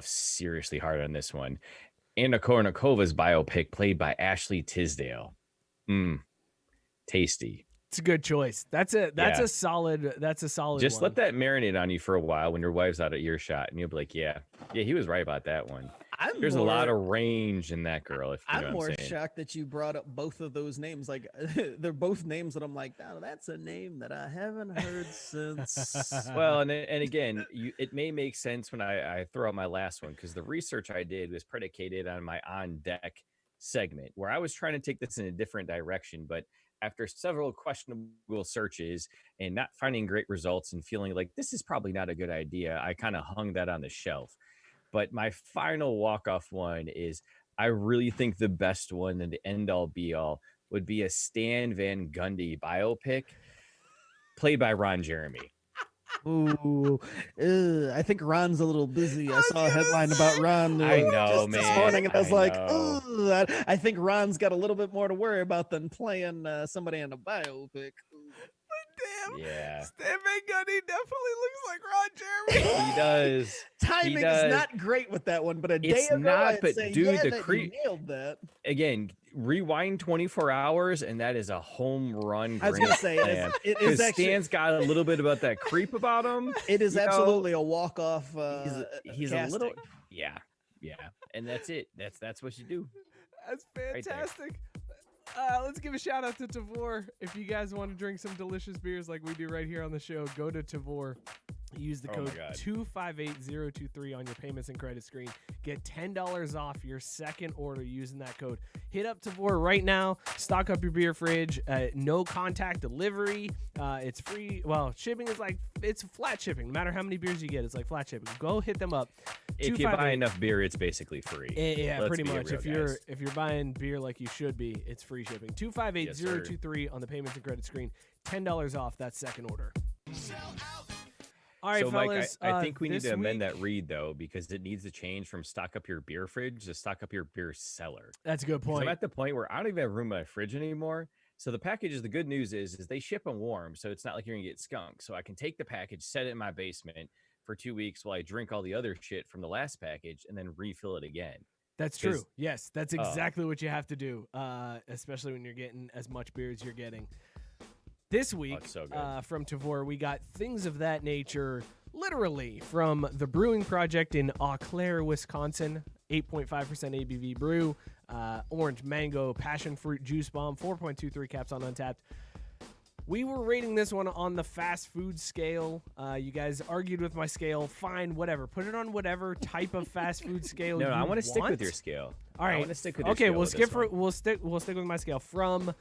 [SPEAKER 3] seriously hard on this one. Anna Kournikovas biopic played by Ashley Tisdale. Tasty.
[SPEAKER 1] It's a good choice. That's a
[SPEAKER 3] Yeah.
[SPEAKER 1] solid. That's a solid.
[SPEAKER 3] Just
[SPEAKER 1] one.
[SPEAKER 3] let that marinate on you for a while when your wife's out of earshot, and you'll be like, yeah, he was right about that one. There's a lot of range in that girl. If you know
[SPEAKER 2] I'm
[SPEAKER 3] what
[SPEAKER 2] more
[SPEAKER 3] I'm saying.
[SPEAKER 2] shocked that you brought up both of those names. Like they're both names that I'm like, oh, that's a name that I haven't heard since.
[SPEAKER 3] Well, and again, it may make sense when I throw out my last one because the research I did was predicated on my on deck segment where I was trying to take this in a different direction, but after several questionable searches and not finding great results and feeling like this is probably not a good idea, I kind of hung that on the shelf. But my final walk-off one is, I really think the best one and the end-all be-all would be a Stan Van Gundy biopic played by Ron Jeremy.
[SPEAKER 2] Ooh, I think Ron's a little busy. I saw a headline about Ron
[SPEAKER 3] I know,
[SPEAKER 2] just
[SPEAKER 3] man.
[SPEAKER 2] this morning, and I was
[SPEAKER 3] I
[SPEAKER 2] like,
[SPEAKER 3] know.
[SPEAKER 2] ooh, I think Ron's got a little bit more to worry about than playing somebody in a biopic.
[SPEAKER 1] Damn.
[SPEAKER 3] Yeah.
[SPEAKER 1] Stan Van Gundy definitely looks like Ron Jeremy.
[SPEAKER 3] He does.
[SPEAKER 2] Timing is
[SPEAKER 3] does.
[SPEAKER 2] not great with that one, but a day
[SPEAKER 3] It's
[SPEAKER 2] ago,
[SPEAKER 3] not,
[SPEAKER 2] I'd
[SPEAKER 3] but
[SPEAKER 2] say,
[SPEAKER 3] dude,
[SPEAKER 2] yeah,
[SPEAKER 3] the
[SPEAKER 2] that
[SPEAKER 3] cre-
[SPEAKER 2] you nailed that.
[SPEAKER 3] Again, rewind 24 hours, and that is a home run.
[SPEAKER 2] I was gonna say it is actually
[SPEAKER 3] Stan's got a little bit about that creep about him.
[SPEAKER 2] it is
[SPEAKER 3] you know,
[SPEAKER 2] absolutely a walk off.
[SPEAKER 3] He's a little, yeah, and that's it. That's what you do.
[SPEAKER 1] That's
[SPEAKER 3] Right there.
[SPEAKER 1] fantastic. Let's give a shout out to Tavor. If you guys want to drink some delicious beers like we do right here on the show, go to Tavor. Use the
[SPEAKER 3] Oh my
[SPEAKER 1] code
[SPEAKER 3] God.
[SPEAKER 1] 258023 on your payments and credit screen. Get $10 off your second order using that code. Hit up Tavor right now. Stock up your beer fridge. No contact delivery. It's free. Well, shipping is it's flat shipping. No matter how many beers you get, it's like flat shipping. Go hit them up.
[SPEAKER 3] If you buy enough beer, it's basically free.
[SPEAKER 1] Yeah,
[SPEAKER 3] Let's
[SPEAKER 1] pretty
[SPEAKER 3] be
[SPEAKER 1] much.
[SPEAKER 3] real,
[SPEAKER 1] If you're buying beer like you should be, it's free shipping. 258023 on the payments and credit screen. $10 off that second order. All right,
[SPEAKER 3] so, Mike,
[SPEAKER 1] fellas.
[SPEAKER 3] I think we need
[SPEAKER 1] this
[SPEAKER 3] to amend
[SPEAKER 1] week-
[SPEAKER 3] that read, though, because it needs to change from stock up your beer fridge to stock up your beer cellar.
[SPEAKER 1] That's a good
[SPEAKER 3] 'Cause
[SPEAKER 1] point.
[SPEAKER 3] I'm at the point where I don't even have room in my fridge anymore. So the packages, the good news is they ship them warm, so it's not like you're going to get skunked. So I can take the package, set it in my basement for 2 weeks while I drink all the other shit from the last package and then refill it again.
[SPEAKER 1] That's
[SPEAKER 3] 'Cause-
[SPEAKER 1] true. Yes, that's exactly what you have to do, especially when you're getting as much beer as you're getting. This week,
[SPEAKER 3] it's so good.
[SPEAKER 1] from Tavor, we got Things of That Nature, literally from the Brewing Projekt in Eau Claire, Wisconsin. 8.5% ABV brew, orange, mango, passion fruit, juice bomb, 4.23 caps on Untapped. We were rating this one on the fast food scale. You guys argued with my scale. Fine, whatever. Put it on whatever type of fast food scale.
[SPEAKER 3] No,
[SPEAKER 1] you
[SPEAKER 3] I want to stick
[SPEAKER 1] want.
[SPEAKER 3] with your scale.
[SPEAKER 1] All right.
[SPEAKER 3] I want to stick with your
[SPEAKER 1] Okay,
[SPEAKER 3] scale
[SPEAKER 1] we'll
[SPEAKER 3] with
[SPEAKER 1] skip
[SPEAKER 3] this one.
[SPEAKER 1] we'll stick with my scale from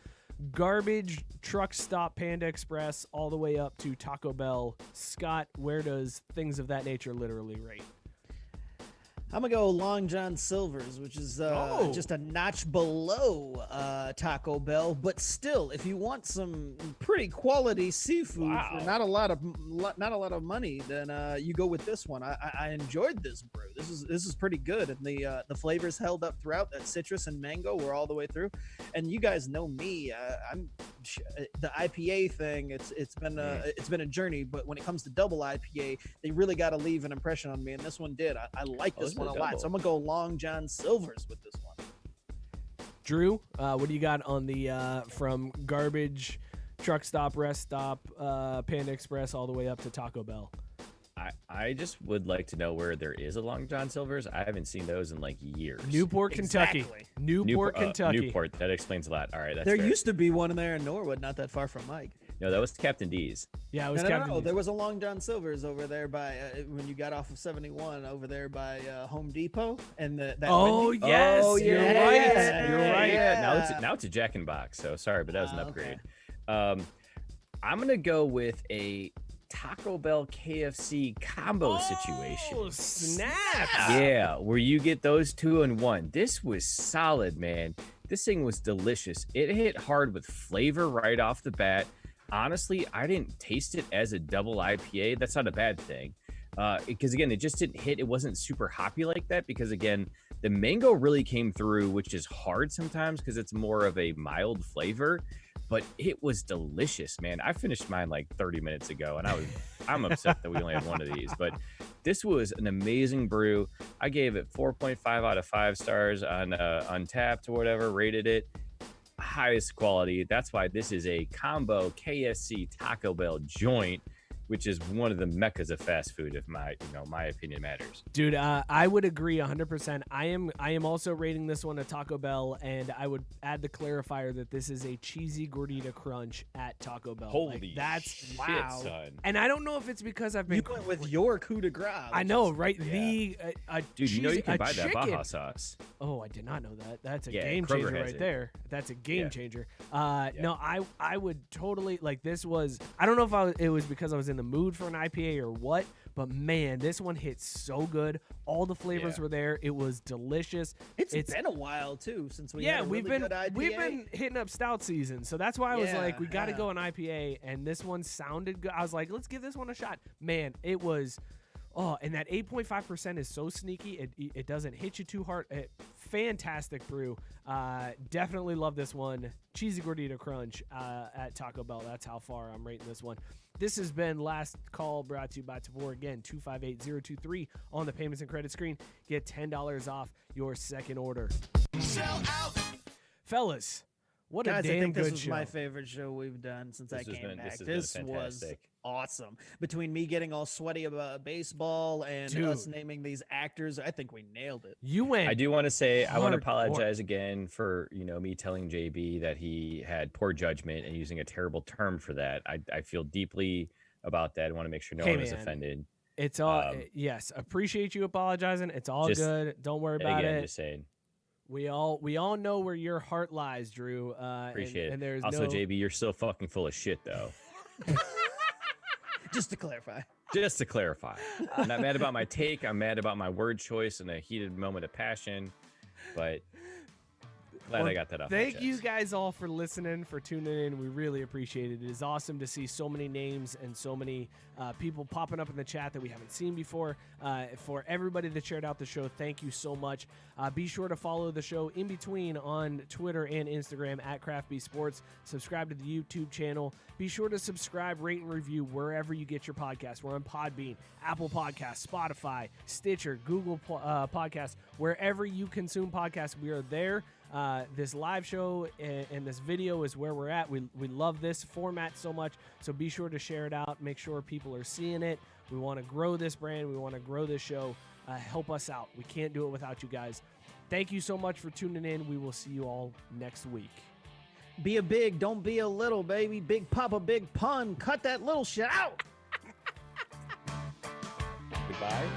[SPEAKER 1] garbage truck stop Panda Express all the way up to Taco Bell. Scott, where does Things of That Nature literally rate?
[SPEAKER 2] I'm gonna go Long John Silver's, which is just a notch below Taco Bell, but still, if you want some pretty quality seafood for not a lot of money, then you go with this one. I enjoyed this brew. This is pretty good, and the flavors held up throughout. That citrus and mango were all the way through, and you guys know me. The IPA thing. It's been a journey, but when it comes to double IPA, they really got to leave an impression on me, and this one did. I like this one a lot, so I'm gonna go Long John Silver's with this one.
[SPEAKER 1] Drew, what do you got on the from garbage truck stop, rest stop, Panda Express all the way up to Taco Bell?
[SPEAKER 3] I just would like to know where there is a Long John Silver's. I haven't seen those in like years.
[SPEAKER 1] Newport, Kentucky.
[SPEAKER 2] Exactly.
[SPEAKER 1] Newport, Kentucky.
[SPEAKER 3] Newport. That explains a lot. All right, that's
[SPEAKER 2] There
[SPEAKER 3] fair.
[SPEAKER 2] used to be one in there in Norwood, not that far from Mike.
[SPEAKER 3] No, that was Captain D's.
[SPEAKER 1] Yeah, it was
[SPEAKER 2] No,
[SPEAKER 1] Captain D's.
[SPEAKER 2] there was a Long John Silver's over there by when you got off of 71 over there by Home Depot and that.
[SPEAKER 1] Oh,
[SPEAKER 2] Wendy's.
[SPEAKER 1] yes,
[SPEAKER 3] Oh,
[SPEAKER 1] you're
[SPEAKER 3] yeah,
[SPEAKER 1] right.
[SPEAKER 3] yeah,
[SPEAKER 1] You're
[SPEAKER 3] yeah,
[SPEAKER 1] right.
[SPEAKER 3] yeah. Now it's a Jack in Box. So sorry, but that was an
[SPEAKER 2] Okay.
[SPEAKER 3] upgrade. I'm gonna go with a Taco Bell KFC combo situation.
[SPEAKER 1] Oh, snap.
[SPEAKER 3] Yeah, where you get those two in one. This was solid, man. This thing was delicious. It hit hard with flavor right off the bat. Honestly, I didn't taste it as a double IPA. That's not a bad thing. Because again, it just didn't hit. It wasn't super hoppy like that because again, the mango really came through, which is hard sometimes because it's more of a mild flavor. But it was delicious, man. I finished mine like 30 minutes ago, and I'm upset that we only have one of these. But this was an amazing brew. I gave it 4.5 out of 5 stars on Untapped or whatever. Rated it highest quality. That's why this is a combo KFC Taco Bell joint. which is one of the meccas of fast food, if my opinion matters.
[SPEAKER 1] Dude, I would agree 100%. I am also rating this one a Taco Bell, and I would add the clarifier that this is a cheesy gordita crunch at Taco Bell.
[SPEAKER 3] Holy
[SPEAKER 1] that's
[SPEAKER 3] shit,
[SPEAKER 1] wow.
[SPEAKER 3] son.
[SPEAKER 1] And I don't know if it's because I've been
[SPEAKER 2] You went with your coup de grace.
[SPEAKER 1] I know, right?
[SPEAKER 3] Yeah. Dude, you know you can buy that Baja sauce.
[SPEAKER 1] Oh, I did not know that. That's a
[SPEAKER 3] Yeah,
[SPEAKER 1] game
[SPEAKER 3] Kroger
[SPEAKER 1] changer
[SPEAKER 3] has
[SPEAKER 1] right
[SPEAKER 3] it.
[SPEAKER 1] there. That's a game
[SPEAKER 3] Yeah.
[SPEAKER 1] changer. No, I would totally like this was. I don't know if it was because I was in the mood for an IPA or what, but man, this one hit so good. All the flavors
[SPEAKER 3] Yeah.
[SPEAKER 1] were there. It was delicious.
[SPEAKER 2] It's been a while too since we
[SPEAKER 1] yeah,
[SPEAKER 2] had a really good IPA.
[SPEAKER 1] we've been hitting up stout season, so that's why I was like, we got to
[SPEAKER 2] Yeah.
[SPEAKER 1] go an IPA, and this one sounded good. I was like, let's give this one a shot. Man, it was. Oh, and that 8.5% is so sneaky. It doesn't hit you too hard. Fantastic brew. Definitely love this one. Cheesy Gordita Crunch at Taco Bell. That's how far I'm rating this one. This has been Last Call, brought to you by Tavor. Again, 258-023 on the payments and credit screen. Get $10 off your second order. Sell out. Fellas, what
[SPEAKER 2] Guys,
[SPEAKER 1] a damn
[SPEAKER 2] I think
[SPEAKER 1] good
[SPEAKER 2] this was
[SPEAKER 1] show.
[SPEAKER 2] my favorite show we've done since I came back.
[SPEAKER 3] This
[SPEAKER 2] Was
[SPEAKER 3] fantastic.
[SPEAKER 2] awesome. Between me getting all sweaty about baseball and us naming these actors, I think we nailed it.
[SPEAKER 1] You went.
[SPEAKER 3] I do want to say I want to
[SPEAKER 1] hardcore.
[SPEAKER 3] apologize again for me telling JB that he had poor judgment and using a terrible term for that. I feel deeply about that. I want to make sure no one is offended.
[SPEAKER 1] It's all yes. Appreciate you apologizing. It's all good. Don't worry about
[SPEAKER 3] again,
[SPEAKER 1] it.
[SPEAKER 3] Just saying.
[SPEAKER 1] We all know where your heart lies, Drew.
[SPEAKER 3] Appreciate it.
[SPEAKER 1] And there's
[SPEAKER 3] also,
[SPEAKER 1] no...
[SPEAKER 3] JB, you're so fucking full of shit, though.
[SPEAKER 2] Just to clarify.
[SPEAKER 3] Just to clarify, I'm not mad about my take. I'm mad about my word choice in a heated moment of passion, but glad I got that off.
[SPEAKER 1] Thank you guys all for listening, for tuning in. We really appreciate it. It is awesome to see so many names and so many people popping up in the chat that we haven't seen before. For everybody that shared out the show, thank you so much. Be sure to follow the show in between on Twitter and Instagram at CraftB Sports. Subscribe to the YouTube channel. Be sure to subscribe, rate, and review wherever you get your podcast. We're on Podbean, Apple Podcasts, Spotify, Stitcher, Google Podcasts. Wherever you consume podcasts, we are there. This live show and this video is where we're at. We love this format so much, so be sure to share it out. Make sure people are seeing it. We want to grow this brand. We want to grow this show. Help us out. We can't do it without you guys. Thank you so much for tuning in. We will see you all next week.
[SPEAKER 2] Be a big, don't be a little, baby. Big Papa, big pun. Cut that little shit out.
[SPEAKER 3] Goodbye.